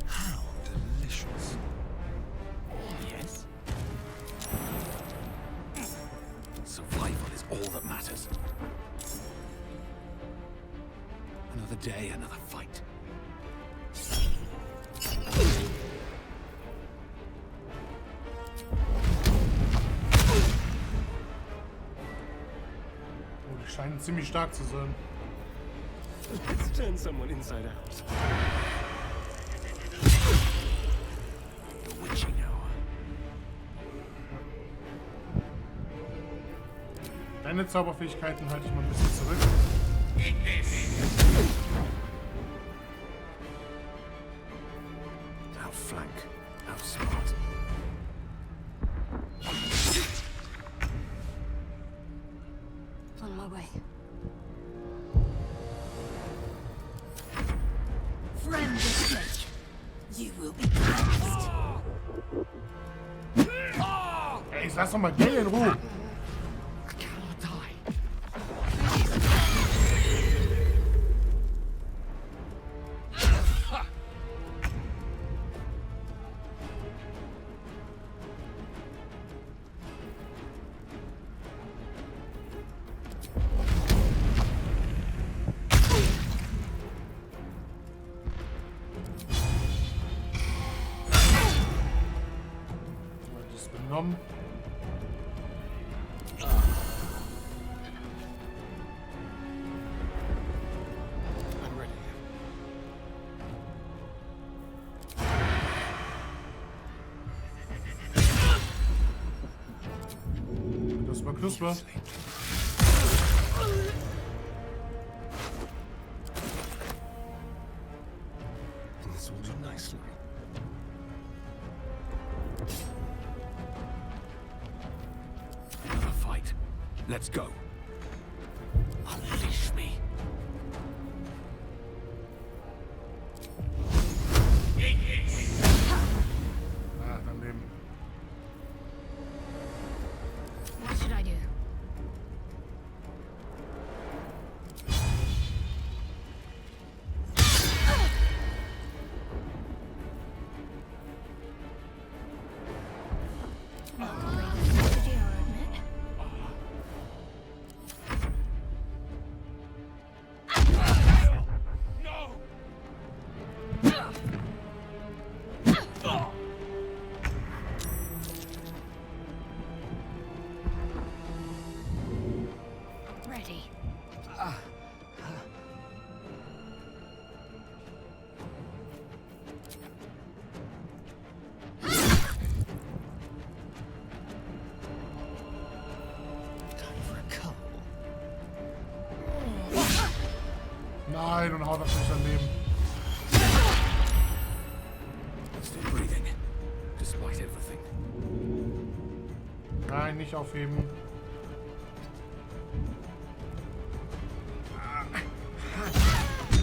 How delicious. Yes. Survival is all that matters. Another day, another fight. Oh, die scheinen ziemlich stark zu sein. Let's turn someone inside out. The witching hour. Deine Zauberfähigkeiten halte ich mal ein bisschen zurück. Outflank, outsmart. On my way. Friend of Snake, you will be cleansed. Ey, lass doch mal Gale in Ruhe. Genommen. I'm ready. Knusper, knusper. And this will do nicely. Another fight. Let's go. Unleash me. Ah, daneben. What should I do? Ready. Nein, und haut natürlich daneben. Still breathing, despite everything. Nein, nicht aufheben.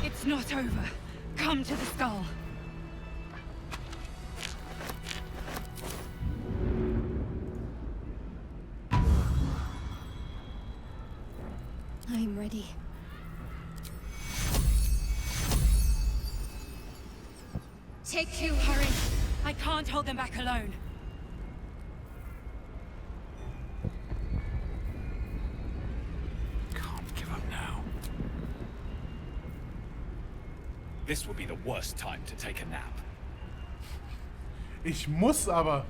It's not over. Come to the skull. I'm ready. Take you, hurry. I can't hold them back alone. Can't give up now. This would be the worst time to take a nap. Ich muss aber.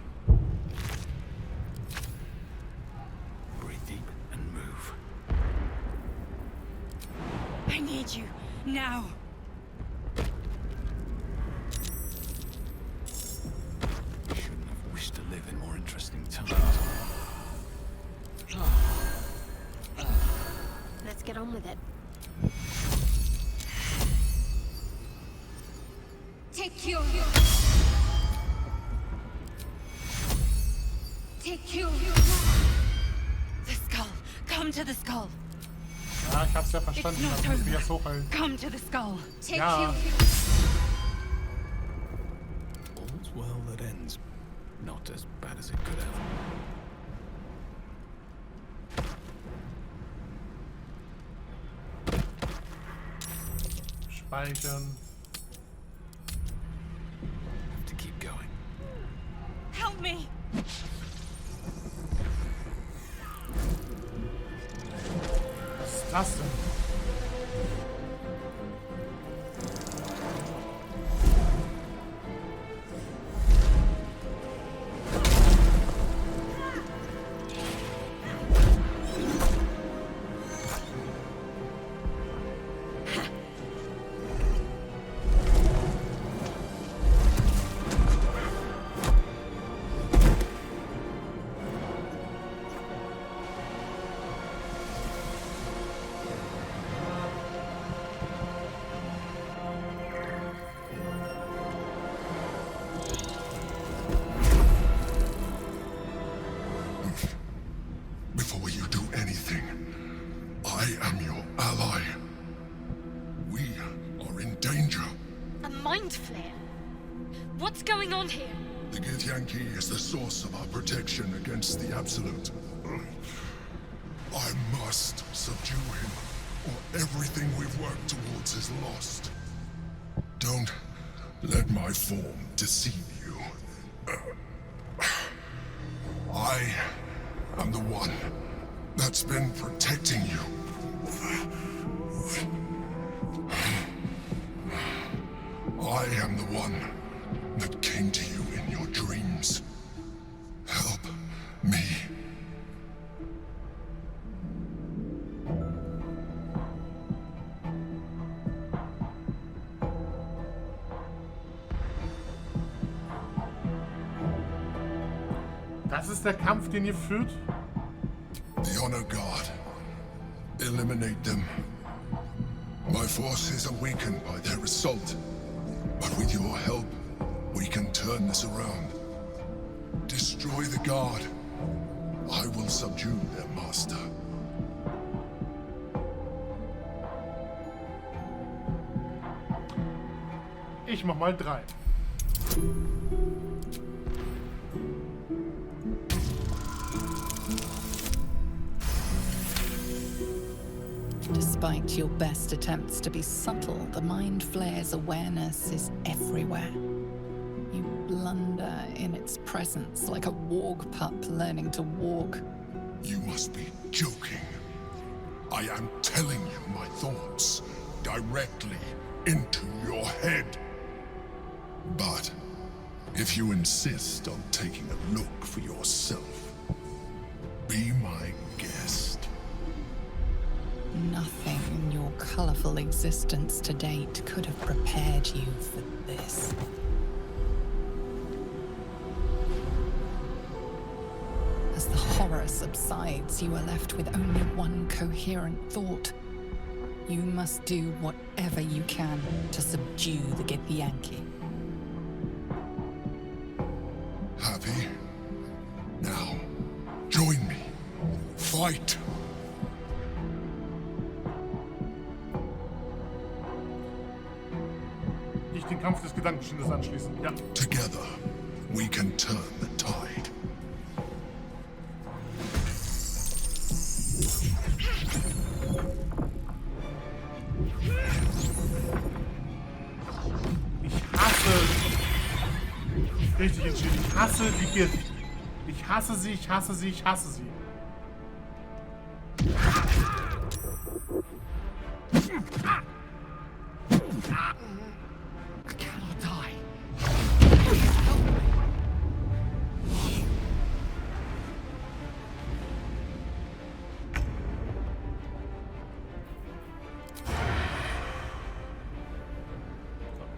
Breathe deep and move. I need you, now. Shouldn't have wished to live in more interesting times. Let's get on with it. Take you. Take you. The skull. Come to the skull. Ja, ich hab's ja verstanden. It's Das not muss ich over. jetzt hochhalten. Come to the skull. Take Ja. you. All's well that ends. Not as bad as it could have. Speichern. Have to keep going. Help me. Was ist das denn? Before you do anything, I am your ally. We are in danger. A mind flare? What's going on here? The Githyanki is the source of our protection against the Absolute. I must subdue him, or everything we've worked towards is lost. Don't let my form deceive you. I am the one that's been protecting you. I am the one that came to you in your dreams. Help me. Das ist der Kampf, den ihr führt? The Honor God. Eliminate them. My force is awakened by their assault. But with your help, we can turn this around. Destroy the God. I will subdue their master. Ich mach mal 3. Despite your best attempts to be subtle, the Mind Flare's awareness is everywhere. You blunder in its presence like a warg pup learning to walk. You must be joking. I am telling you my thoughts directly into your head. But if you insist on taking a look for yourself, be my guest. Nothing in your colorful existence to date could have prepared you for this. As the horror subsides, you are left with only one coherent thought. You must do whatever you can to subdue the Githyanki. Happy? Now, join me. Fight! Gedankenschindes anschließen. Ja. Together, we can turn the tide. Ich hasse... Richtig entschieden. Ich hasse die Gift. Ich hasse sie, ich hasse sie, ich hasse sie.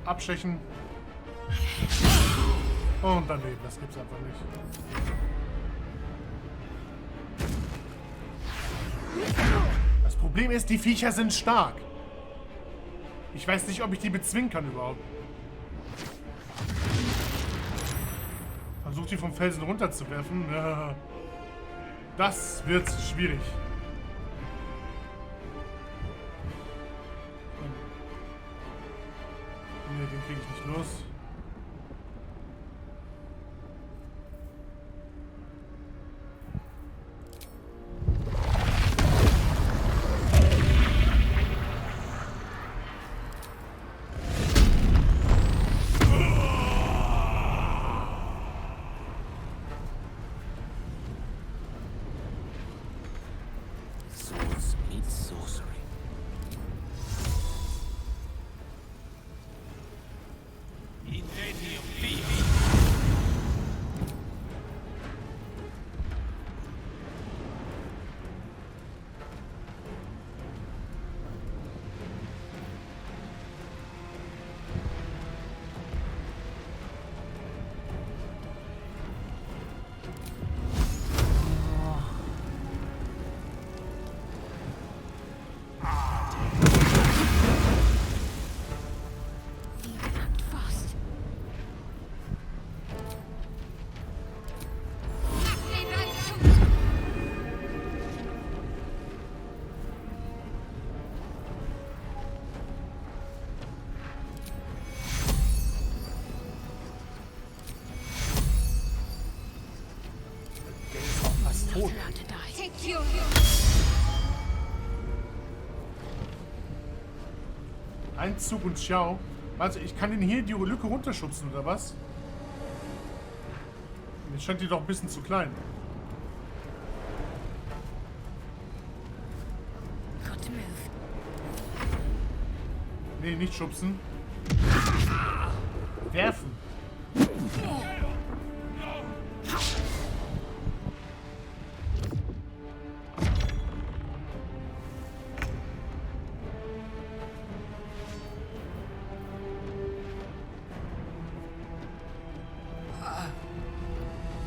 Abstechen. Und daneben, das gibt's einfach nicht. Das Problem ist, die Viecher sind stark. Ich weiß nicht, ob ich die bezwingen kann überhaupt. Versucht die vom Felsen runterzuwerfen. Ja. Das wird schwierig. Ne, den kriege ich nicht los. Ein Zug und Schau. Also ich kann den hier die Lücke runterschubsen, oder was? Jetzt scheint die doch ein bisschen zu klein. Nee, nicht schubsen. Werfen.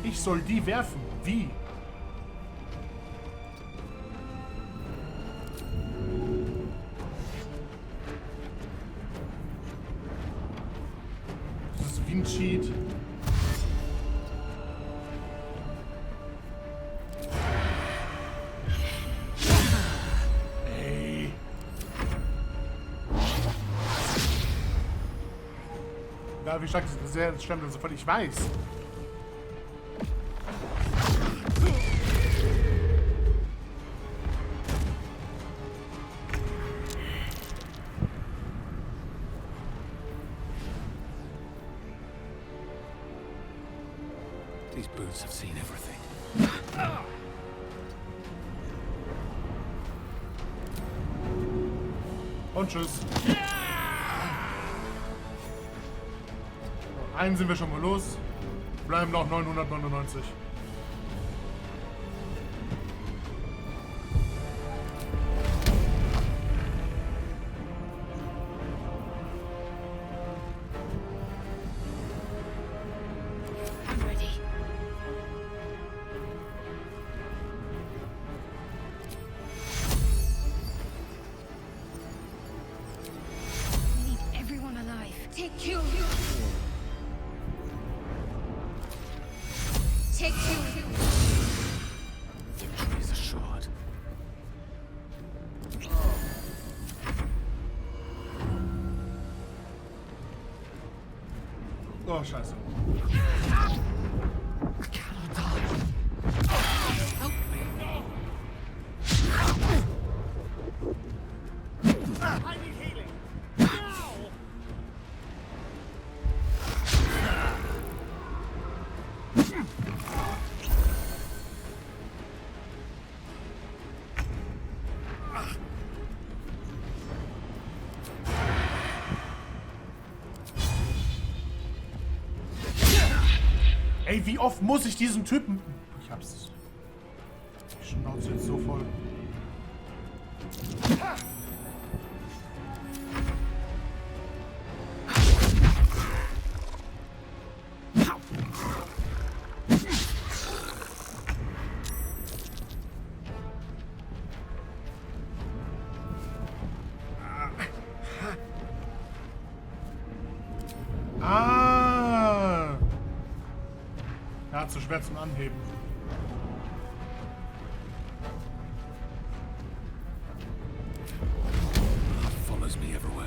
Ich soll die werfen. Wie? Das ist wie ein Cheat. Ey. Ja, wie stark ist das? Sehr stimmt, also sofort ich weiß. These boots have seen everything. Und tschüss. Einen sind wir schon mal los. Bleiben noch 999. Oh, scheiße. Ey, wie oft muss ich diesen Typen... Ich hab's... Die Schnauze ist so voll. Zu schwer zum Anheben. Follows me everywhere.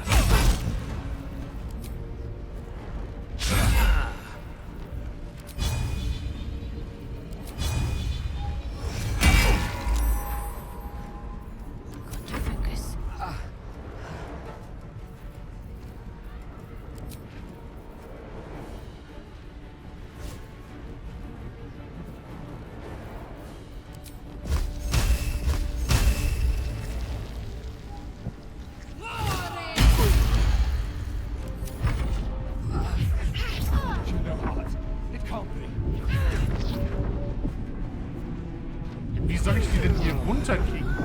Wie soll ich die denn hier runterkriegen?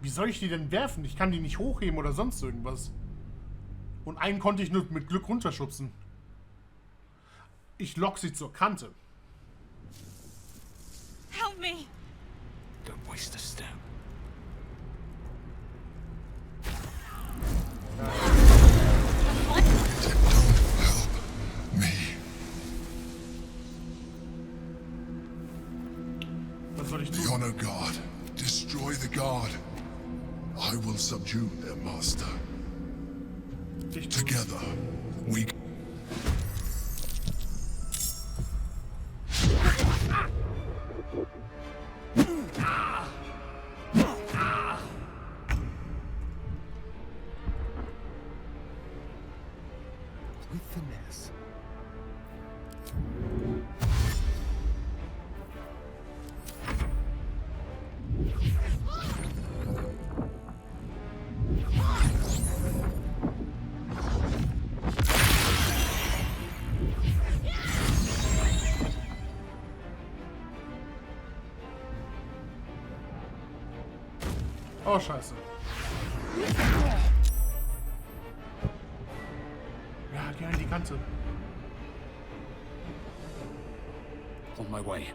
Wie soll ich die denn werfen? Ich kann die nicht hochheben oder sonst irgendwas. Und einen konnte ich nur mit Glück runterschubsen. Ich lock sie zur Kante. Help me! Don't waste a step. Was soll ich tun? The honor guard. Destroy the guard. I will subdue their master. Together, we... With finesse. Oh, scheiße. Ja, geh in die Kante. On my way.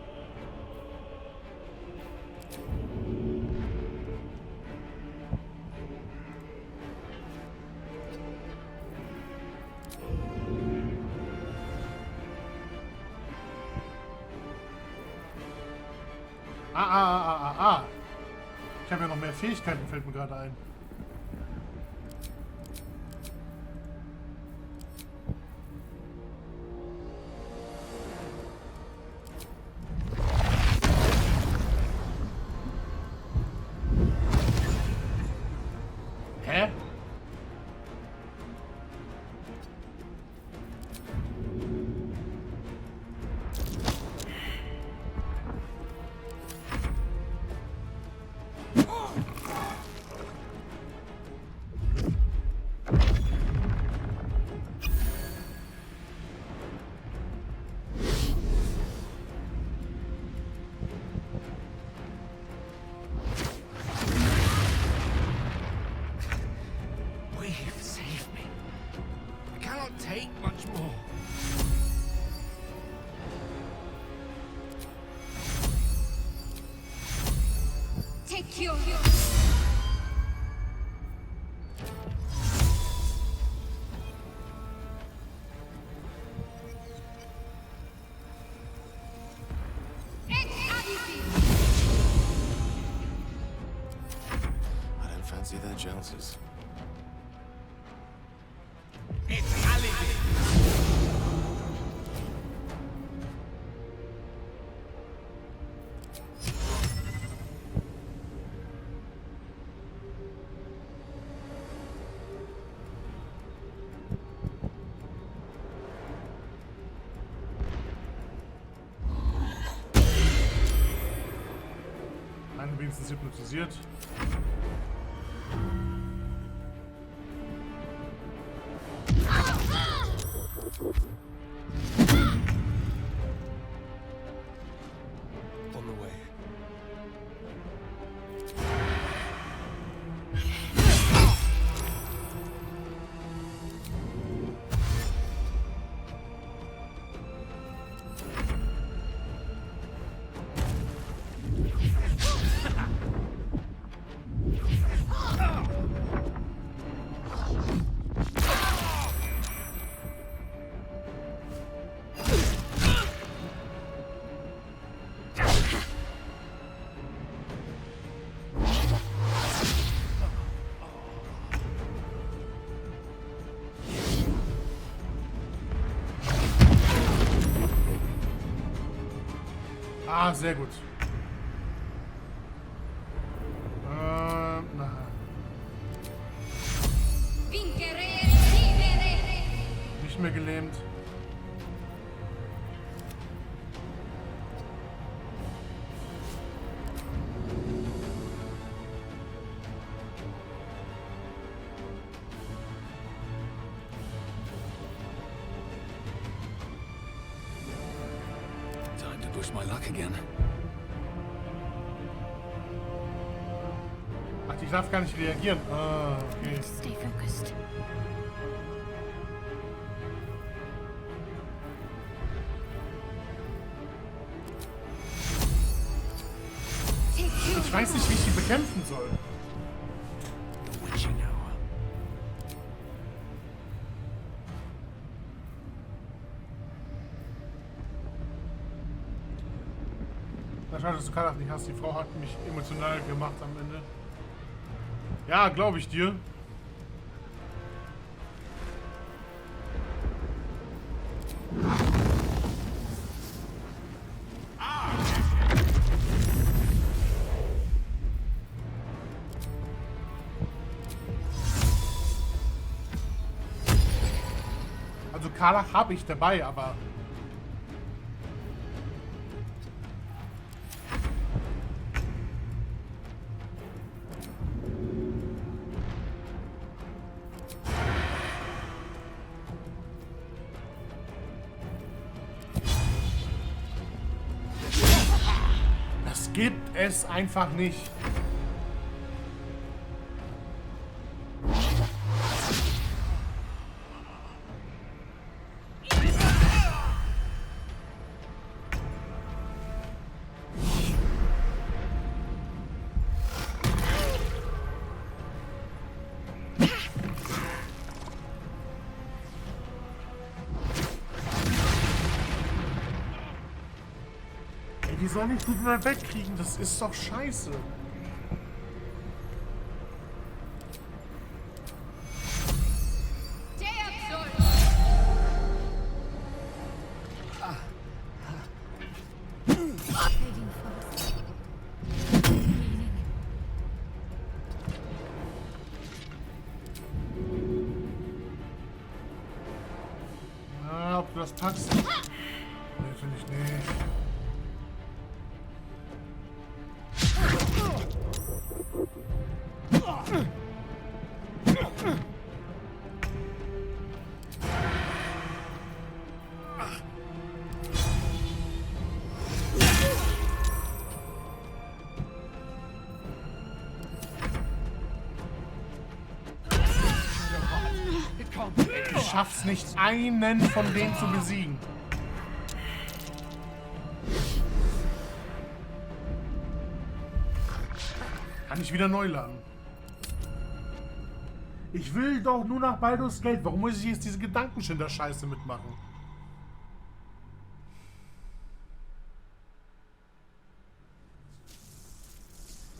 Ich habe ja noch mehr Fähigkeiten, fällt mir gerade ein. Hä? fancy their chances. Einen wenigstens hypnotisiert. On the way. Ah, sehr gut. Na. Nicht mehr gelähmt. Time to push my luck again. Ach, ich darf gar nicht reagieren. Ah, okay. Stay focused. Ich weiß nicht, wie ich sie bekämpfen soll. Na schade, dass du Karlach nicht hast. Die Frau hat mich emotional gemacht am Ende. Ja, glaube ich dir. Also Karlach habe ich dabei, aber... Das gibt es einfach nicht. Wie soll ich die mal wegkriegen? Das ist doch scheiße. Na, ob du das packst? Nee, finde ich nicht. Ich schaff's nicht, einen von denen zu besiegen. Kann ich wieder neu laden. Ich will doch nur nach Baldurs Geld. Warum muss ich jetzt diese Gedankenschinder-Scheiße mitmachen?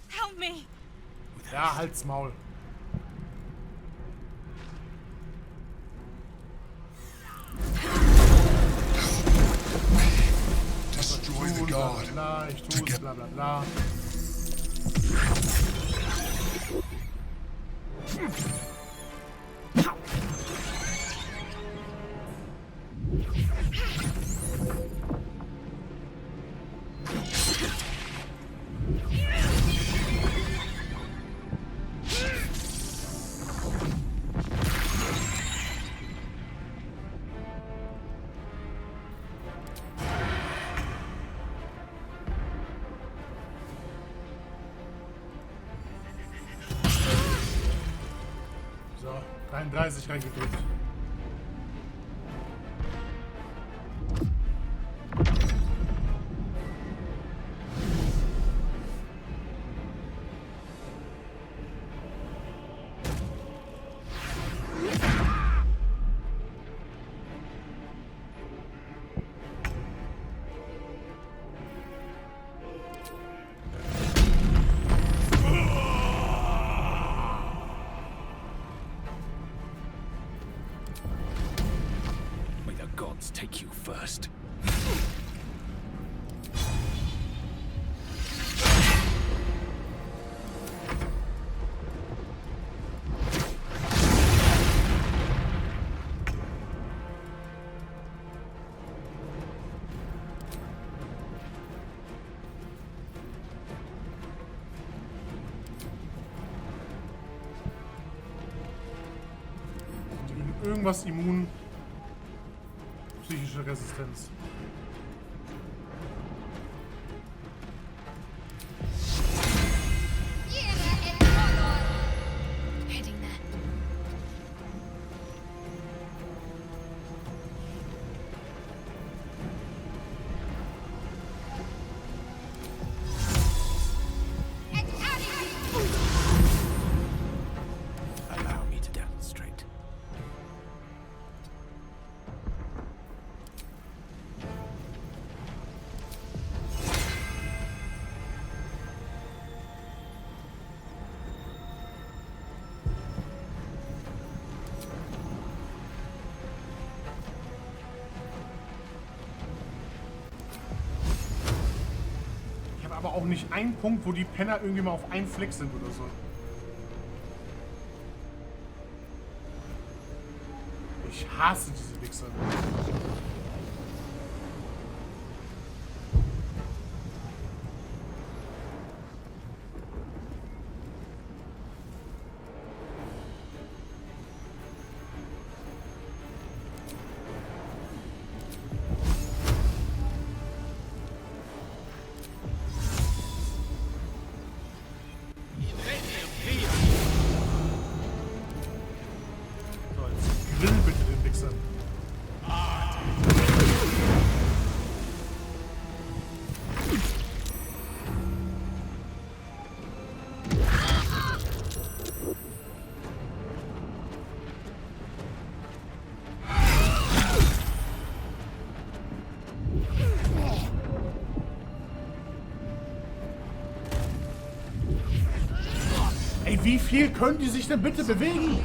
Help me. Ja, halt's Maul. bla, ich tu's, bla bla bla. So, 33 reingedrückt. May the gods take you first. Gegen irgendwas immun. Psychische Resistenz. Heading there. Allow me to demonstrate. Ich habe aber auch nicht einen Punkt, wo die Penner irgendwie mal auf einen Fleck sind oder so. Ich hasse diese Wichser. So, jetzt grill bitte den Wichser. Ey, wie viel können die sich denn bitte bewegen?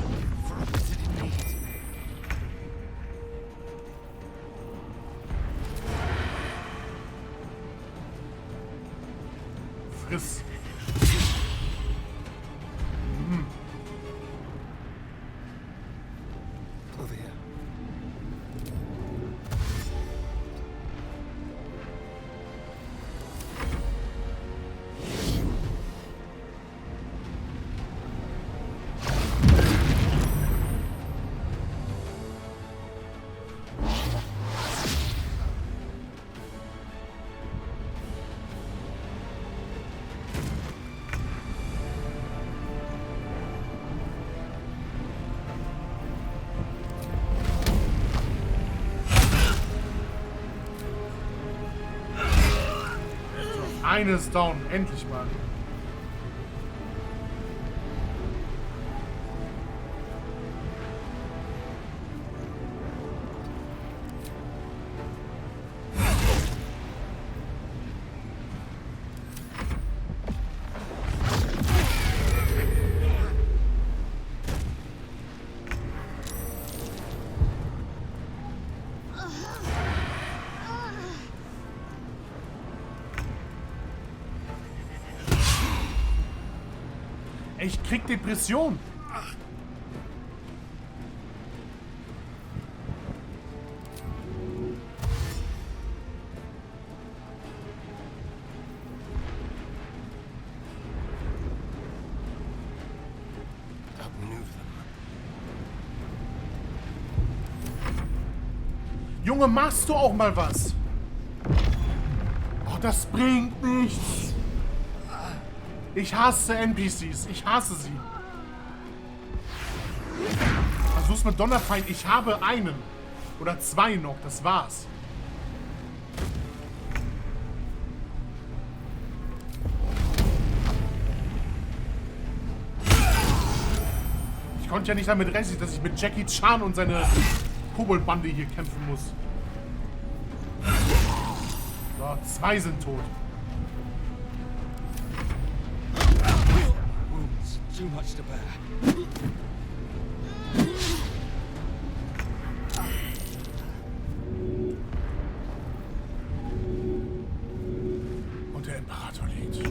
Friss. Over here. Eines down, endlich mal. Ich krieg Depression. Junge, machst du auch mal was? Oh, das bringt nichts. Ich hasse NPCs. Ich hasse sie. Versuch's mit Donnerfeind. Ich habe einen. Oder zwei noch. Das war's. Ich konnte ja nicht damit rechnen, dass ich mit Jackie Chan und seine Koboldbande hier kämpfen muss. So, zwei sind tot. Wounds, too much to bear. Und der Imperator liegt.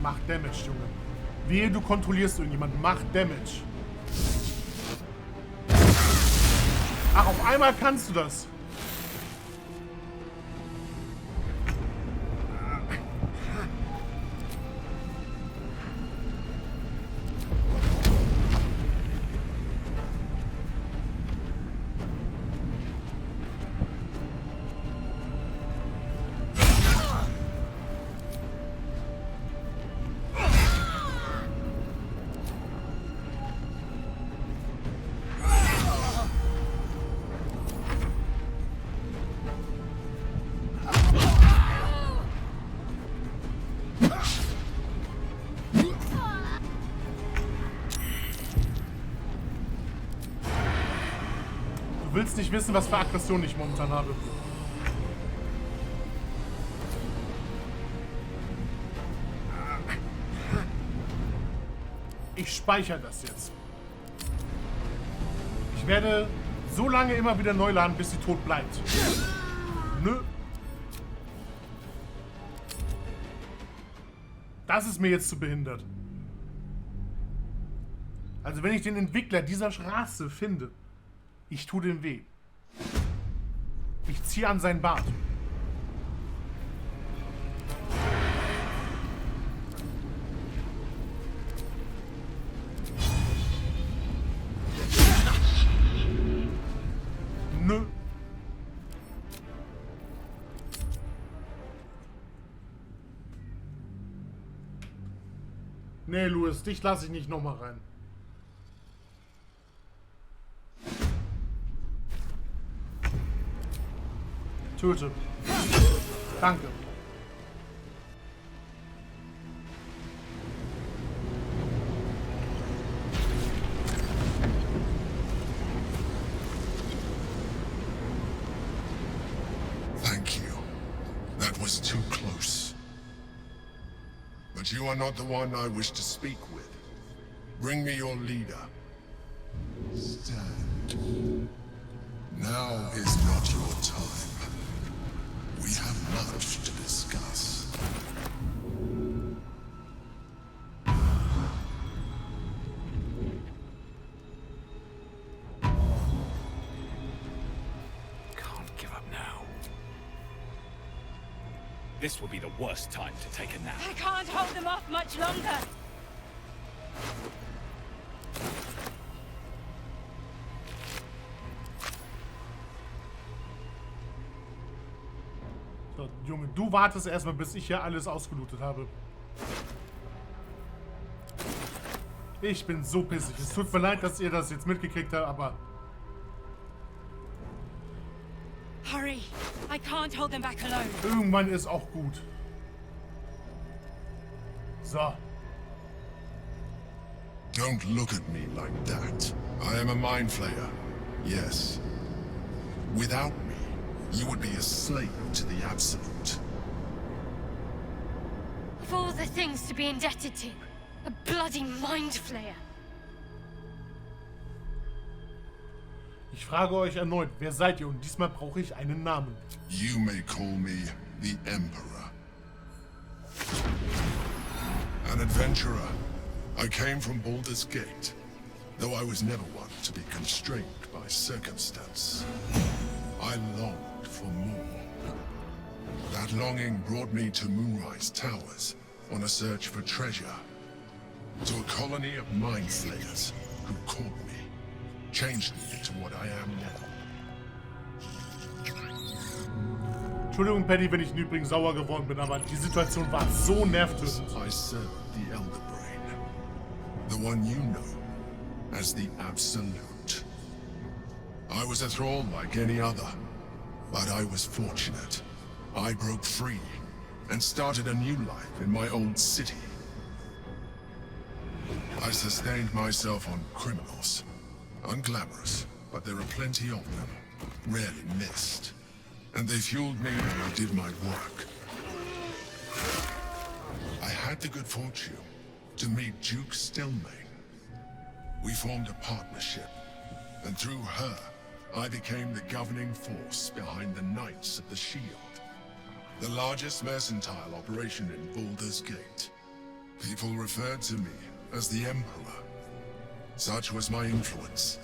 Mach Damage, Junge. Wehe, du kontrollierst irgendjemanden. Mach Damage. Ach, auf einmal kannst du das. Du willst nicht wissen, was für Aggression ich momentan habe. Ich speichere das jetzt. Ich werde so lange immer wieder neu laden, bis sie tot bleibt. Nö. Das ist mir jetzt zu behindert. Also wenn ich den Entwickler dieser Straße finde, ich tue dem weh. Ich ziehe an sein Bart. Nö. Nee, Louis, dich lasse ich nicht nochmal rein. Töte. Danke. Thank you. That was too close. But you are not the one I wish to speak with. Bring me your leader. Stand. Now is not your time. We have much to discuss. Can't give up now. This will be the worst time to take a nap. I can't hold them off much longer. So, Junge, du wartest erstmal, bis ich hier alles ausgelootet habe. Ich bin so pissig. Es tut mir leid, dass ihr das jetzt mitgekriegt habt, aber... Hurry! I can't hold them back alone. Irgendwann ist auch gut. So. Don't look at me like that. I am a mind flayer. Yes. Without me, you would be a slave to the Absolute. Of all the things to be indebted to, a bloody mind flayer. Ich frage euch erneut, wer seid ihr? Und diesmal brauche ich einen Namen. You may call me the Emperor. An adventurer. I came from Baldur's Gate, though I was never one to be constrained by circumstance. I longed for more. That longing brought me to Moonrise Towers on a search for treasure. To a colony of mind flayers who caught me, changed me into what I am now. Entschuldigung, Paddy, wenn ich übrigens sauer geworden bin, aber die Situation war so nervtötend. I served the Elder Brain, the one you know as the Absolute. I was a thrall like any other, but I was fortunate. I broke free and started a new life in my old city. I sustained myself on criminals. Unglamorous, but there are plenty of them, rarely missed. And they fueled me when I did my work. I had the good fortune to meet Duke Stelmane. We formed a partnership, and through her, I became the governing force behind the Knights of the Shield, the largest mercantile operation in Baldur's Gate. People referred to me as the Emperor. Such was my influence,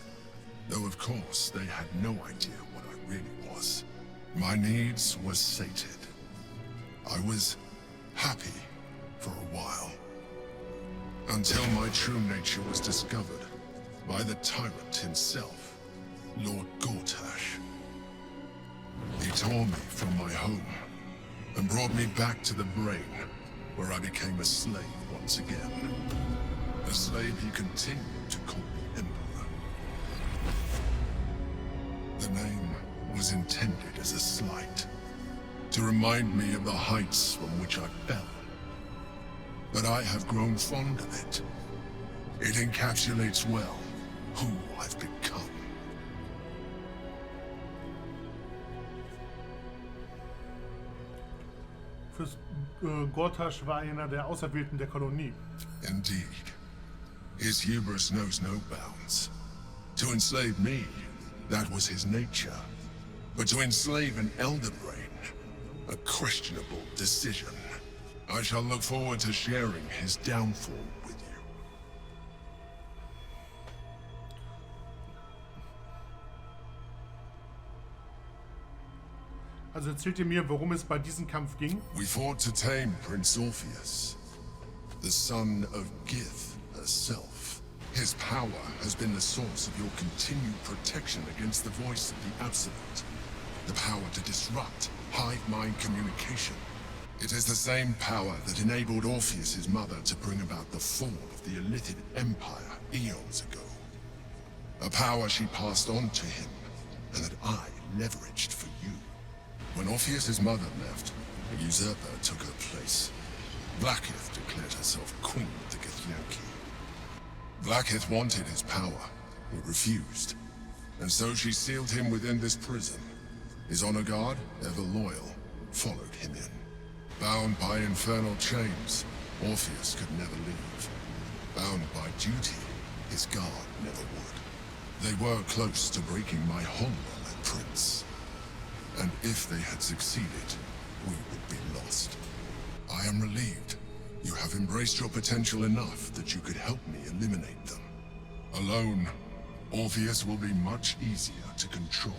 though of course they had no idea what I really was. My needs were sated. I was happy for a while, until my true nature was discovered by the tyrant himself, Lord Gortash. He tore me from my home and brought me back to the Brain, where I became a slave once again. A slave he continued to call me Emperor. The name was intended as a slight, to remind me of the heights from which I fell. But I have grown fond of it. It encapsulates well who I've become. Gortash war einer der Auserwählten der Kolonie. Indeed. His hubris knows no bounds. To enslave me, that was his nature. But to enslave an Elder Brain, a questionable decision. I shall look forward to sharing his downfall with you. Also erzählt ihr mir, worum es bei diesem Kampf ging? We fought to tame Prince Orpheus, the son of Gith herself. His power has been the source of your continued protection against the voice of the Absolute. The power to disrupt hive mind communication. It is the same power that enabled Orpheus's mother to bring about the fall of the Illithid Empire eons ago. A power she passed on to him, and that I leveraged for you. When Orpheus's mother left, a usurper took her place. Blackith declared herself queen of the Githyanki. Blackith wanted his power, he refused, and so she sealed him within this prison. His honor guard, ever loyal, followed him in. Bound by infernal chains, Orpheus could never leave. Bound by duty, his guard never would. They were close to breaking my hold on that prince. And if they had succeeded, we would be lost. I am relieved. You have embraced your potential enough that you could help me eliminate them. Alone, Orpheus will be much easier to control.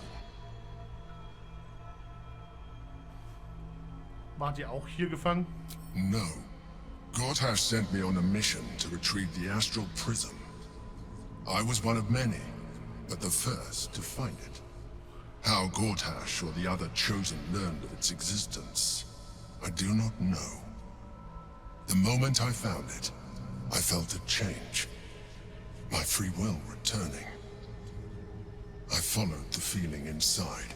Wart ihr auch hier gefangen? No. Gortash sent me on a mission to retrieve the Astral Prism. I was one of many, but the first to find it. How Gortash or the other Chosen learned of its existence, I do not know. The moment I found it, I felt a change. My free will returning. I followed the feeling inside,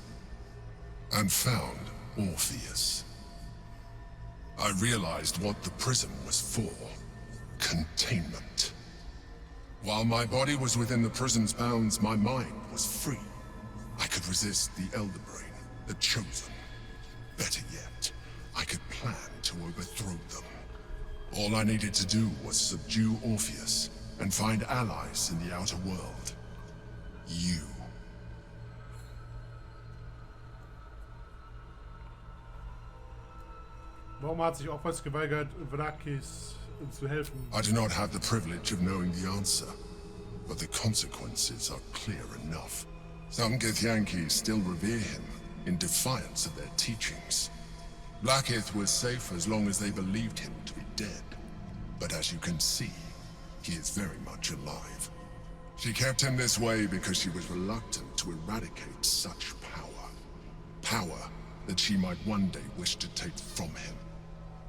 and found Orpheus. I realized what the prism was for. Containment. While my body was within the prison's bounds, my mind was free. I could resist the Elder Brain, The chosen. Better yet, I could plan to overthrow them. All I needed to do was subdue Orpheus and find allies in the outer world. You. Warum hat sich Orpheus geweigert, Vrakis zu helfen? I do not have the privilege of knowing the answer, but the consequences are clear enough. Some Githyanki still revere him, in defiance of their teachings. Blackith was safe as long as they believed him to be dead. But as you can see, he is very much alive. She kept him this way because she was reluctant to eradicate such power. Power that she might one day wish to take from him.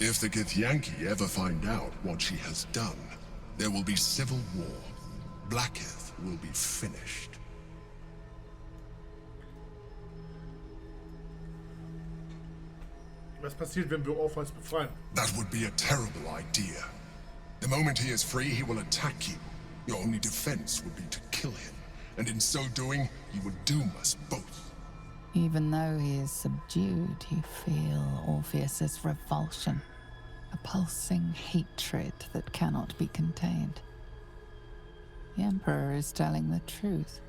If the Githyanki ever find out what she has done, there will be civil war. Blackith will be finished. Was passiert, wenn wir Orpheus befreien? That would be a terrible idea. The moment he is free, he will attack you. Your only defense would be to kill him, and in so doing, he would doom us both. Even though he is subdued, you feel Orpheus's revulsion, a pulsing hatred that cannot be contained. The Emperor is telling the truth.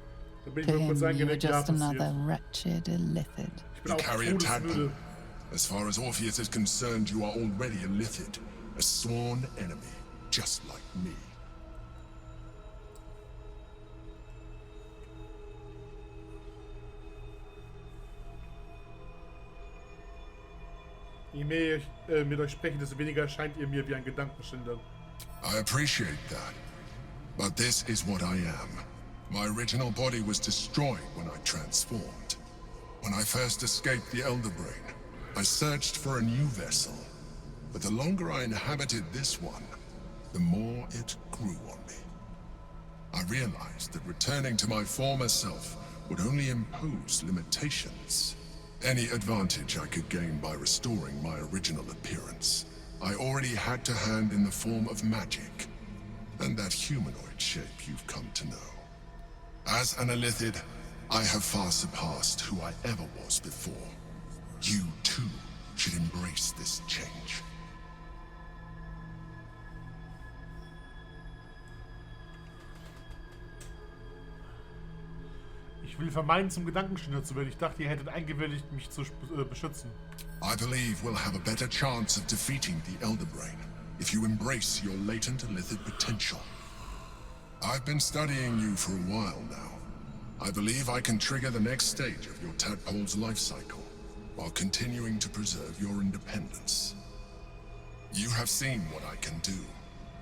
To him, you are just another wretched illithid. You carry a tadpole. As far as Orpheus is concerned, you are already a Lithid, a sworn enemy, just like me. Je mehr ich mit euch spreche, desto weniger scheint ihr mir wie ein Gedankenschinder. I appreciate that, but this is what I am. My original body was destroyed when I transformed. When I first escaped the Elder Brain, I searched for a new vessel, but the longer I inhabited this one, the more it grew on me. I realized that returning to my former self would only impose limitations. Any advantage I could gain by restoring my original appearance, I already had to hand in the form of magic, and that humanoid shape you've come to know. As an Illithid, I have far surpassed who I ever was before. You, too, should embrace this change. Ich will vermeiden, zum Gedankenschinder zu werden. Ich dachte, ihr hättet eingewilligt, mich zu beschützen. I believe we'll have a better chance of defeating the Elder Brain if you embrace your latent Illithid potential. I've been studying you for a while now. I believe I can trigger the next stage of your tadpole's life cycle, while continuing to preserve your independence. You have seen what I can do.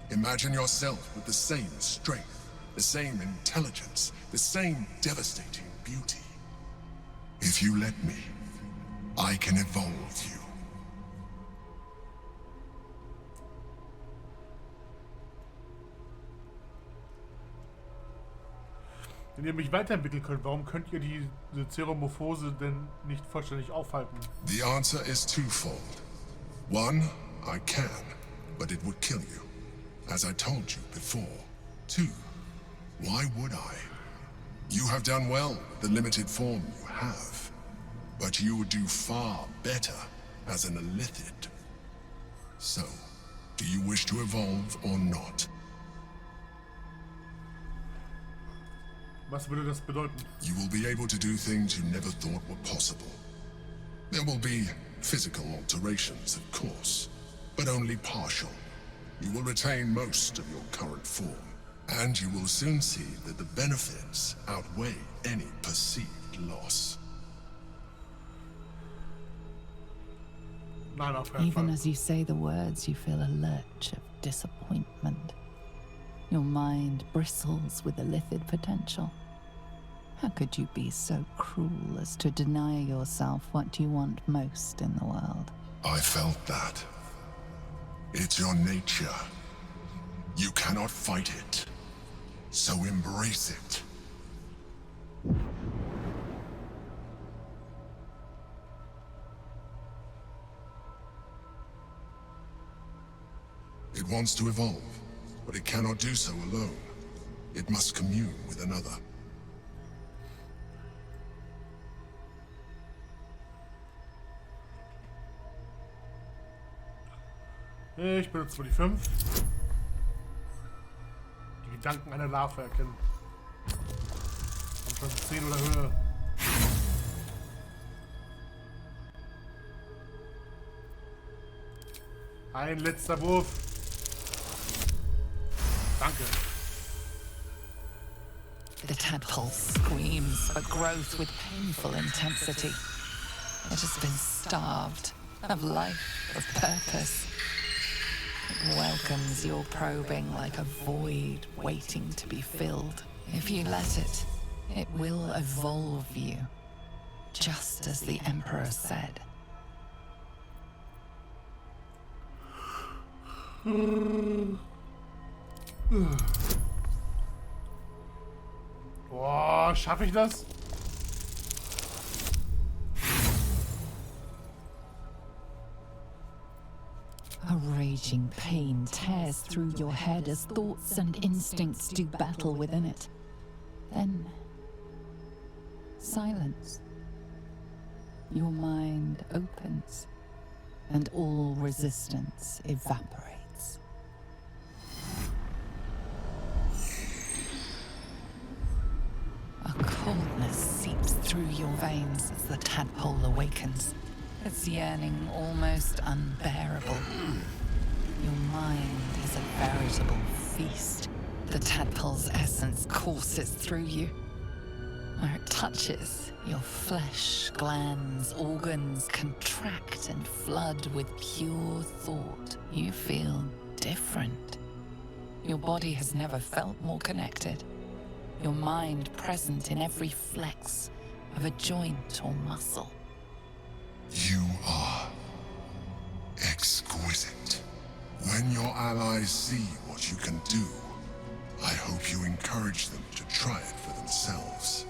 Imagine yourself with the same strength, the same intelligence, the same devastating beauty. If you let me, I can evolve you. Wenn ihr mich weiterentwickeln könnt, warum könnt ihr diese Zeromorphose denn nicht vollständig aufhalten? The answer is twofold. One, I can, but it would kill you, as I told you before. Two, why would I? You have done well with the limited form you have, but you would do far better as an Illithid. So, do you wish to evolve or not? Was würde das bedeuten? You will be able to do things you never thought were possible. There will be physical alterations, of course, but only partial. You will retain most of your current form, and you will soon see that the benefits outweigh any perceived loss. Even as you say the words, you feel a lurch of disappointment. Your mind bristles with illithid potential. How could you be so cruel as to deny yourself what you want most in the world? I felt that. It's your nature. You cannot fight it. So embrace it. It wants to evolve, but it cannot do so alone. It must commune with another. Ich benutze mal die 5. Die Gedanken einer Larve erkennen. Und schon 10 oder höher. Ein letzter Wurf. Danke. The tadpole screams for growth with painful intensity. It has been starved of life, of purpose. It welcomes your probing like a void waiting to be filled. If you let it, it will evolve you, just as the Emperor said. Boah, schaffe ich das? A raging pain tears through your head as thoughts and instincts do battle within it. Then, silence. Your mind opens, and all resistance evaporates. A coldness seeps through your veins as the tadpole awakens, its yearning almost unbearable. Your mind is a veritable feast. The tadpole's essence courses through you. Where it touches, your flesh, glands, organs contract and flood with pure thought. You feel different. Your body has never felt more connected. Your mind present in every flex of a joint or muscle. You are exquisite. When your allies see what you can do, I hope you encourage them to try it for themselves.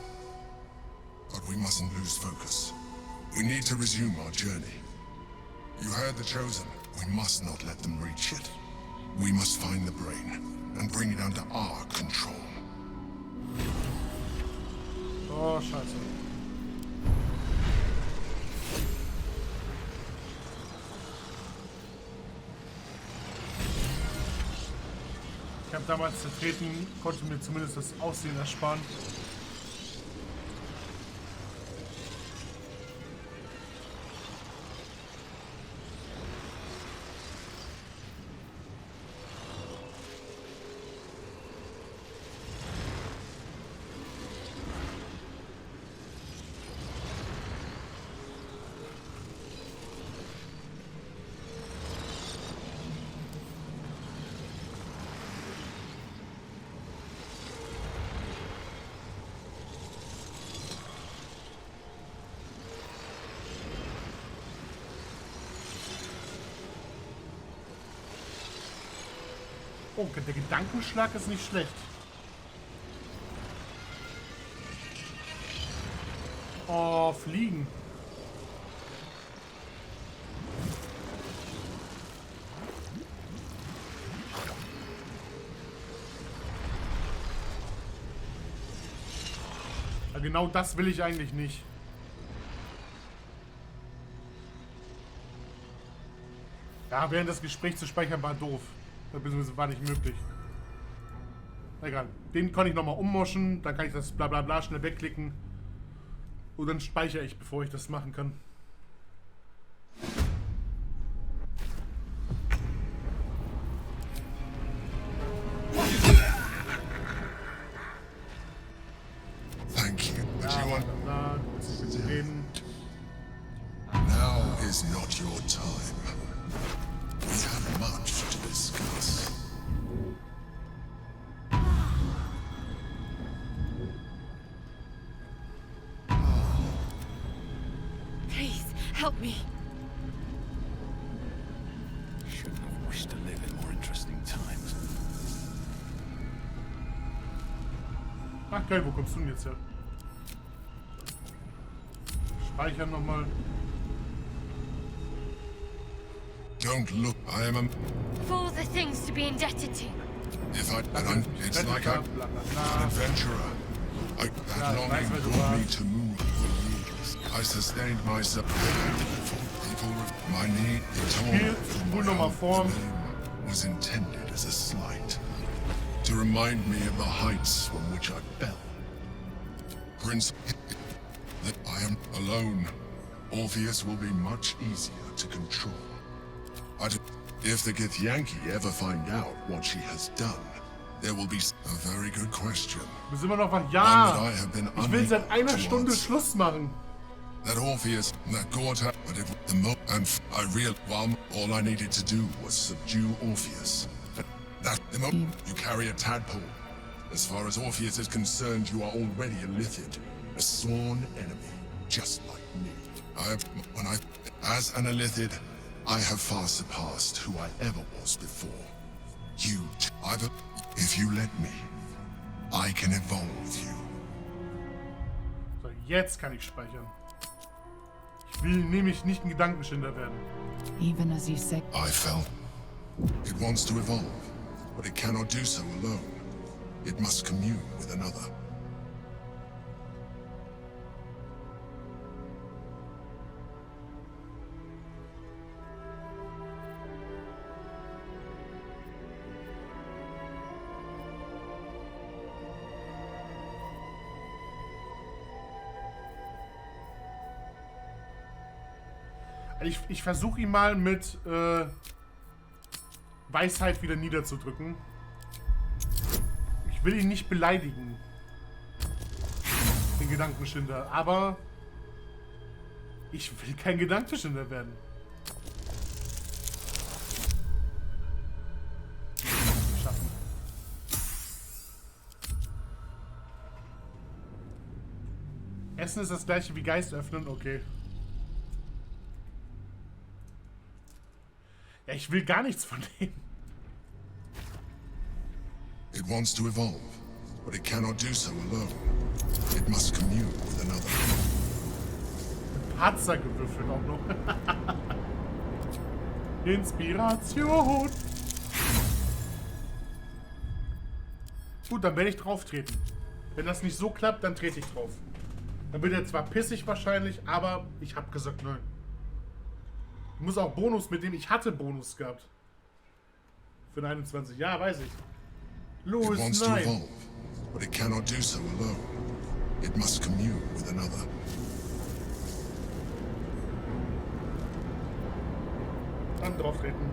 But we mustn't lose focus. We need to resume our journey. You heard the Chosen. We must not let them reach it. We must find the brain and bring it under our control. Oh, scheiße. Ich habe damals zertreten, konnte mir zumindest das Aussehen ersparen. Oh, der Gedankenschlag ist nicht schlecht. Oh, fliegen. Ja, genau das will ich eigentlich nicht. Ja, während des Gesprächs zu speichern war doof. Beziehungsweise war nicht möglich. Egal. Den kann ich nochmal ummoschen. Dann kann ich das Blablabla schnell wegklicken. Und dann speichere ich, bevor ich das machen kann. Thank you, but you want... Reden. Now is not your time. We have much to discuss. Please, help me. Shouldn't have wished to live in more interesting times. Ach geil, wo kommst du denn jetzt her? Speichern nochmal. Don't look, I am a... For all the things to be indebted to. If it's like I'm an adventurer. That longing brought me to move for years. I sustained myself. People, I need Spiel, spul nochmal vor. was intended as a slight, to remind me of the heights from which I fell. Prince, that I am alone. Orpheus will be much easier to control. If the Githyanki ever find out what she has done, there will be a very good question. Wir sind immer noch was. One Ja! that I have been Ich will seit einer unable to Stunde answer. Schluss machen. That Orpheus, that Gorta, but it, the mo and I realized all I needed to do was subdue Orpheus. That the mo you carry a tadpole. As far as Orpheus is concerned, you are already a Lithid, a sworn enemy, just like me. As an Illithid, I have far surpassed who I ever was before. If you let me, I can evolve you. So, jetzt kann ich speichern. Ich will nämlich nicht ein Gedankenschinder werden. Even as you say, I felt it wants to evolve, but it cannot do so alone. It must commune with another. Ich versuche ihn mal mit Weisheit wieder niederzudrücken. Ich will ihn nicht beleidigen. Den Gedankenschinder. Aber ich will kein Gedankenschinder werden. Schaffen. Essen ist das gleiche wie Geist öffnen, okay. Ja, ich will gar nichts von dem. It wants to evolve, but it cannot do so alone. It must commune with another. Patzer gewürfelt auch noch. Inspiration. Gut, dann werde ich drauf treten. Wenn das nicht so klappt, dann trete ich drauf. Dann wird er zwar pissig wahrscheinlich, aber ich habe gesagt nein. Ich muss auch Bonus mitnehmen. Ich hatte Bonus gehabt. Für 21. Ja, weiß ich. Louis, It wants to nein. evolve, but it cannot do so alone. It must commune with another. Dann drauf treten.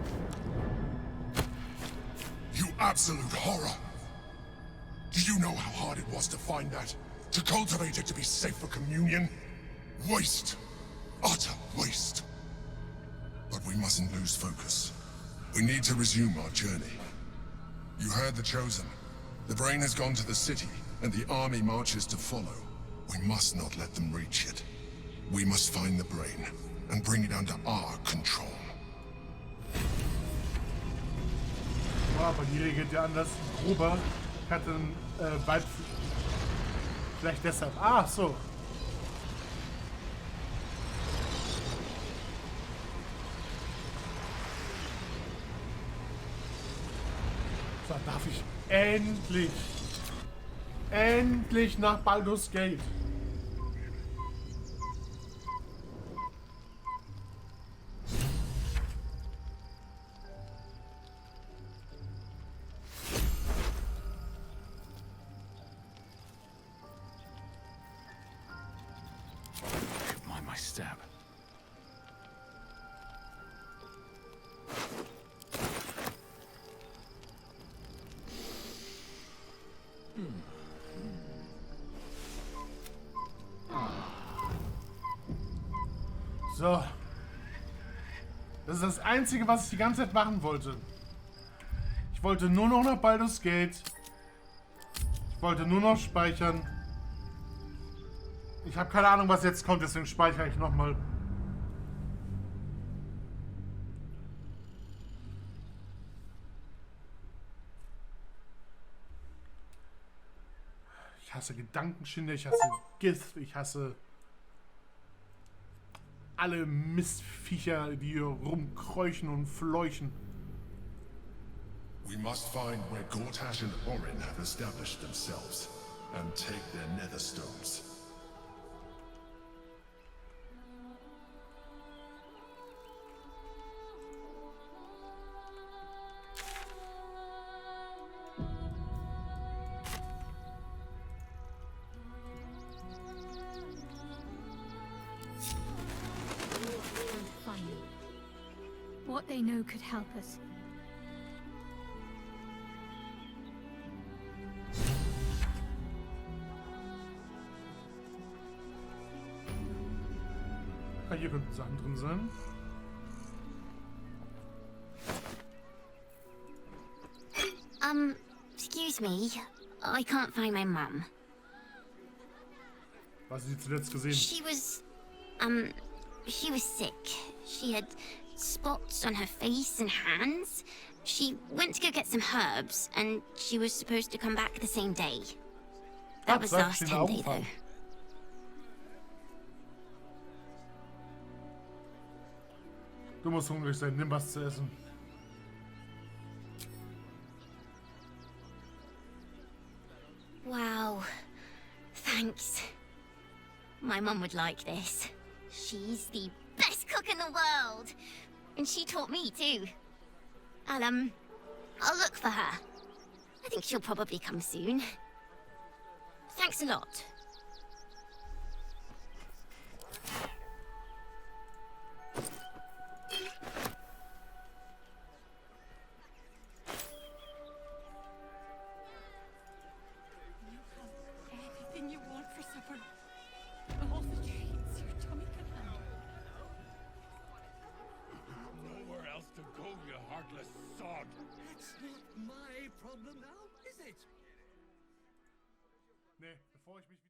You absolute horror! Do you know how hard it was to find that? To cultivate it to be safe for communion? Waste! Utter waste! But we mustn't lose focus. We need to resume our journey. You heard the Chosen. The brain has gone to the city, and the army marches to follow. We must not let them reach it. We must find the brain, and bring it under our control. Ja, aber die regelt ja anders. Grober hatte einen Vibe. Vielleicht deshalb. Ah, so. So, darf ich endlich nach Baldur's Gate. Mind my step. So. Das ist das Einzige, was ich die ganze Zeit machen wollte. Ich wollte nur noch nach Baldur's Gate. Ich wollte nur noch speichern. Ich habe keine Ahnung, was jetzt kommt, deswegen speichere ich nochmal. Ich hasse Gedankenschinder, ich hasse Gith, ich hasse alle Mistviecher, die hier rumkräuchen und fleuchen. We must find where Gortash and Orin have established themselves, and take their nether stones. what they know could help us. Hier könnten Sachen drin sein. Excuse me. I can't find my mum. Was sie zuletzt gesehen? She was sick. She had spots on her face and hands. She went to go get some herbs, and she was supposed to come back the same day. That was last Sunday, though. Du musst hungrig sein, nimm was zu essen. Wow. Thanks. My mum would like this. She's the best cook in the world. And she taught me too. I'll look for her. I think she'll probably come soon. Thanks a lot. Anything you want for supper. All the treats your tummy can handle. Nowhere else to go, you heartless sod. That's not my problem now, is it? Nee, bevor ich mich